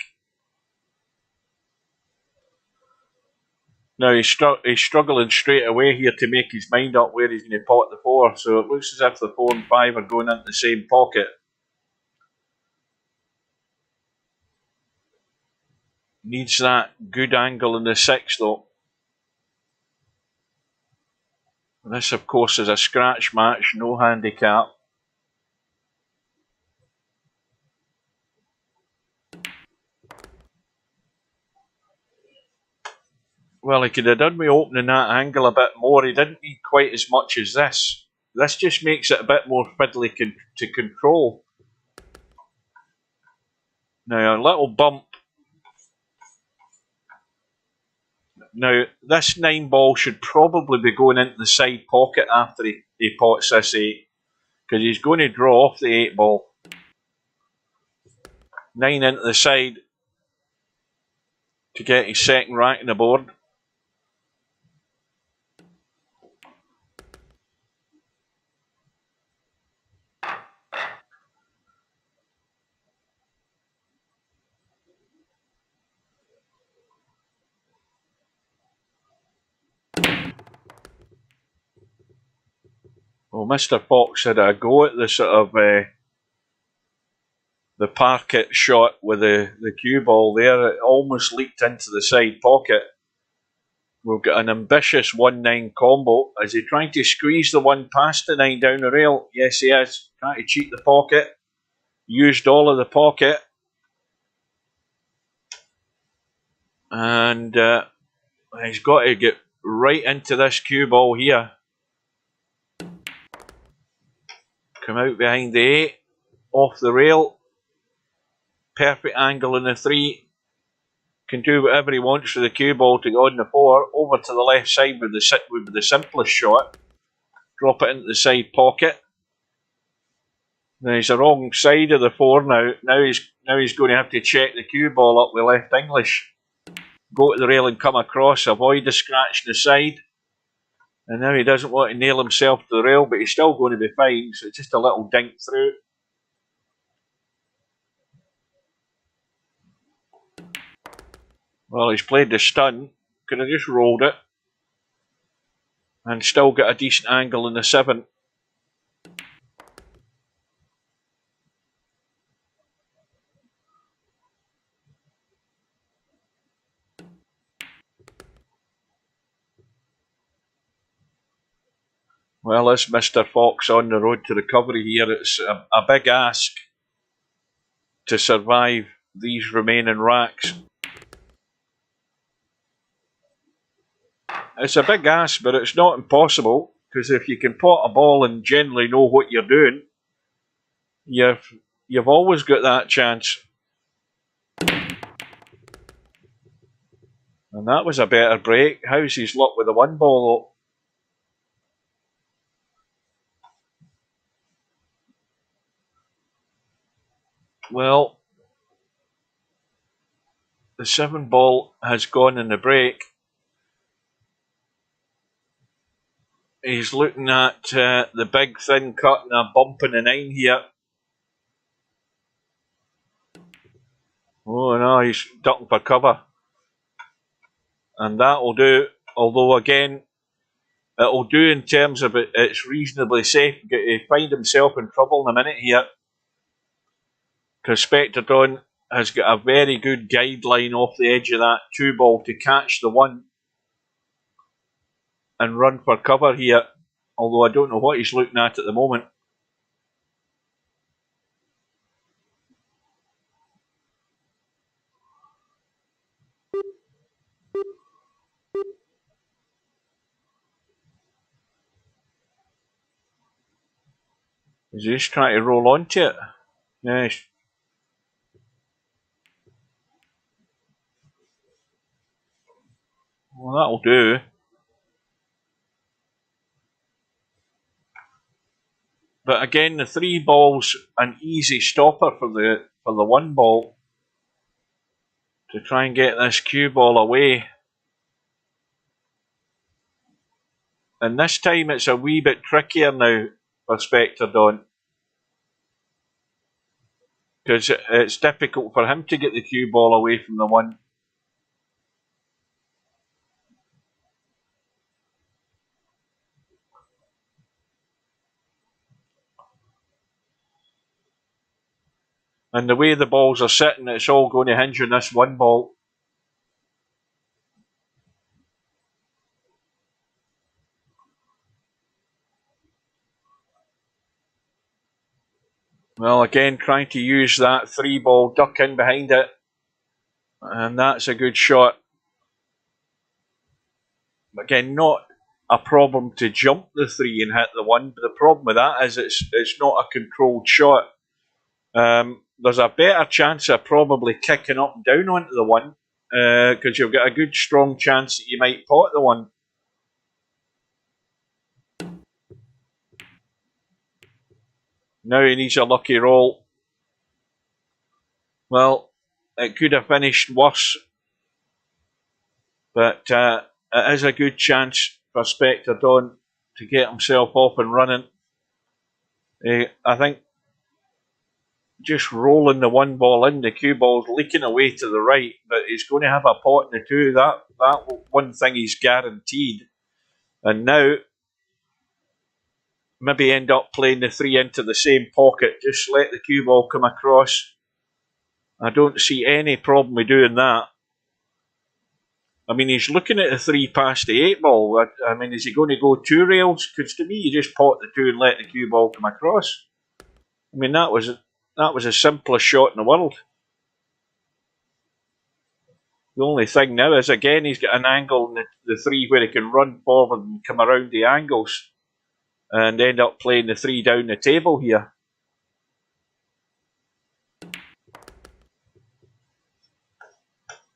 Now he's struggling straight away here to make his mind up where he's going to pot the 4. So it looks as if the 4 and 5 are going into the same pocket. Needs that good angle in the 6 though. This of course is a scratch match, no handicap. Well, he could have done with opening that angle a bit more. He didn't need quite as much as this. This just makes it a bit more fiddly to control. Now, a little bump. Now, this 9 ball should probably be going into the side pocket after he pots this 8. Because he's going to draw off the 8 ball. 9 into the side to get his second rack on the board. Well, Mr. Fox had a go at the sort of the parquet shot with the cue ball there. It almost leaked into the side pocket. We've got an ambitious 1-9 combo. Is he trying to squeeze the 1 past the 9 down the rail? Yes, he is. Trying to cheat the pocket. Used all of the pocket. And he's got to get right into this cue ball here. Come out behind the 8. Off the rail. Perfect angle in the 3. Can do whatever he wants for the cue ball to go on the 4. Over to the left side would be the simplest shot. Drop it into the side pocket. Now he's the wrong side of the 4 now. Now he's going to have to check the cue ball up with left English. Go to the rail and come across. Avoid the scratch in the side. And now he doesn't want to nail himself to the rail, but he's still going to be fine. So it's just a little dink through. Well, he's played the stun. Could have just rolled it. And still got a decent angle in the 7. Well, is Mr. Fox on the road to recovery here? It's a big ask to survive these remaining racks. It's a big ask, but it's not impossible, because if you can pot a ball and generally know what you're doing, you've always got that chance. And that was a better break. How's his luck with the one ball, though? Well, the 7 ball has gone in the break. He's looking at the big thin cut and a bump in the 9 here. Oh no, he's ducking for cover. And that'll do, although again, it'll do in terms of it's reasonably safe. He find himself in trouble in a minute here. Because Spectrodon has got a very good guideline off the edge of that 2 ball to catch the 1 and run for cover here. Although I don't know what he's looking at the moment. Is he just trying to roll onto it? Yes. Well, that'll do. But again, the 3 ball's an easy stopper for the 1 ball to try and get this cue ball away. And this time it's a wee bit trickier now for Spectrodon, because it's difficult for him to get the cue ball away from the 1. And the way the balls are sitting, it's all going to hinge on this 1 ball. Well, again, trying to use that 3 ball, duck in behind it. And that's a good shot. Again, not a problem to jump the 3 and hit the 1, but the problem with that is it's not a controlled shot. There's a better chance of probably kicking up and down onto the 1, because you've got a good strong chance that you might pot the 1. Now he needs a lucky roll. Well, it could have finished worse, but it is a good chance for Spectrodon to get himself off and running. I think just rolling the 1 ball in, the cue ball's leaking away to the right, but he's going to have a pot in the 2. That one thing he's guaranteed. And now, maybe end up playing the 3 into the same pocket. Just let the cue ball come across. I don't see any problem with doing that. I mean, he's looking at the 3 past the 8 ball. I mean, is he going to go 2 rails? Because to me, you just pot the 2 and let the cue ball come across. I mean, that was the simplest shot in the world. The only thing now is, again, he's got an angle in the 3 where he can run forward and come around the angles and end up playing the 3 down the table here.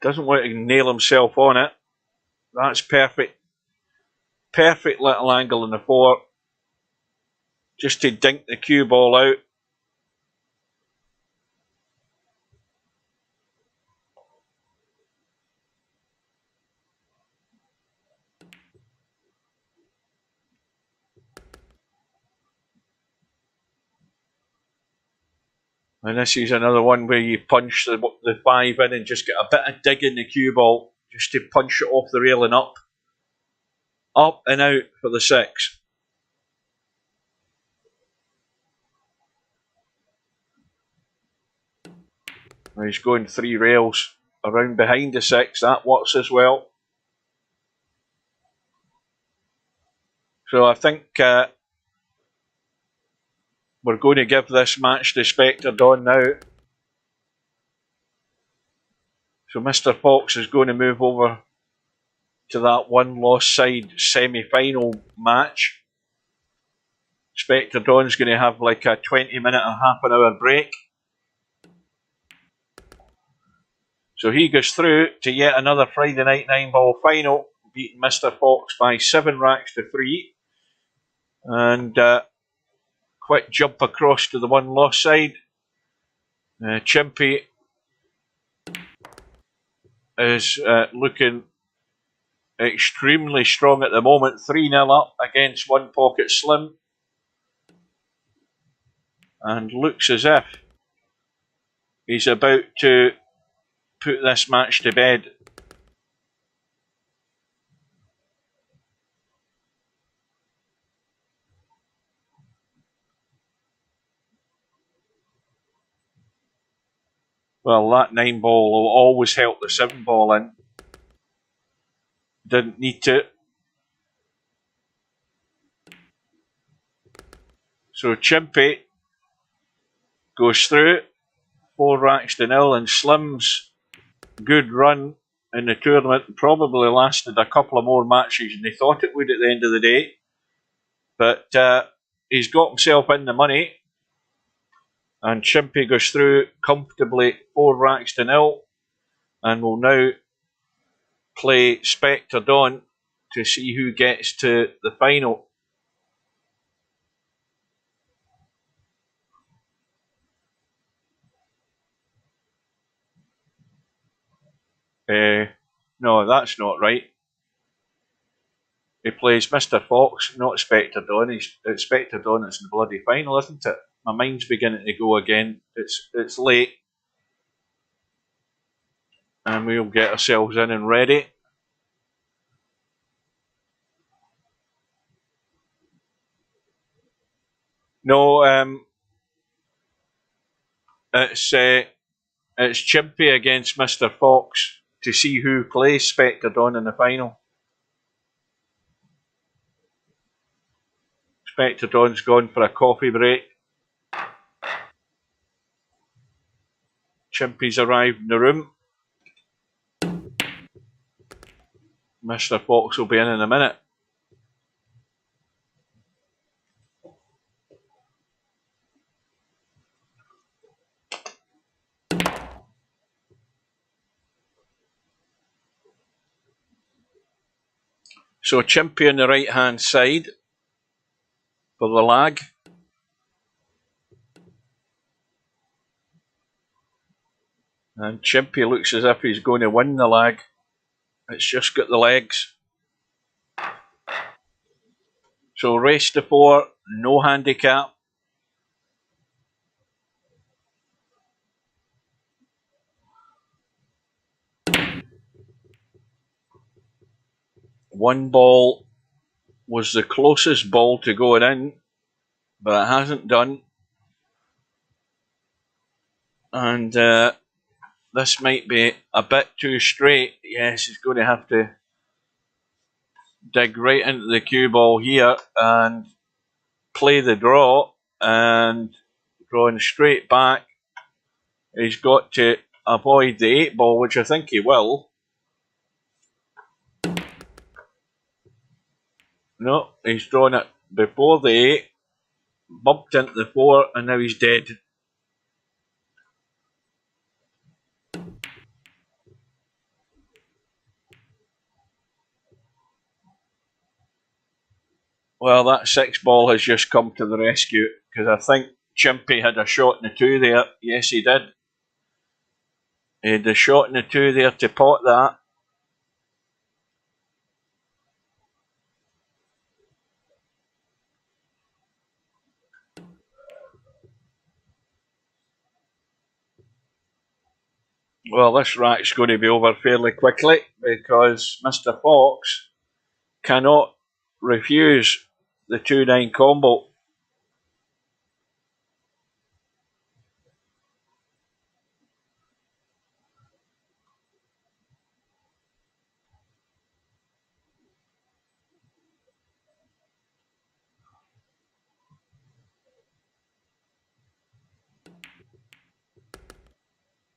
Doesn't want to nail himself on it. That's perfect. Perfect little angle in the 4. Just to dink the cue ball out. And this is another one where you punch the 5 in and just get a bit of dig in the cue ball, just to punch it off the rail and up. Up and out for the 6. Now he's going 3 rails around behind the 6. That works as well. So I think we're going to give this match to Spectre Dawn now. So Mr. Fox is going to move over to that one-loss side semi-final match. Spectre Dawn's going to have like a 20-minute or half an hour break. So he goes through to yet another Friday Night 9-ball final, beating Mr. Fox by 7 racks to 3. And quick jump across to the one-loss side. Chimpy is looking extremely strong at the moment. 3-0 up against One Pocket Slim. And looks as if he's about to put this match to bed. Well, that 9-ball will always help the 7-ball in. Didn't need to. So Chimpy goes through 4 racks to 0, and Slim's good run in the tournament probably lasted a couple of more matches than he thought it would at the end of the day. But he's got himself in the money, and Chimpy goes through comfortably 4 racks to 0, and will now play Spectre Dawn to see who gets to the final. No, that's not right. He plays Mr. Fox, not Spectre Dawn. It's Spectre Dawn that's in the bloody final, isn't it? My mind's beginning to go again. It's late. And we'll get ourselves in and ready. No, it's Chimpy against Mr. Fox to see who plays Spectre Dawn in the final. Spectre Dawn's gone for a coffee break. Chimpy's arrived in the room. Mr. Fox will be in a minute. So Chimpy on the right hand side for the lag. And Chimpy looks as if he's going to win the lag. It's just got the legs. So race to 4, no handicap. One ball was the closest ball to going in, but it hasn't done. And this might be a bit too straight. Yes, he's going to have to dig right into the cue ball here and play the draw, and drawing straight back. He's got to avoid the 8 ball, which I think he will. No, he's drawn it before the 8, bumped into the 4, and now he's dead. Well, that 6 ball has just come to the rescue, because I think Chimpy had a shot in the 2 there. Yes, he did. He had a shot in the 2 there to pot that. Well, this rack's going to be over fairly quickly, because Mr. Fox cannot refuse the 2-9 combo.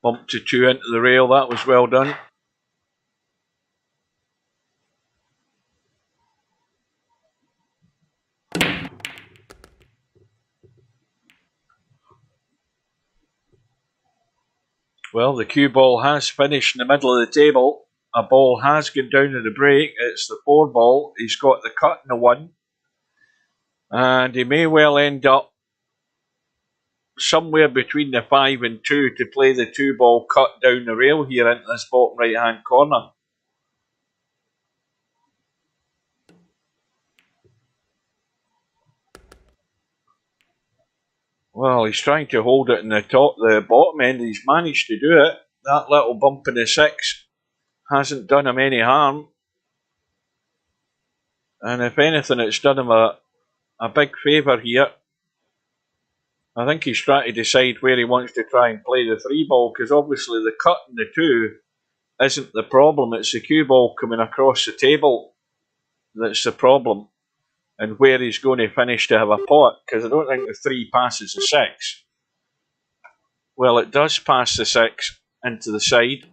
Bumped to 2 into the rail. That was well done. Well, the cue ball has finished in the middle of the table. A ball has gone down to the break. It's the 4 ball. He's got the cut in the 1. And he may well end up somewhere between the 5 and 2 to play the 2 ball cut down the rail here into this bottom right hand corner. Well, he's trying to hold it in the bottom end. He's managed to do it. That little bump in the 6 hasn't done him any harm. And if anything, it's done him a big favour here. I think he's trying to decide where he wants to try and play the 3 ball, because obviously the cut in the 2 isn't the problem. It's the cue ball coming across the table that's the problem, and where he's going to finish to have a pot, because I don't think the 3 passes the 6. Well, it does pass the 6 into the side.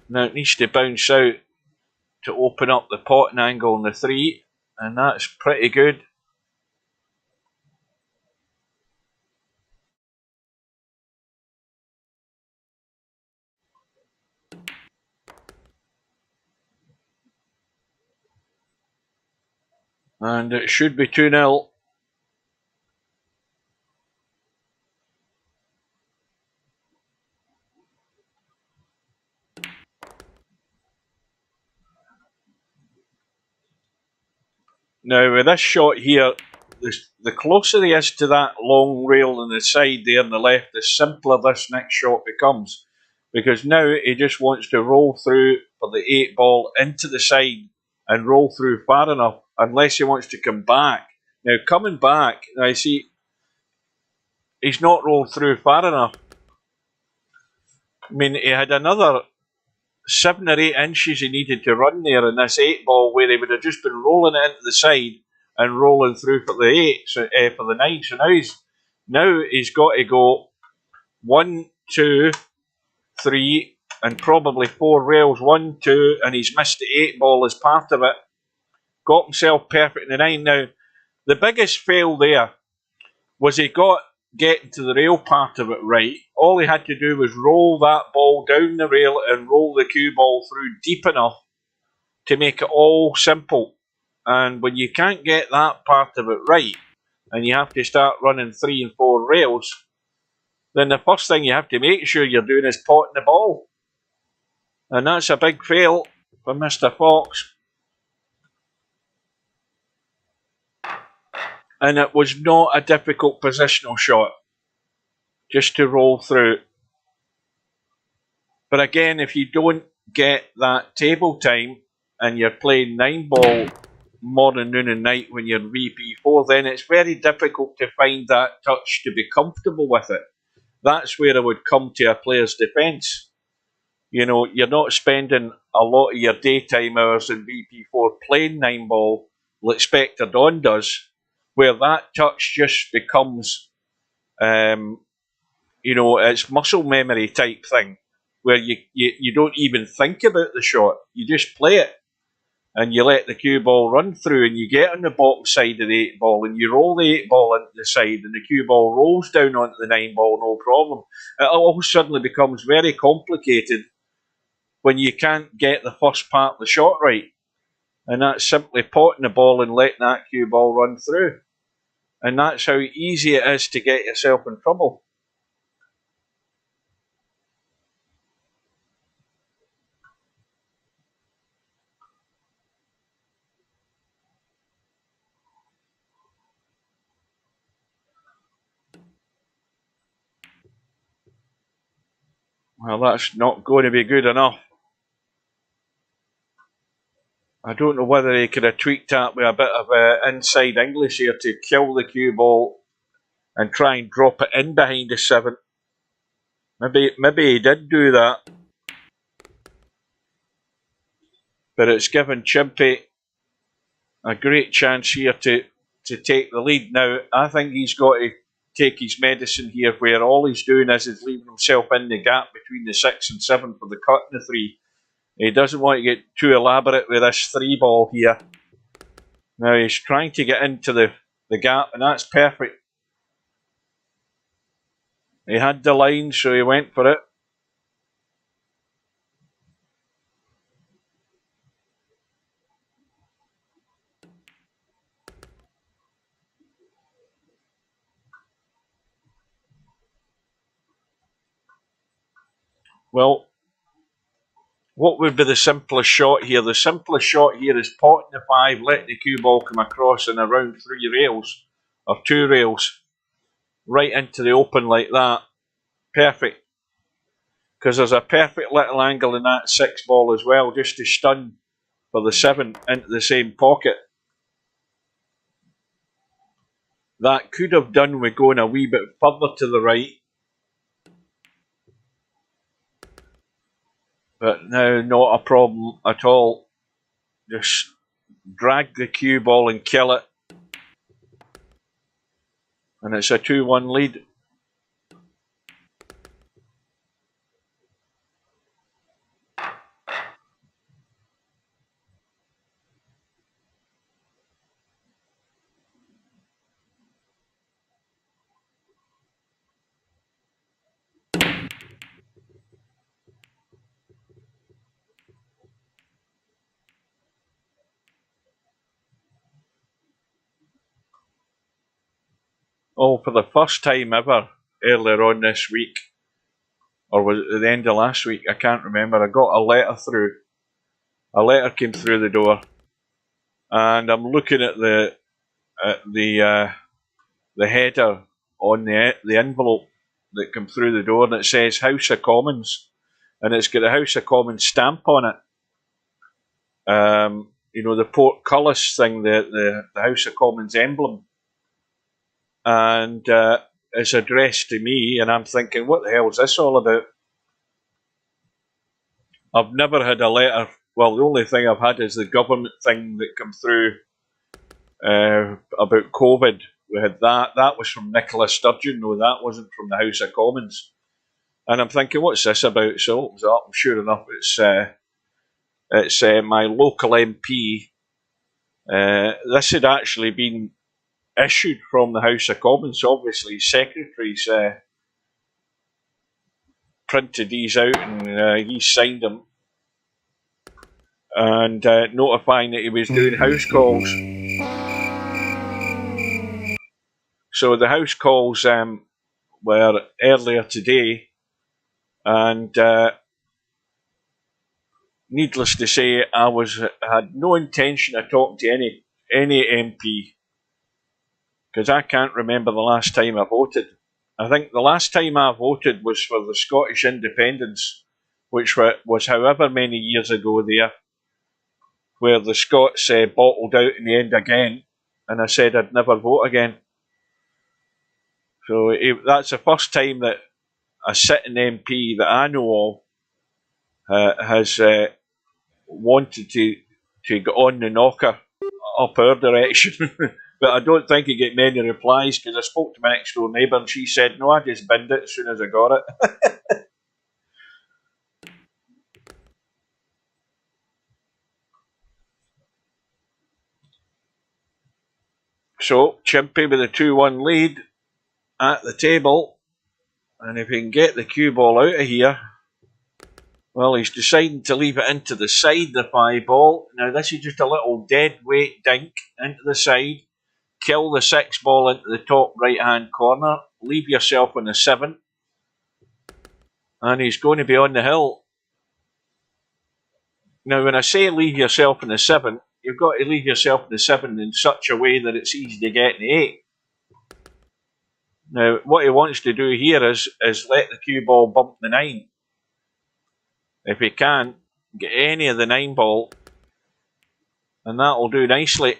Now it needs to bounce out to open up the potting angle on the 3, and that's pretty good. And it should be 2-0. Now with this shot here, the closer he is to that long rail on the side there on the left, the simpler this next shot becomes. Because now he just wants to roll through for the 8 ball into the side and roll through far enough, unless he wants to come back. Now coming back, I see he's not rolled through far enough. I mean, he had another 7 or 8 inches he needed to run there in this 8 ball, where he would have just been rolling it into the side and rolling through for the 8, so for the 9. So now he's got to go 1, 2, 3, and probably 4 rails. 1, 2, and he's missed the 8 ball as part of it. Got himself perfect in the 9. Now, the biggest fail there was he got getting to the rail part of it right. All he had to do was roll that ball down the rail and roll the cue ball through deep enough to make it all simple. And when you can't get that part of it right, and you have to start running 3 and 4 rails, then the first thing you have to make sure you're doing is potting the ball. And that's a big fail for Mr. Fox. And it was not a difficult positional shot, just to roll through. But again, if you don't get that table time and you're playing 9 ball morning, noon and night when you're VP4, then it's very difficult to find that touch to be comfortable with it. That's where I would come to a player's defence. You know, you're not spending a lot of your daytime hours in VP4 playing 9 ball like Spectre Dawn does, where that touch just becomes, it's muscle memory type thing, where you don't even think about the shot. You just play it, and you let the cue ball run through, and you get on the bottom side of the 8 ball, and you roll the 8 ball into the side, and the cue ball rolls down onto the 9 ball, no problem. It all suddenly becomes very complicated when you can't get the first part of the shot right. And that's simply potting the ball and letting that cue ball run through. And that's how easy it is to get yourself in trouble. Well, that's not going to be good enough. I don't know whether he could have tweaked that with a bit of inside English here to kill the cue ball and try and drop it in behind the 7. Maybe he did do that. But it's given Chimpy a great chance here to take the lead. Now, I think he's got to take his medicine here, where all he's doing is leaving himself in the gap between the 6 and 7 for the cut and the 3. He doesn't want to get too elaborate with this 3 ball here. Now he's trying to get into the gap, and that's perfect. He had the line, so he went for it. Well, what would be the simplest shot here? The simplest shot here is potting the 5, letting the cue ball come across and around 3 rails, or 2 rails, right into the open like that. Perfect. Because there's a perfect little angle in that 6 ball as well, just to stun for the 7 into the same pocket. That could have done with going a wee bit further to the right. But now, not a problem at all. Just drag the cue ball and kill it. And it's a 2-1 lead. Oh, for the first time ever, earlier on this week, or was it at the end of last week? I can't remember. I got a letter through. A letter came through the door, and I'm looking at the header on the envelope that came through the door, and it says House of Commons, and it's got a House of Commons stamp on it. You know, the portcullis thing, the House of Commons emblem. And it's addressed to me, and I'm thinking, what the hell is this all about? I've never had a letter. Well, the only thing I've had is the government thing that came through about COVID. We had that. That was from Nicola Sturgeon. No, that wasn't from the House of Commons. And I'm thinking, what's this about? So it opens up, and sure enough, it's my local MP. This had actually been issued from the House of Commons. Obviously, secretaries printed these out, and he signed them, and notifying that he was doing house calls. So the house calls were earlier today, and needless to say, I had no intention of talking to any MP, because I can't remember the last time I voted. I think the last time I voted was for the Scottish independence, which was however many years ago there, where the Scots bottled out in the end again, and I said I'd never vote again. So that's the first time that a sitting MP that I know of has wanted to get on the knocker up our direction. But I don't think he get many replies, because I spoke to my next door neighbour and she said, no, I just binned it as soon as I got it. So, Chimpy with a 2-1 lead at the table. And if he can get the cue ball out of here, well, he's deciding to leave it into the side, the 5 ball. Now, this is just a little dead weight dink into the side. Kill the 6 ball into the top right-hand corner. Leave yourself on the 7. And he's going to be on the hill. Now, when I say leave yourself in the 7, you've got to leave yourself in the 7 in such a way that it's easy to get in the 8. Now, what he wants to do here is let the cue ball bump the 9. If he can, get any of the 9 ball, and that'll do nicely.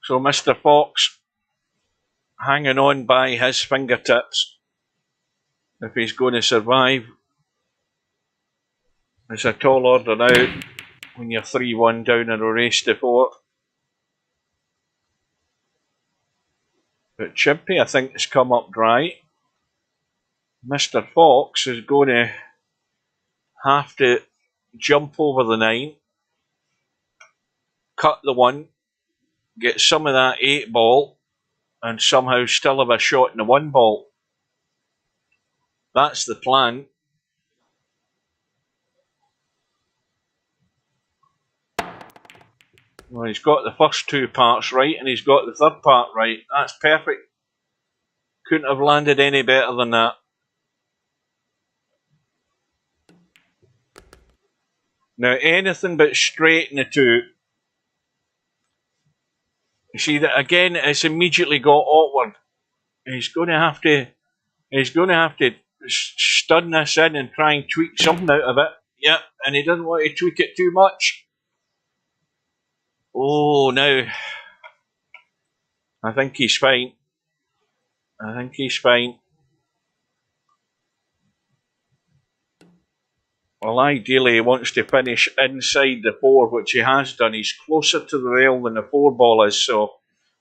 So Mr. Fox hanging on by his fingertips if he's going to survive. It's a tall order now when you're 3-1 down in a race to 4. But Chimpy, I think, has come up dry. Mr. Fox is going to have to jump over the 9, cut the 1, get some of that 8 ball, and somehow still have a shot in the 1 ball. That's the plan. Well, he's got the first 2 parts right, and he's got the 3rd part right. That's perfect. Couldn't have landed any better than that. Now, anything but straight in the 2. You see that again, it's immediately got awkward. He's going to have to stun this in and try and tweak something out of it. Yep, and he doesn't want to tweak it too much. Oh, now I think he's fine. I think he's fine. Well, ideally he wants to finish inside the 4, which he has done. He's closer to the rail than the 4 ball is, so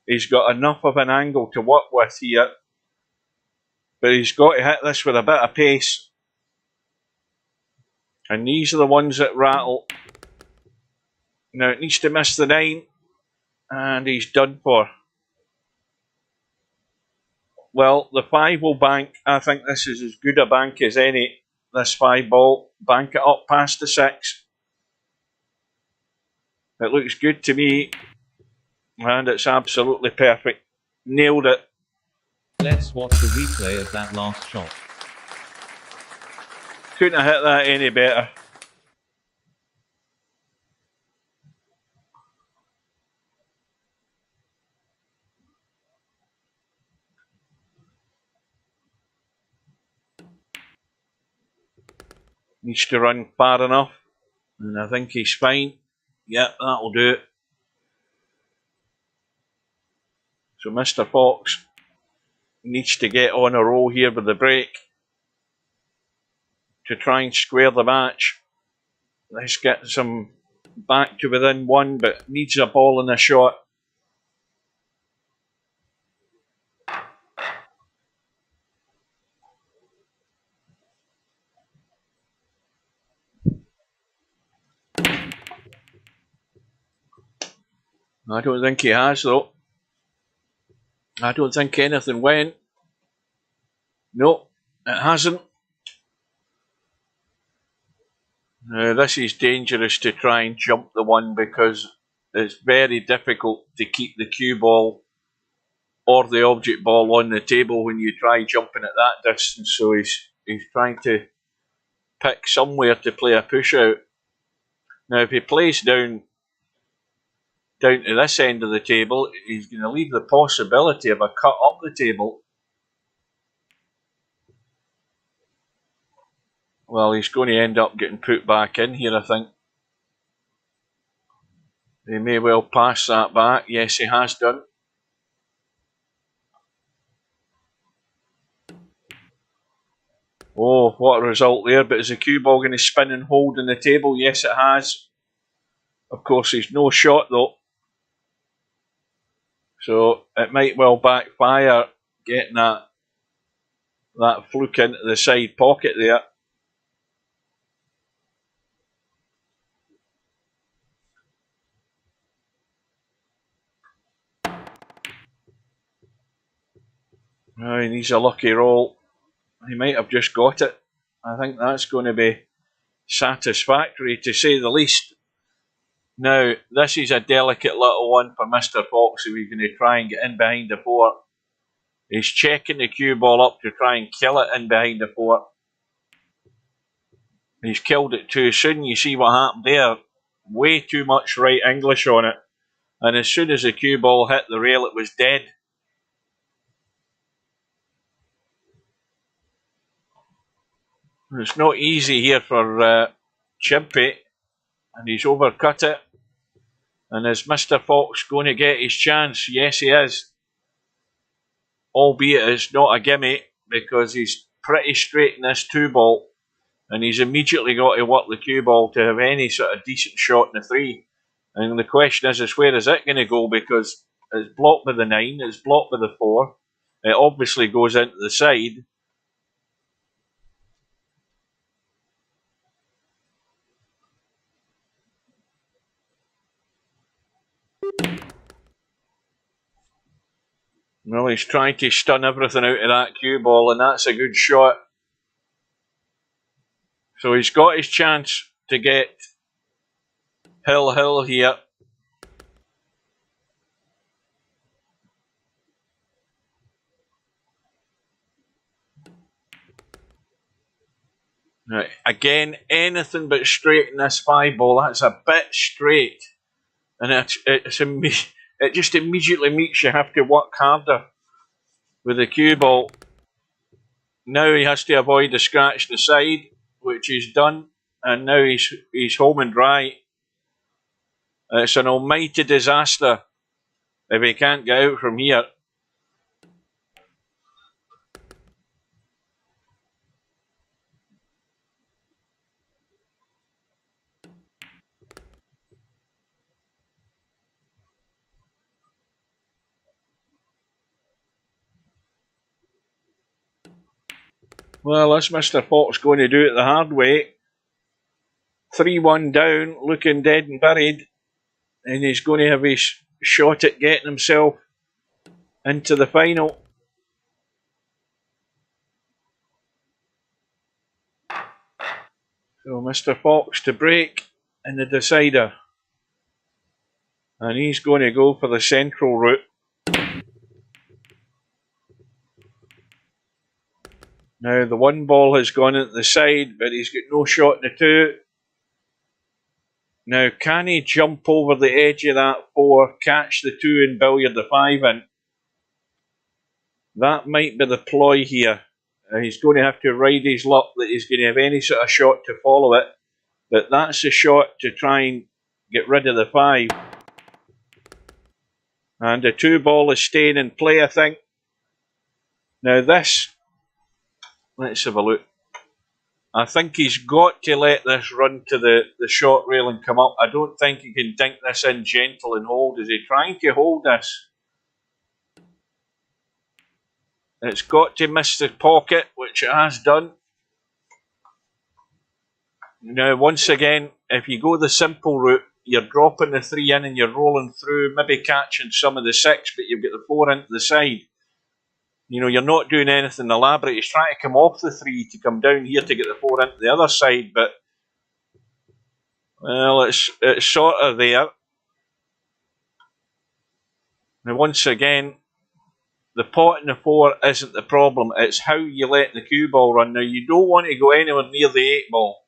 he's got enough of an angle to work with here. But he's got to hit this with a bit of pace. And these are the ones that rattle. Now it needs to miss the 9, and he's done for. Well, the 5 will bank. I think this is as good a bank as any. This 5 ball, bank it up past the 6. It looks good to me, and it's absolutely perfect. Nailed it. Let's watch the replay of that last shot. Couldn't have hit that any better. Needs to run far enough, and I think he's fine. Yep, that'll do it. So Mr. Fox needs to get on a roll here with the break to try and square the match. Let's get some back to within 1, but needs a ball and a shot. I don't think he has, though. I don't think anything went. No, it hasn't. This is dangerous to try and jump the 1 because it's very difficult to keep the cue ball or the object ball on the table when you try jumping at that distance. So he's trying to pick somewhere to play a push out. Now, if he plays down to this end of the table, he's going to leave the possibility of a cut up the table. Well, he's going to end up getting put back in here, I think. He may well pass that back. Yes, he has done. Oh, what a result there. But is the cue ball going to spin and hold in the table? Yes, it has. Of course, he's no shot, though. So it might well backfire getting that fluke into the side pocket there. Oh, he needs a lucky roll. He might have just got it. I think that's going to be satisfactory, to say the least. Now, this is a delicate little one for Mr. Fox if he's going to try and get in behind the 4. He's checking the cue ball up to try and kill it in behind the 4. He's killed it too soon. You see what happened there. Way too much right English on it. And as soon as the cue ball hit the rail, it was dead. It's not easy here for Chimpy. And he's overcut it. And is Mr. Fox going to get his chance? Yes, he is. albeit it's not a gimme because he's pretty straight in this 2-ball, and he's immediately got to work the cue ball to have any sort of decent shot in the 3. And the question is where is it going to go, because it's blocked by the 9, it's blocked by the 4, it obviously goes into the side. Well, he's trying to stun everything out of that cue ball, and that's a good shot. So he's got his chance to get Hill here. Right. Again, anything but straight in this 5-ball. That's a bit straight, and it just immediately makes you have to work harder with the cue ball. Now he has to avoid the scratch to the side, which he's done, and now he's home and dry. It's an almighty disaster if he can't get out from here. Well, that's Mr. Fox going to do it the hard way. 3-1 down, looking dead and buried, and he's going to have his shot at getting himself into the final. So Mr. Fox to break in the decider, and he's going to go for the central route. Now the 1-ball has gone into the side, but he's got no shot in the 2. Now can he jump over the edge of that 4, catch the 2 and billiard the 5 in? That might be the ploy here. He's going to have to ride his luck that he's going to have any sort of shot to follow it. But that's the shot to try and get rid of the 5. And the 2-ball is staying in play, I think. Now this, let's have a look. I think he's got to let this run to the short rail and come up. I don't think he can dink this in gentle and hold. Is he trying to hold this? It's got to miss the pocket, which it has done. Now, once again, if you go the simple route, you're dropping the 3 in and you're rolling through, maybe catching some of the 6, but you've got the 4 into the side. You know, you're not doing anything elaborate. He's trying to come off the 3 to come down here to get the 4 into the other side, but well, it's sort of there. Now, once again, the pot and the 4 isn't the problem. It's how you let the cue ball run. Now, you don't want to go anywhere near the 8-ball.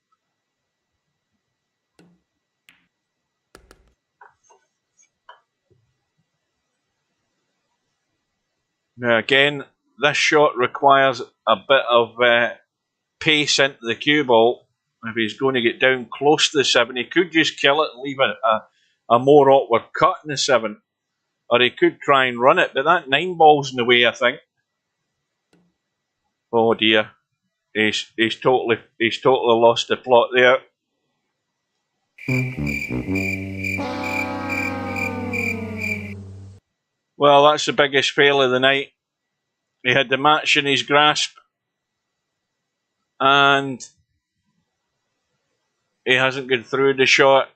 Now, again, this shot requires a bit of pace into the cue ball. If he's going to get down close to the 7, he could just kill it and leave a more awkward cut in the 7. Or he could try and run it, but that 9-ball's in the way, I think. Oh dear. He's totally lost the plot there. Well, that's the biggest fail of the night. He had the match in his grasp, and he hasn't got through the shot.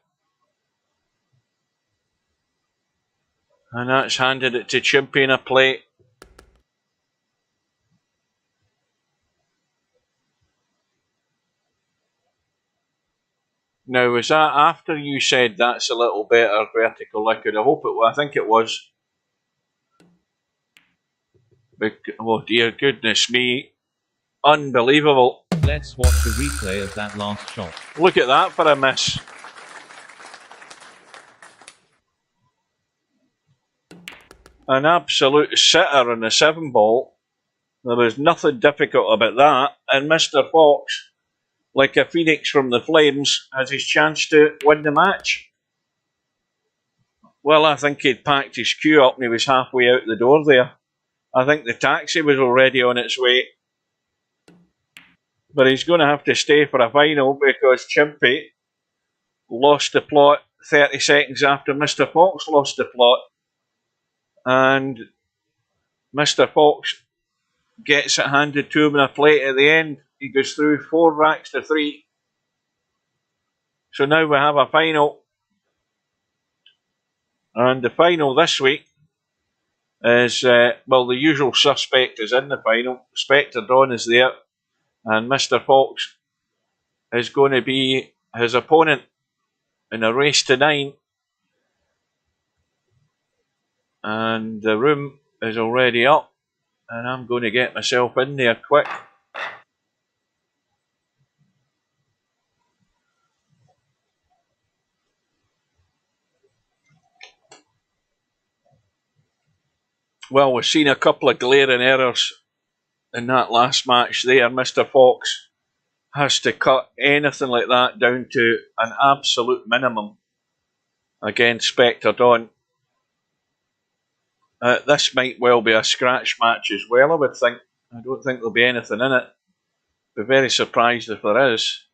And that's handed it to Chimpy in a plate. Now, was that after you said that's a little better vertical liquid? I hope it was. I think it was. Oh dear goodness me. Unbelievable. Let's watch the replay of that last shot. Look at that for a miss. An absolute sitter on the 7-ball. There was nothing difficult about that. And Mr. Fox, like a phoenix from the flames, has his chance to win the match. Well, I think he'd packed his cue up and he was halfway out the door there. I think the taxi was already on its way. But he's going to have to stay for a final because Chimpy lost the plot 30 seconds after Mr. Fox lost the plot. And Mr. Fox gets it handed to him on a plate at the end. He goes through 4 racks to 3. So now we have a final. And the final this week is, well, the usual suspect is in the final. Spectre Dawn is there. And Mr. Fox is going to be his opponent in a race to 9. And the room is already up. And I'm going to get myself in there quick. Well, we've seen a couple of glaring errors in that last match there. Mr. Fox has to cut anything like that down to an absolute minimum against Spectre Dawn. This might well be a scratch match as well, I would think. I don't think there'll be anything in it. Be very surprised if there is.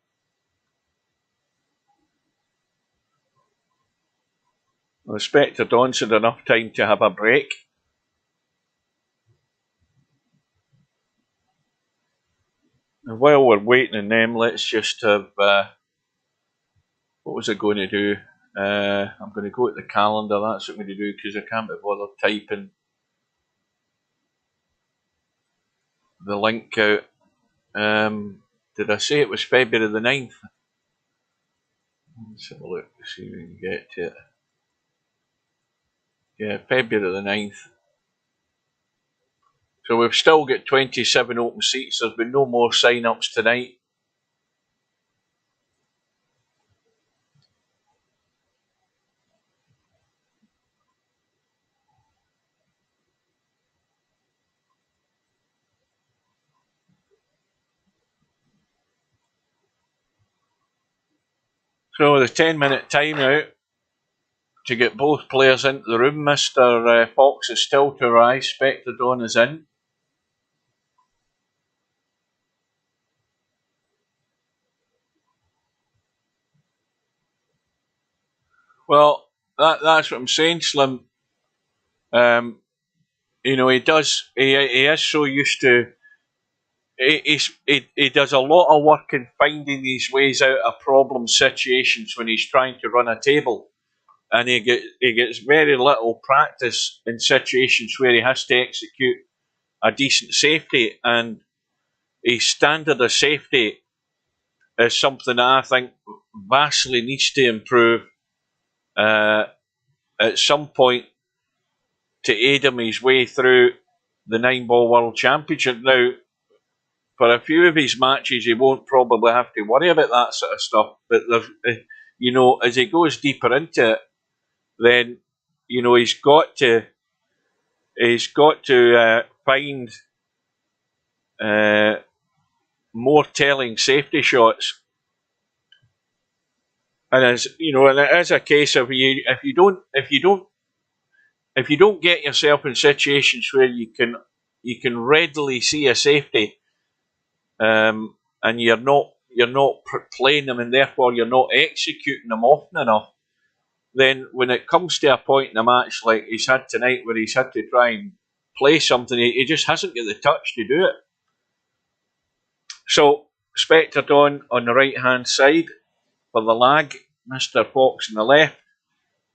Well, Spectre Dawn's had enough time to have a break. And while we're waiting on them, let's just have... what was I going to do? I'm going to go to the calendar. That's what I'm going to do because I can't be bothered typing the link out. Did I say it was February the 9th? Let's have a look, see if we can get to it. Yeah, February the 9th. So we've still got 27 open seats. There's been no more sign-ups tonight. So the 10-minute timeout to get both players into the room. Mr. Fox is still to rise. Spectre Dawn is in. Well, that's what I'm saying, Slim. You know, he is so used to... He does a lot of work in finding these ways out of problem situations when he's trying to run a table. And he gets very little practice in situations where he has to execute a decent safety. And his standard of safety is something that I think vastly needs to improve at some point to aid him his way through the 9-ball World Championship. Now, for a few of his matches, he won't probably have to worry about that sort of stuff. But you know, as he goes deeper into it, then you know he's got to find more telling safety shots. And as you know, and it is a case of if you don't get yourself in situations where you can readily see a safety. And you're not playing them, and therefore you're not executing them often enough, then when it comes to a point in a match like he's had tonight where he's had to try and play something, he just hasn't got the touch to do it. So Spectre Dawn on the right hand side for the lag, Mr. Fox on the left.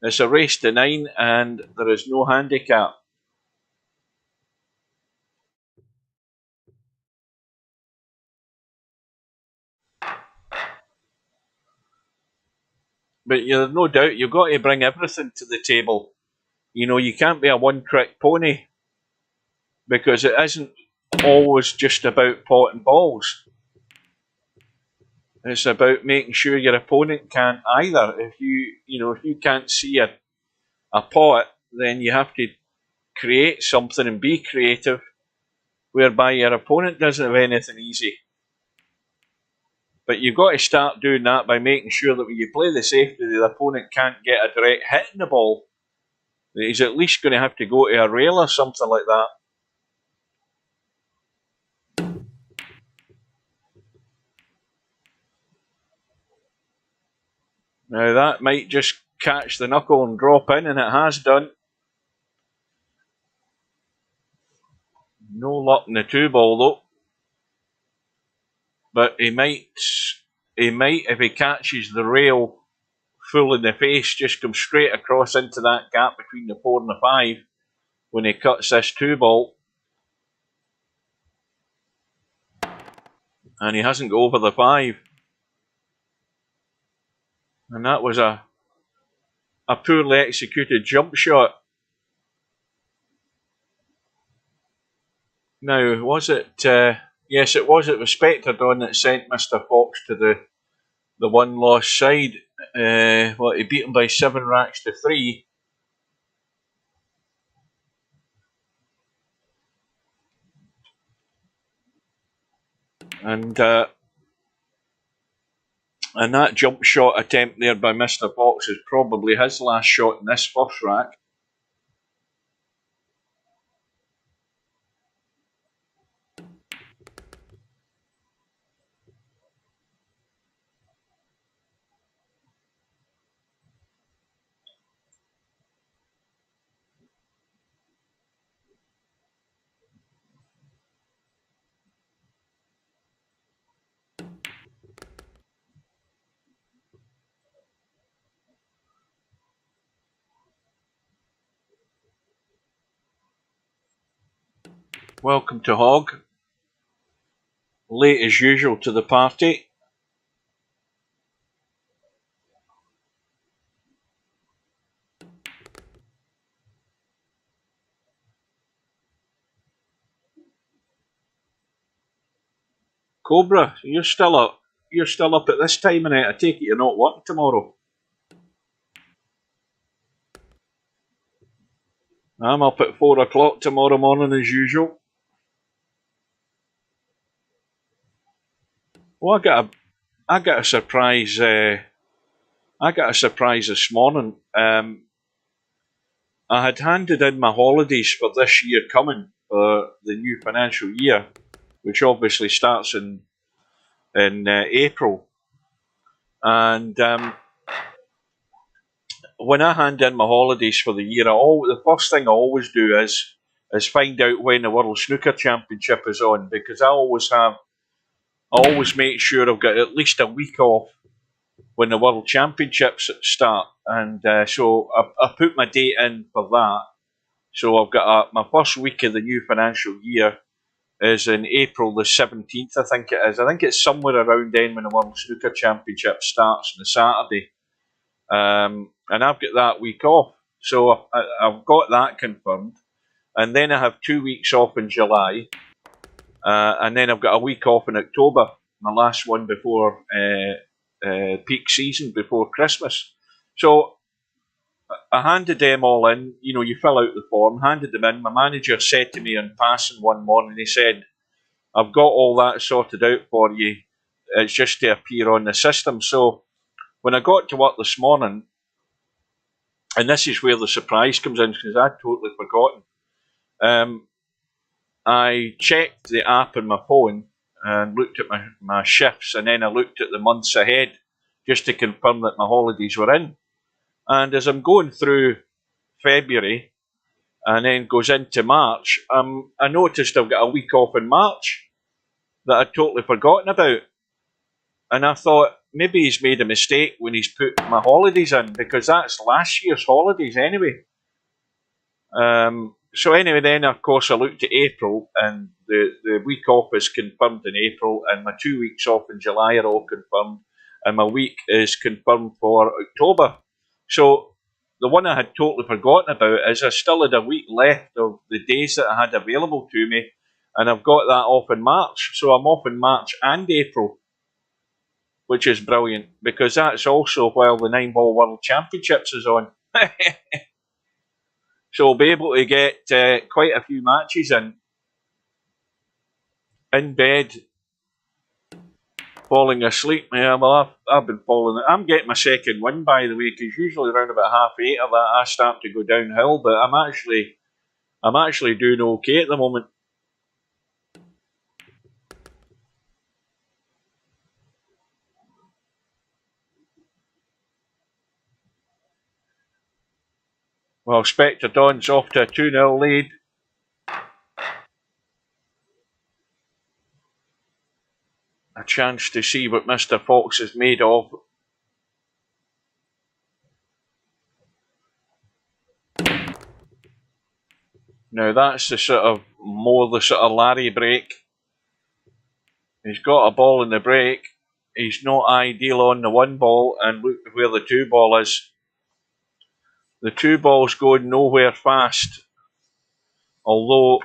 It's a race to 9 and there is no handicap. But there's no doubt you've got to bring everything to the table. You know, you can't be a one-trick pony because it isn't always just about potting balls. It's about making sure your opponent can't either. If you can't see a pot, then you have to create something and be creative whereby your opponent doesn't have anything easy. But you've got to start doing that by making sure that when you play the safety, the opponent can't get a direct hit in the ball. That he's at least going to have to go to a rail or something like that. Now that might just catch the knuckle and drop in, and it has done. No luck in the 2-ball though. But he might, if he catches the rail full in the face, just come straight across into that gap between the 4 and the 5 when he cuts this 2-ball. And he hasn't got over the 5. And that was a poorly executed jump shot. Now, was it? Yes, it was. It was Specterdon that sent Mr. Fox to the one-loss side. Well, he beat him by 7 racks to 3. And that jump shot attempt there by Mr. Fox is probably his last shot in this first rack. Welcome to Hog. Late as usual to the party. Cobra, you're still up. You're still up at this time of night. I take it you're not working tomorrow. I'm up at 4 o'clock tomorrow morning as usual. Well, I got a surprise. I got a surprise this morning. I had handed in my holidays for this year coming for the new financial year, which obviously starts in April. And when I hand in my holidays for the year, the first thing I always do is find out when the World Snooker Championship is on, because I always make sure I've got at least a week off when the World Championships start, and so I put my date in for that. So I've got my first week of the new financial year is in April the 17th, I think it is. I think it's somewhere around then when the World Snooker Championship starts on a Saturday. And I've got that week off. So I've got that confirmed. And then I have 2 weeks off in July. And then I've got a week off in October, my last one before peak season, before Christmas. So I handed them all in. You know, you fill out the form, handed them in. My manager said to me on passing one morning, he said, I've got all that sorted out for you. It's just to appear on the system. So when I got to work this morning, and this is where the surprise comes in, because I'd totally forgotten. I checked the app on my phone and looked at my shifts, and then I looked at the months ahead just to confirm that my holidays were in. And as I'm going through February and then goes into March, I noticed I've got a week off in March that I'd totally forgotten about. And I thought, maybe he's made a mistake when he's put my holidays in, because that's last year's holidays anyway. So anyway, then of course I looked at April, and the week off is confirmed in April, and my 2 weeks off in July are all confirmed, and my week is confirmed for October. So the one I had totally forgotten about is I still had a week left of the days that I had available to me, and I've got that off in March. So I'm off in March and April, which is brilliant, because that's also while the 9-ball World Championships is on. So we'll be able to get quite a few matches in bed, falling asleep. Yeah, well, I've been falling. I'm getting my second win, by the way, because usually around about 8:30 of that I start to go downhill. But I'm actually doing okay at the moment. Well, Spectre Dawn's off to a 2-0 lead. A chance to see what Mr. Fox is made of. Now that's the sort of Larry break. He's got a ball in the break. He's not ideal on the 1 ball, and look where the 2 ball is. The 2 ball's going nowhere fast. Although,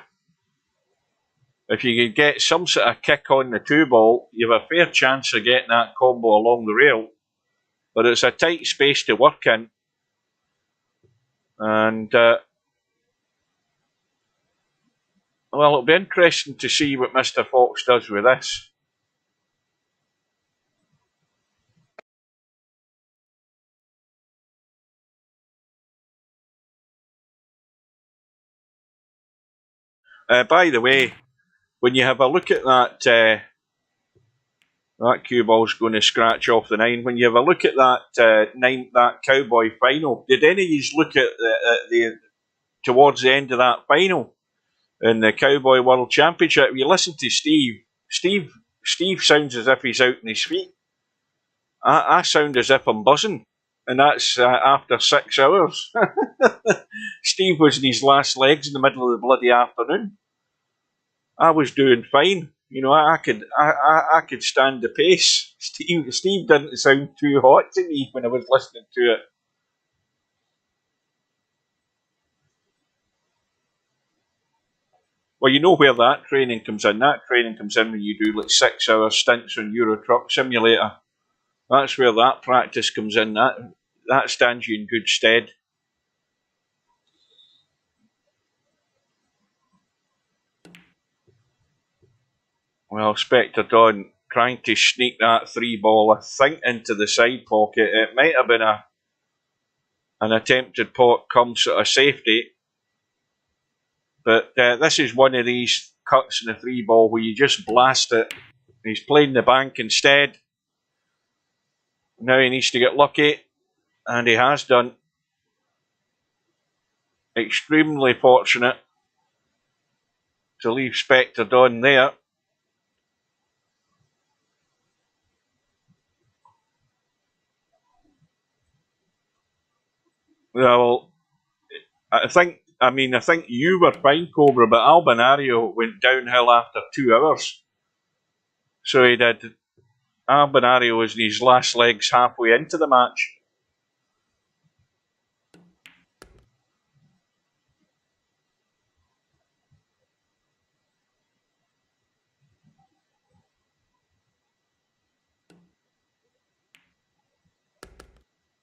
if you could get some sort of kick on the 2 ball, you have a fair chance of getting that combo along the rail. But it's a tight space to work in. And, well, it'll be interesting to see what Mr. Fox does with this. By the way, when you have a look at that, that cue ball's going to scratch off the 9. When you have a look at that Cowboy final, did any of you look at the towards the end of that final in the Cowboy World Championship? You listen to Steve. Steve sounds as if he's out on his feet. I sound as if I'm buzzing, and that's after 6 hours. Steve was in his last legs in the middle of the bloody afternoon. I was doing fine. You know, I could stand the pace. Steve didn't sound too hot to me when I was listening to it. Well, you know where that training comes in. That training comes in when you do like 6 hour stints on Euro Truck Simulator. That's where that practice comes in. That stands you in good stead. Well, Spectre Dawn trying to sneak that 3 ball, I think, into the side pocket. It might have been an attempted pot come sort of safety. But this is one of these cuts in the 3 ball where you just blast it. He's playing the bank instead. Now he needs to get lucky, and he has done. Extremely fortunate to leave Spectre Dawn there. Well, I think you were fine, Cobra, but Albinario went downhill after 2 hours. So he did. Albinario was in his last legs halfway into the match.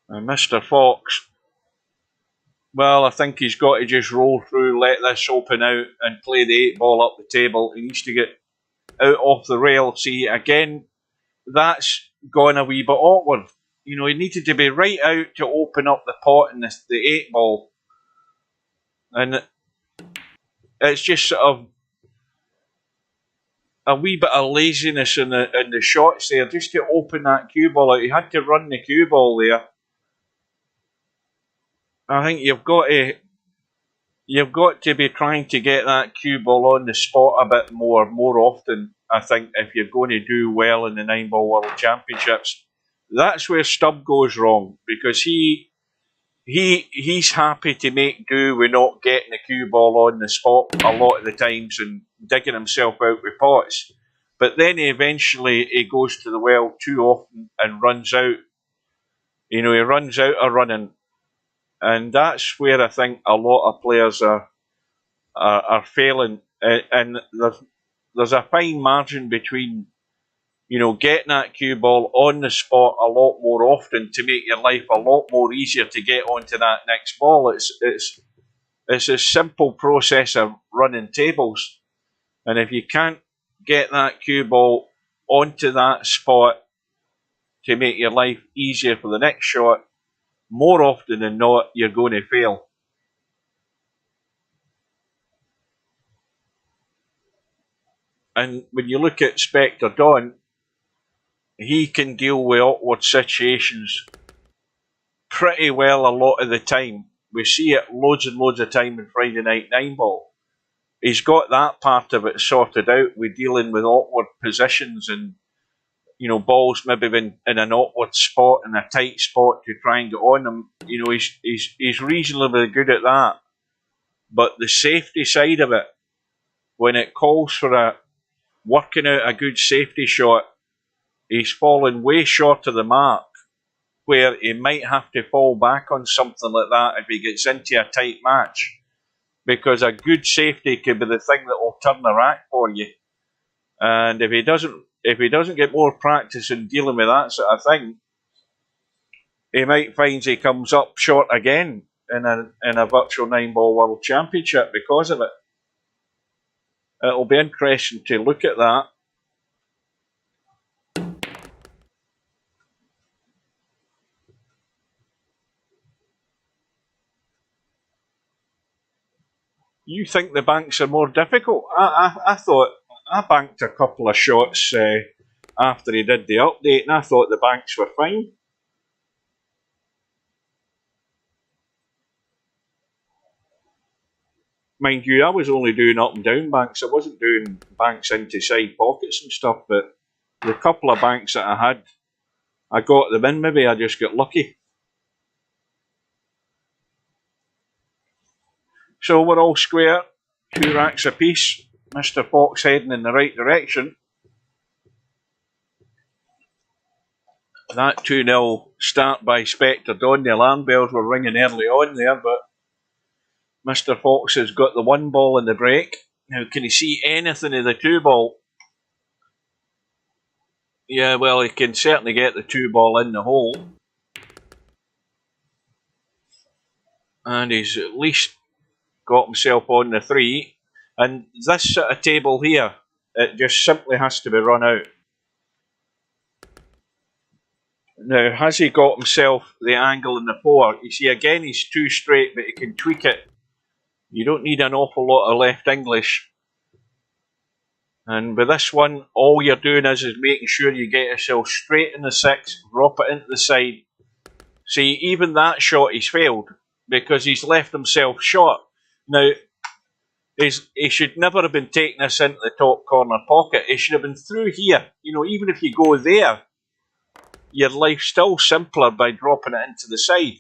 And Mr. Fox, well, I think he's got to just roll through, let this open out, and play the 8 ball up the table. He needs to get out off the rail. See, again, that's gone a wee bit awkward. You know, he needed to be right out to open up the pot in the 8 ball. And it's just sort of a wee bit of laziness in the shots there, just to open that cue ball out. He had to run the cue ball there. I think you've got to be trying to get that cue ball on the spot a bit more often. I think if you're going to do well in the 9 ball World Championships, that's where Stubb goes wrong, because he's happy to make do with not getting the cue ball on the spot a lot of the times and digging himself out with pots. But then eventually he goes to the well too often and runs out. You know, he runs out of running. And that's where I think a lot of players are failing. And there's a fine margin between, you know, getting that cue ball on the spot a lot more often to make your life a lot more easier to get onto that next ball. It's a simple process of running tables. And if you can't get that cue ball onto that spot to make your life easier for the next shot, more often than not, you're going to fail. And when you look at Spectre Dawn, he can deal with awkward situations pretty well a lot of the time. we see it loads and loads of time in Friday Night 9 Ball. He's got that part of it sorted out with dealing with awkward positions and, you know, balls maybe been in an awkward spot, in a tight spot to try and get on them. You know, he's reasonably good at that. But the safety side of it, when it calls for working out a good safety shot, he's fallen way short of the mark, where he might have to fall back on something like that if he gets into a tight match. Because a good safety could be the thing that will turn the rack for you. And if he doesn't get more practice in dealing with that sort of thing, he might find he comes up short again in a virtual 9-ball world championship because of it. It'll be interesting to look at that. You think the banks are more difficult? I thought I banked a couple of shots after he did the update, and I thought the banks were fine. Mind you, I was only doing up and down banks. I wasn't doing banks into side pockets and stuff, but the couple of banks that I had, I got them in. Maybe I just got lucky. So we're all square, 2 racks apiece. Mr. Fox heading in the right direction. That 2-0 start by Spectre Dawn. The alarm bells were ringing early on there, but Mr. Fox has got the 1 ball in the break. Now, can he see anything of the 2 ball? Yeah, well, he can certainly get the 2 ball in the hole. And he's at least got himself on the 3. And this sort of table here, it just simply has to be run out. Now, has he got himself the angle in the 4? You see, again, he's too straight, but he can tweak it. You don't need an awful lot of left English. And with this one, all you're doing is making sure you get yourself straight in the 6, drop it into the side. See, even that shot he's failed, because he's left himself short. Now, he should never have been taking this into the top corner pocket. He should have been through here. You know, even if you go there, your life's still simpler by dropping it into the side.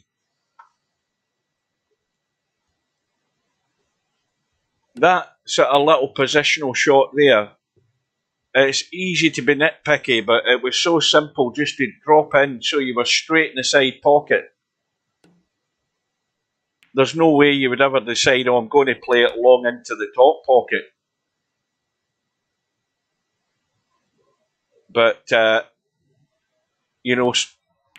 That sort of little positional shot there, it's easy to be nitpicky, but it was so simple just to drop in so you were straight in the side pocket. There's no way you would ever decide, oh, I'm going to play it long into the top pocket. But, you know,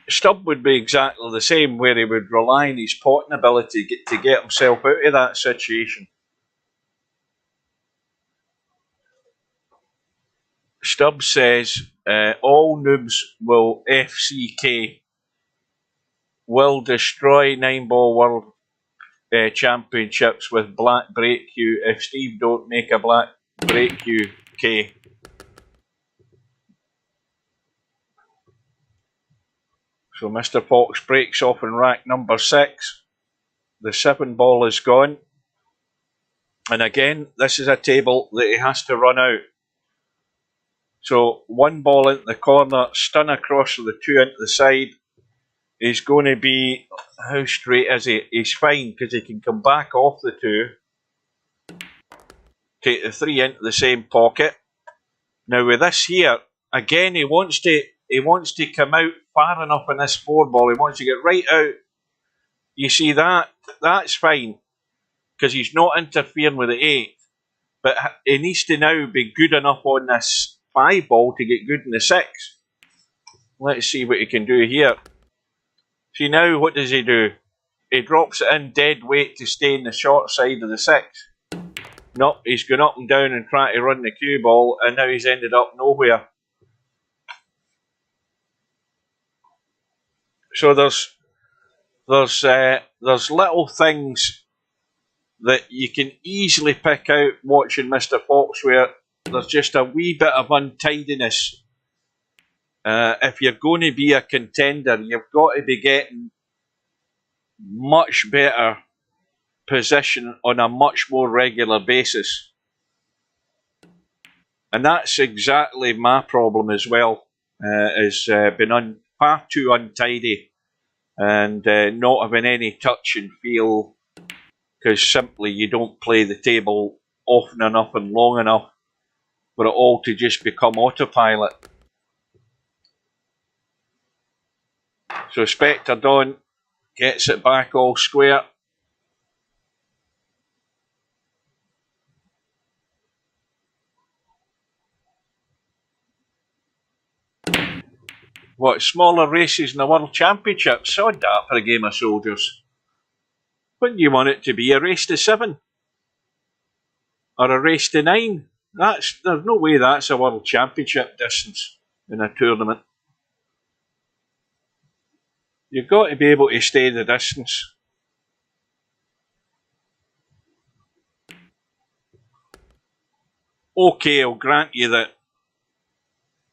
Stubb would be exactly the same, where he would rely on his potting ability to get himself out of that situation. Stubb says, all noobs will FCK, will destroy 9-ball world championships with black break queue if Steve don't make a black break queue K. So Mr. Fox breaks off in rack number 6. The 7 ball is gone. And again, this is a table that he has to run out. So 1 ball into the corner, stun across with the 2 into the side. He's going to be, how straight is he? He's fine because he can come back off the 2. Take the 3 into the same pocket. Now with this here, again he wants to come out far enough in this 4 ball. He wants to get right out. You see that's fine because he's not interfering with the 8. But he needs to now be good enough on this 5 ball to get good in the 6. Let's see what he can do here. See now, what does he do? He drops it in dead weight to stay in the short side of the 6. No, he's gone up and down and tried to run the cue ball, and now he's ended up nowhere. So there's little things that you can easily pick out watching Mr. Fox, where there's just a wee bit of untidiness. If you're going to be a contender, you've got to be getting much better position on a much more regular basis. And that's exactly my problem as well, is been far too untidy and not having any touch and feel, because simply you don't play the table often enough and long enough for it all to just become autopilot. So Spectre Dawn gets it back all square. What, smaller races in the World Championship? Sod that for a game of soldiers. Wouldn't you want it to be a race to 7? Or a race to 9? There's no way that's a World Championship distance in a tournament. You've got to be able to stay the distance. Okay, I'll grant you that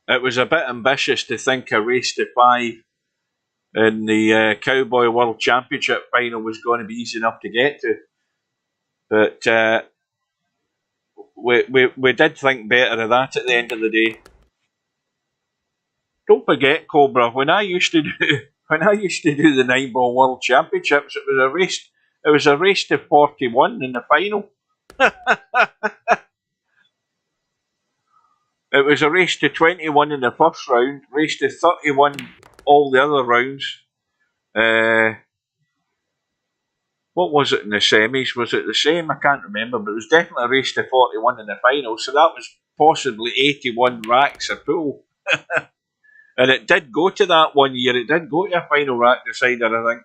it was a bit ambitious to think a race to 5 in the Cowboy World Championship final was going to be easy enough to get to. But we did think better of that at the end of the day. Don't forget, Cobra, when I used to do the 9-ball World Championships, it was a race to 41 in the final. It was a race to 21 in the first round, race to 31 all the other rounds. What was it in the semis? Was it the same? I can't remember, but it was definitely a race to 41 in the final, so that was possibly 81 racks a pool. And it did go to that one year, it did go to a final rack decider, I think.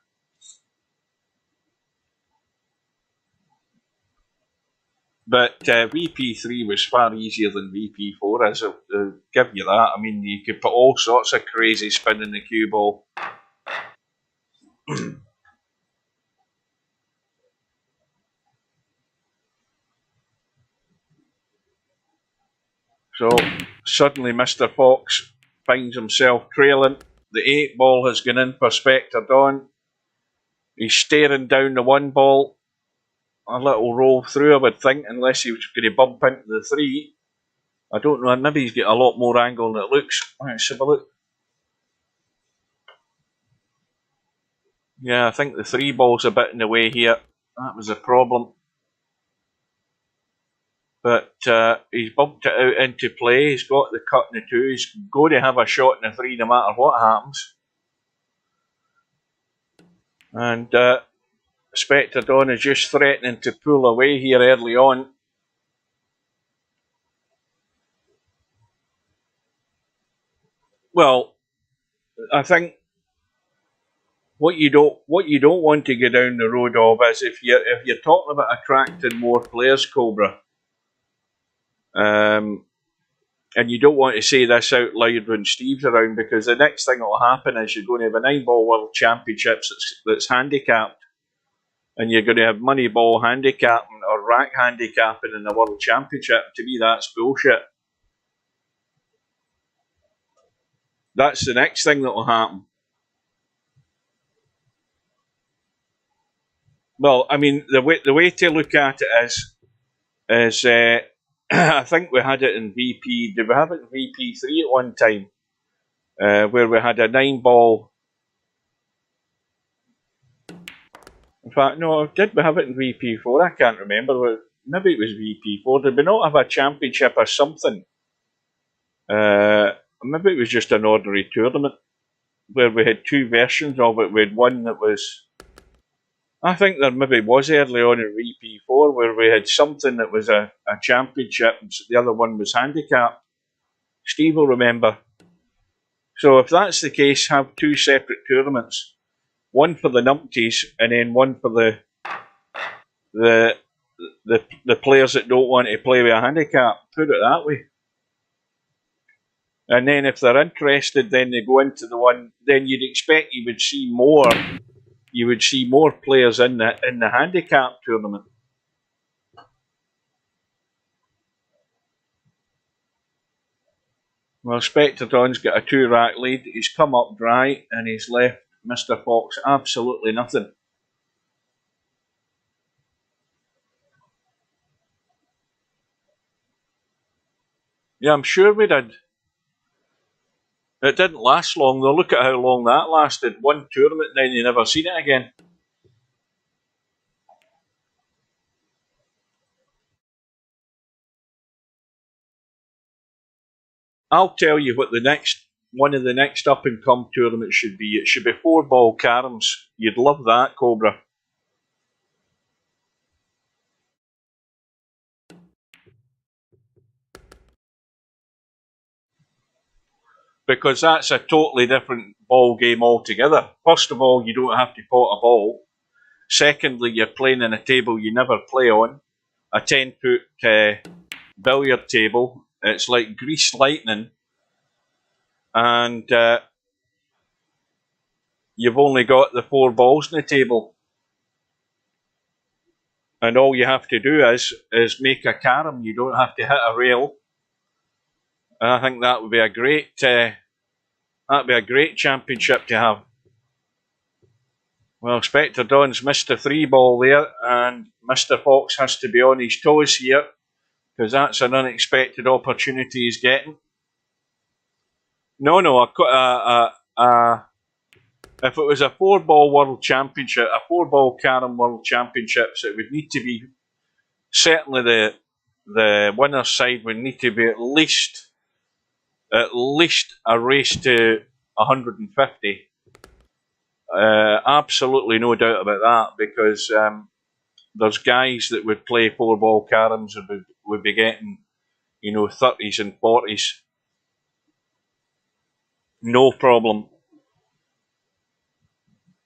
But VP3 was far easier than VP4, as I'll give you that. I mean, you could put all sorts of crazy spin in the cue ball. So, suddenly Mr. Fox finds himself trailing. The 8-ball has gone in for Spectre Dawn. He's staring down the 1-ball. A little roll through, I would think, unless he was going to bump into the 3. I don't know, maybe he's got a lot more angle than it looks. Let's have a look. Yeah, I think the 3-ball's a bit in the way here. That was a problem. But he's bumped it out into play. He's got the cut in the 2. He's going to have a shot in the 3 no matter what happens. And Spectre Dawn is just threatening to pull away here early on. Well, I think what you don't want to go down the road of is if you're talking about attracting more players, Cobra, and you don't want to say this out loud when Steve's around, because the next thing that will happen is you're going to have a 9-ball World Championships that's handicapped, and you're going to have money ball handicapping or rack handicapping in the World Championship. To me, that's bullshit. That's the next thing that will happen. Well, I mean, the way to look at it is I think we had it in VP. Did we have it in VP3 at one time, where we had a 9-ball? In fact, no, did we have it in VP4? I can't remember. Maybe it was VP4. Did we not have a championship or something? Maybe it was just an ordinary tournament where we had 2 versions of it. We had one that was, I think there maybe was early on in VP4 where we had something that was a championship and the other one was handicapped. Steve will remember. So if that's the case, have 2 separate tournaments. One for the numpties and then one for the players that don't want to play with a handicap. Put it that way. And then if they're interested, then they go into the one. Then you'd expect you would see more. You would see more players in the handicap tournament. Well, Spectre Dawn's got a 2-rack lead. He's come up dry and he's left Mr. Fox absolutely nothing. Yeah, I'm sure we did. It didn't last long though. Look at how long that lasted. One tournament, then you never seen it again. I'll tell you what one of the next up and come tournaments should be. It should be 4-ball caroms. You'd love that, Cobra. Because that's a totally different ball game altogether. First of all, you don't have to pot a ball. Secondly, you're playing on a table you never play on, a 10-foot billiard table. It's like greased lightning, and you've only got the 4 balls on the table. And all you have to do is make a carom. You don't have to hit a rail. And I think that would be a great championship to have. Well, Spectre Don's missed a 3-ball there, and Mr. Fox has to be on his toes here, because that's an unexpected opportunity he's getting. No, if it was a 4-ball world championship, a 4-ball carom world championships, it would need to be, certainly the winner's side would need to be at least a race to 150. Absolutely no doubt about that, because there's guys that would play 4-ball caroms and would be getting, 30s and 40s. No problem.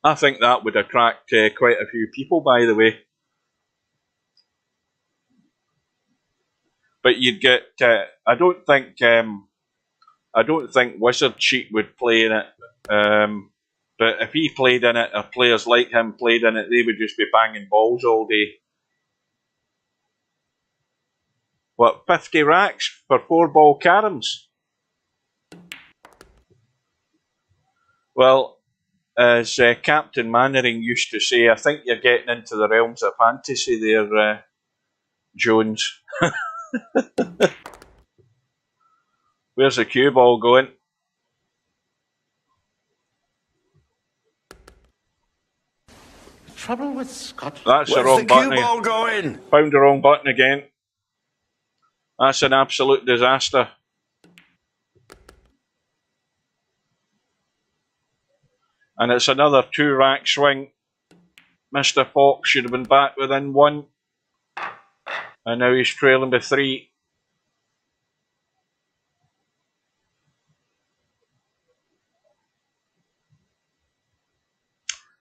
I think that would attract quite a few people, by the way. But you'd get. I don't think Wizard Cheat would play in it. But if he played in it, or players like him played in it, they would just be banging balls all day. What, 50 racks for 4-ball caroms? Well, as Captain Mannering used to say, I think you're getting into the realms of fantasy there, Jones. Where's the cue ball going? Trouble with Scotland. That's the Where's wrong the button. cue ball going? Found the wrong button again. That's an absolute disaster. And it's another 2-rack swing. Mr. Fox should have been back within 1. And now he's trailing by 3.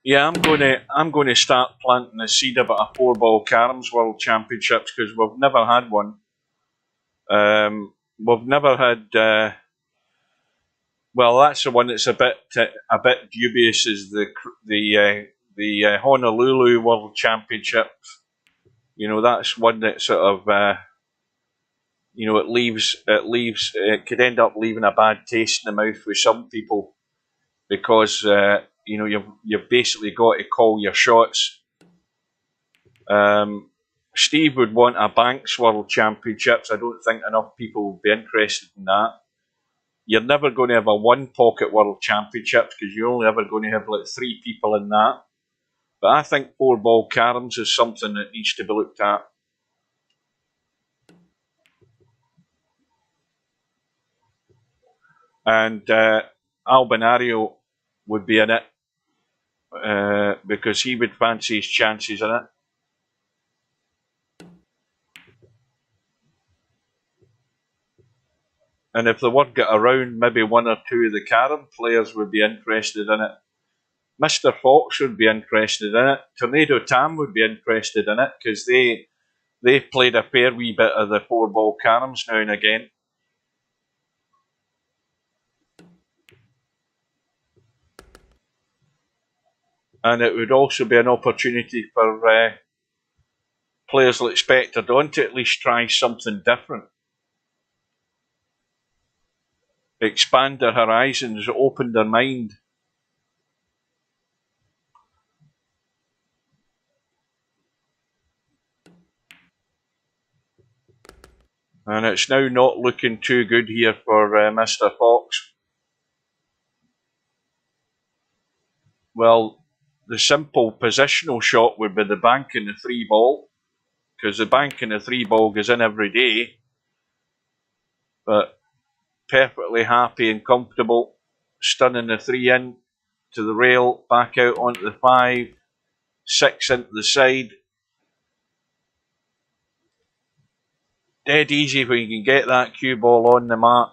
Yeah, I'm going to start planting the seed about a 4-ball caroms world championships, because we've never had one. We've never had. Well, that's the one that's a bit dubious. Is the Honolulu World Championship? That's one that sort of it could end up leaving a bad taste in the mouth with some people, because you've basically got to call your shots. Steve would want a Banks World Championships. I don't think enough people would be interested in that. You're never going to have a 1-pocket World Championships, because you're only ever going to have like 3 people in that. But I think 4-ball caroms is something that needs to be looked at. And Albinario would be in it, because he would fancy his chances in it. And if the word got around, maybe 1 or 2 of the carom players would be interested in it. Mr. Fox would be interested in it. Tornado Tam would be interested in it, because they've played a fair wee bit of the 4-ball caroms now and again. And it would also be an opportunity for players like Spectre Don to at least try something different. Expand their horizons, open their mind. And it's now not looking too good here for Mr. Fox. Well, the simple positional shot would be the bank in the 3 ball, because the bank in the 3 ball goes in every day. But perfectly happy and comfortable, stunning the 3 in to the rail, back out onto the 5, 6 into the side. Dead easy when you can get that cue ball on the mark.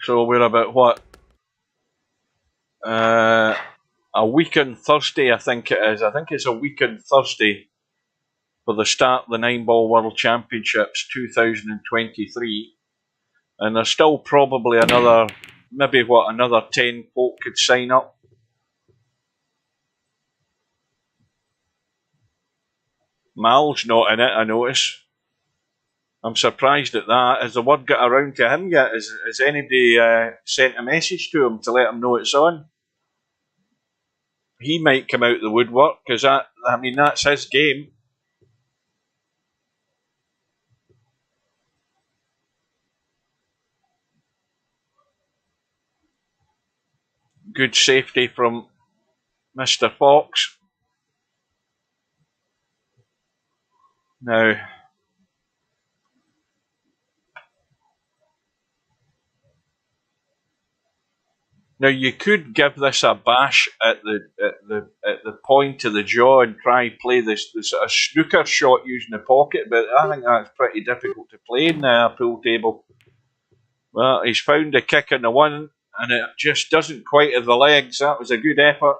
So we're about what? A week on Thursday, I think it is. I think it's a week on Thursday for the start of the 9-ball World Championships 2023. And there's still probably another 10 folk could sign up. Mal's not in it, I notice. I'm surprised at that. Has the word got around to him yet? Has anybody sent a message to him to let him know it's on? He might come out the woodwork, because that's his game. Good safety from Mr. Fox. Now you could give this a bash at the point of the jaw and try play this sort of snooker shot using the pocket, but I think that's pretty difficult to play in a pool table. Well, he's found a kick on the 1, and it just doesn't quite have the legs. That was a good effort.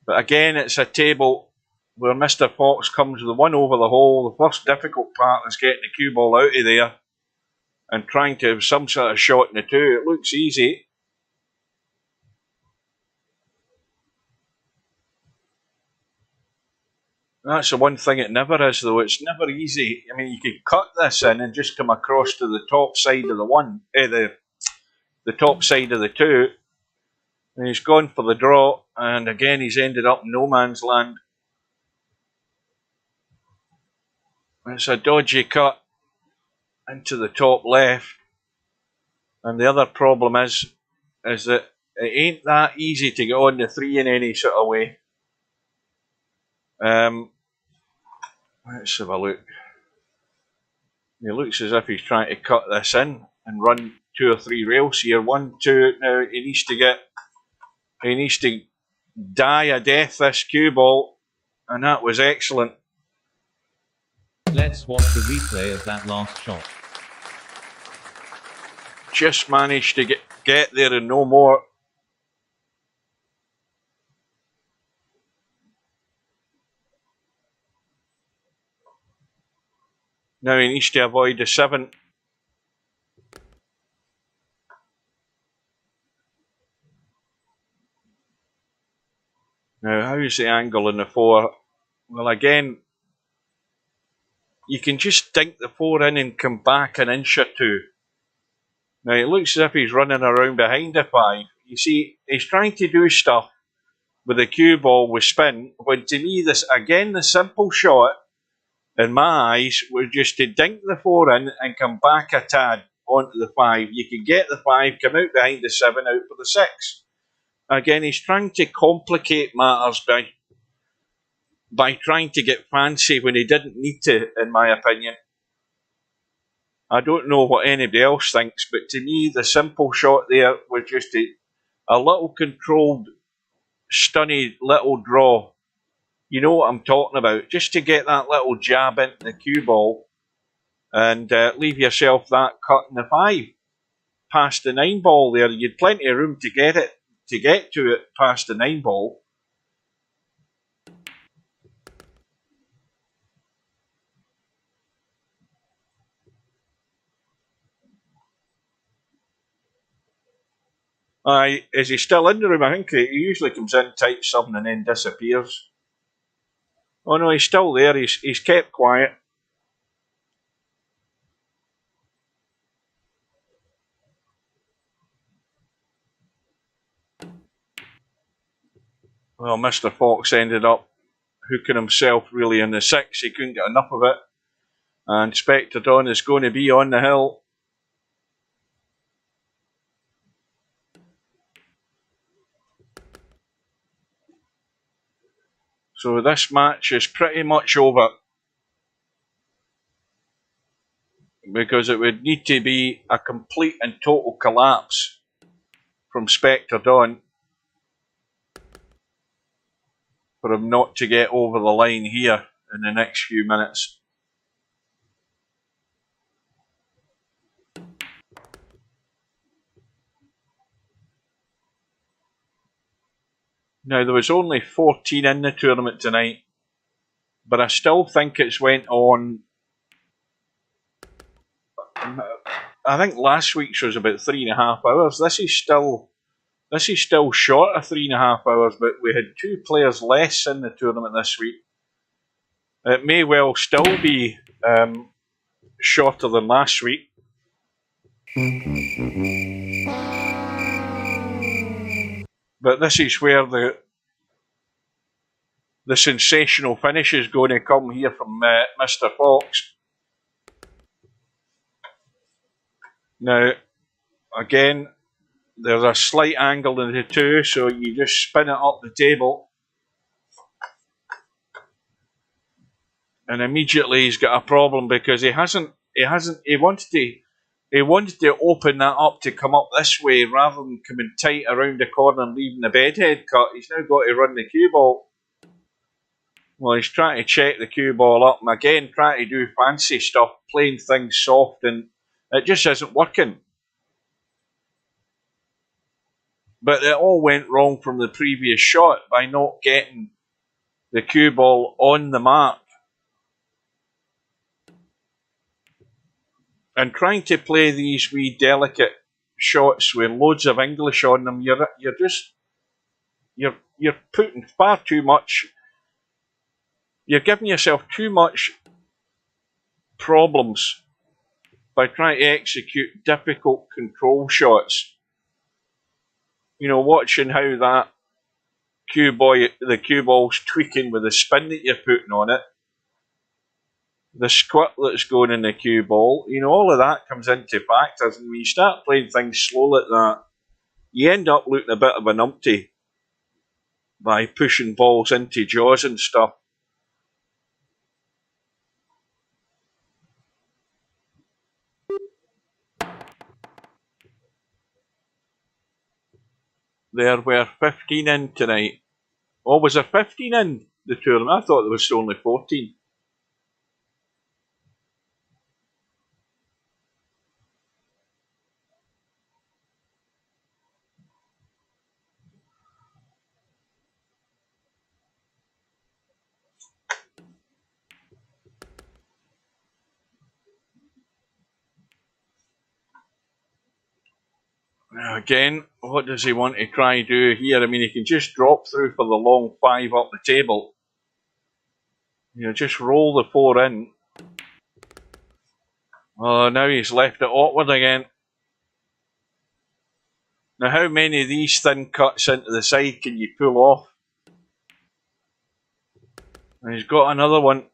But again, it's a table where Mr. Fox comes with the 1 over the hole. The first difficult part is getting the cue ball out of there and trying to have some sort of shot in the 2. It looks easy. That's the one thing it never is, though. It's never easy. I mean, you could cut this in and just come across to the top side of the 1, the top side of the 2. And he's gone for the draw, and again he's ended up in no man's land. It's a dodgy cut into the top left. And the other problem is that it ain't that easy to get on the 3 in any sort of way. Let's have a look. He looks as if he's trying to cut this in and run 2 or 3 rails here. 1, 2. Now he needs to die a death, this cue ball, and that was excellent. Let's watch the replay of that last shot. Just managed to get there and no more. Now he needs to avoid the 7. Now, how's the angle in the 4? Well, again, you can just dink the 4 in and come back an inch or 2. Now, it looks as if he's running around behind the 5. You see, he's trying to do stuff with the cue ball with spin, when to me, the simple shot, in my eyes, was just to dink the 4 in and come back a tad onto the 5. You can get the 5, come out behind the 7, out for the 6. Again, he's trying to complicate matters by trying to get fancy when he didn't need to, in my opinion. I don't know what anybody else thinks, but to me, the simple shot there was just a little controlled, stunny little draw. You know what I'm talking about. Just to get that little jab into the cue ball and leave yourself that cut in the 5 past the 9 ball there. You'd plenty of room to get to it past the 9 ball. Is he still in the room? I think he usually comes in, types something, and then disappears. Oh no, he's still there. He's kept quiet. Well, Mr. Fox ended up hooking himself really in the 6. He couldn't get enough of it. And Spectre Dawn is going to be on the hill. So this match is pretty much over. Because it would need to be a complete and total collapse from Spectre Dawn for him not to get over the line here in the next few minutes. Now, there was only 14 in the tournament tonight, but I still think it's went on. I think last week's was about 3.5 hours. This is still short of 3.5 hours, but we had 2 players less in the tournament this week. It may well still be shorter than last week. But this is where the sensational finish is going to come here from Mr. Fox. Now, again, there's a slight angle in the 2, so you just spin it up the table. And immediately he's got a problem because he wanted to open that up to come up this way rather than coming tight around the corner and leaving the bedhead cut. He's now got to run the cue ball. Well, he's trying to check the cue ball up and again trying to do fancy stuff, playing things soft, and it just isn't working. But it all went wrong from the previous shot by not getting the cue ball on the mark. And trying to play these wee delicate shots with loads of English on them, you're putting far too much. You're giving yourself too much problems by trying to execute difficult control shots. You know, watching how that the cue ball's tweaking with the spin that you're putting on it, the squirt that's going in the cue ball, you know, all of that comes into factors. And when you start playing things slow like that, you end up looking a bit of an umpty by pushing balls into jaws and stuff. There were 15 in tonight. Oh, was there 15 in the tournament? I thought there was only 14. Again, what does he want to try and do here? I mean, he can just drop through for the long 5 up the table. You know, just roll the 4 in. Oh, now he's left it awkward again. Now, how many of these thin cuts into the side can you pull off? And he's got another one.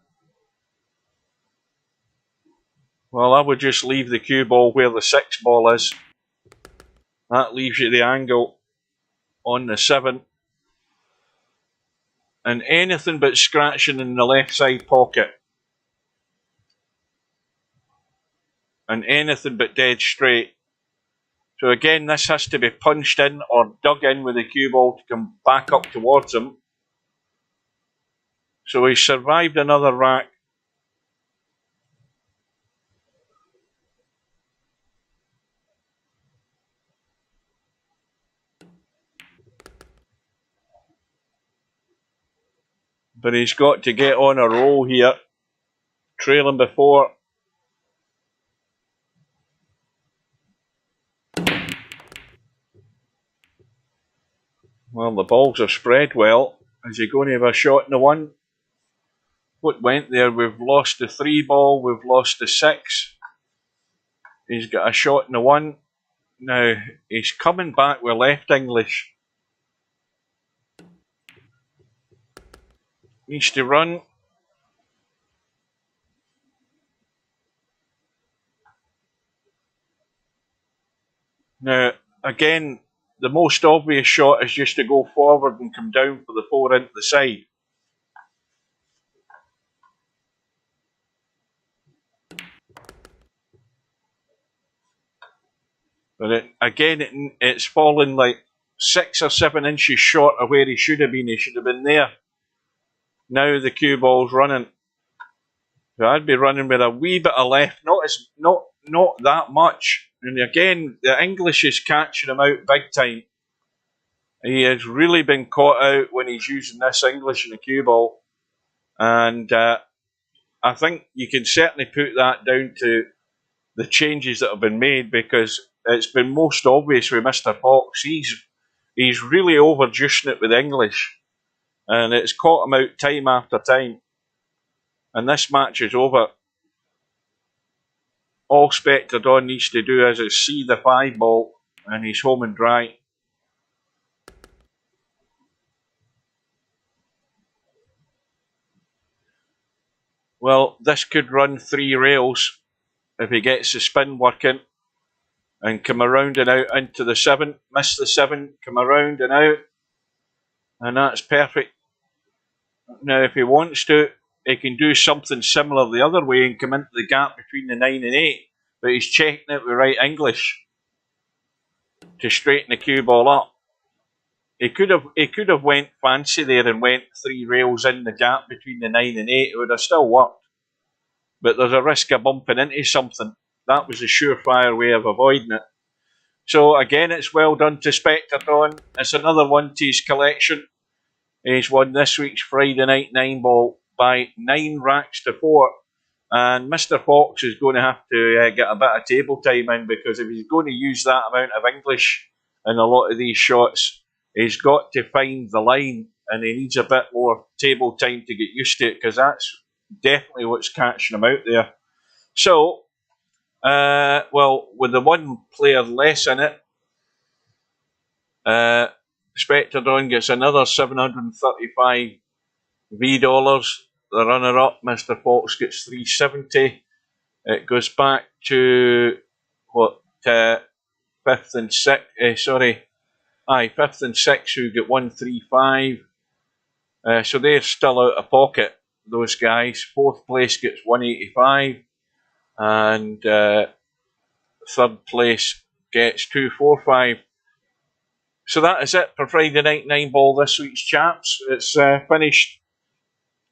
Well, I would just leave the cue ball where the 6 ball is. That leaves you the angle on the 7. And anything but scratching in the left side pocket. And anything but dead straight. So again, this has to be punched in or dug in with the cue ball to come back up towards him. So he survived another rack. But he's got to get on a roll here. Trailing before. Well, the balls are spread well. Is he going to have a shot in the 1? what went there. We've lost the 3 ball, we've lost the 6. He's got a shot in the 1. Now, he's coming back with left English. Needs to run. Now, again, the most obvious shot is just to go forward and come down for the 4 into the side. But it's fallen like 6 or 7 inches short of where he should have been. He should have been there. Now the cue ball's running. So I'd be running with a wee bit of left, not that much. And again, the English is catching him out big time. He has really been caught out when he's using this English in the cue ball. And I think you can certainly put that down to the changes that have been made, because it's been most obvious with Mr. Fox. He's really overjuicing it with English. And it's caught him out time after time. And this match is over. All Spectre Don needs to do is see the 5 ball, and he's home and dry. Well, this could run 3 rails if he gets the spin working and come around and out into the 7, miss the 7, come around and out, and that's perfect. Now, if he wants to, he can do something similar the other way and come into the gap between the 9 and 8, but he's checking it with right English to straighten the cue ball up. He could have went fancy there and went 3 rails in the gap between the 9 and 8. It would have still worked. But there's a risk of bumping into something. That was a surefire way of avoiding it. So again, it's well done to Spectre Don. It's another one to his collection. He's won this week's Friday Night 9 ball by 9 racks to 4. And Mr. Fox is going to have to get a bit of table time in, because if he's going to use that amount of English in a lot of these shots, he's got to find the line, and he needs a bit more table time to get used to it, because that's definitely what's catching him out there. So, well, with the 1 player less in it, Spectre Don gets another 735 V dollars. The runner-up, Mr. Fox, gets 370. It goes back to what 5th and 6th. Fifth and 6th who get 135. So they're still out of pocket, those guys. 4th place gets 185, and 3rd place gets 245. So that is it for Friday Night 9 ball this week's chaps. It's finished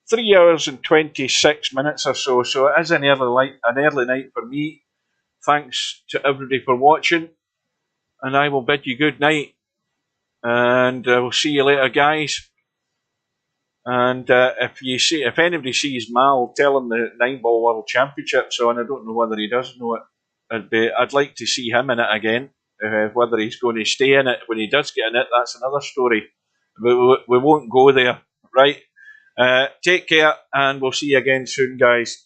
3 hours and 26 minutes or so. So it is an early night for me. Thanks to everybody for watching, and I will bid you good night. And we'll see you later, guys. And if anybody sees Mal, tell him the 9 ball world championship's on. I don't know whether he does know it. I'd like to see him in it again. Whether he's going to stay in it when he does get in it, that's another story. But we won't go there, right? Take care, and we'll see you again soon, guys.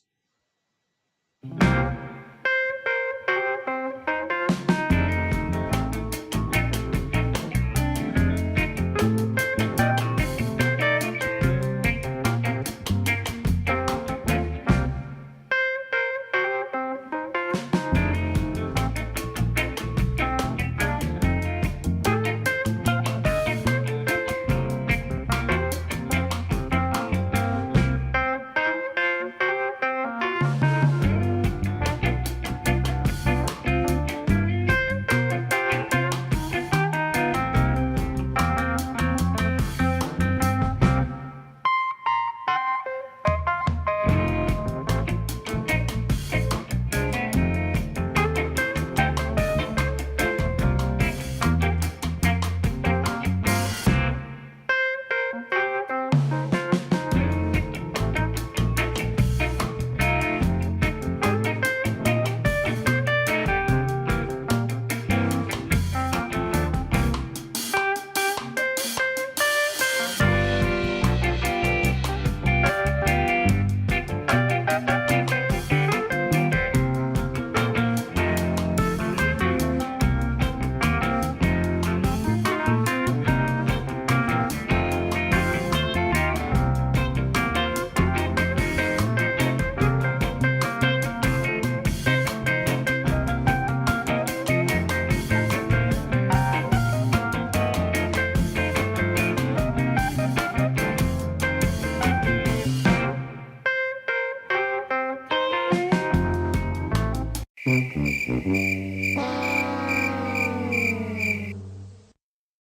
Mm-hmm.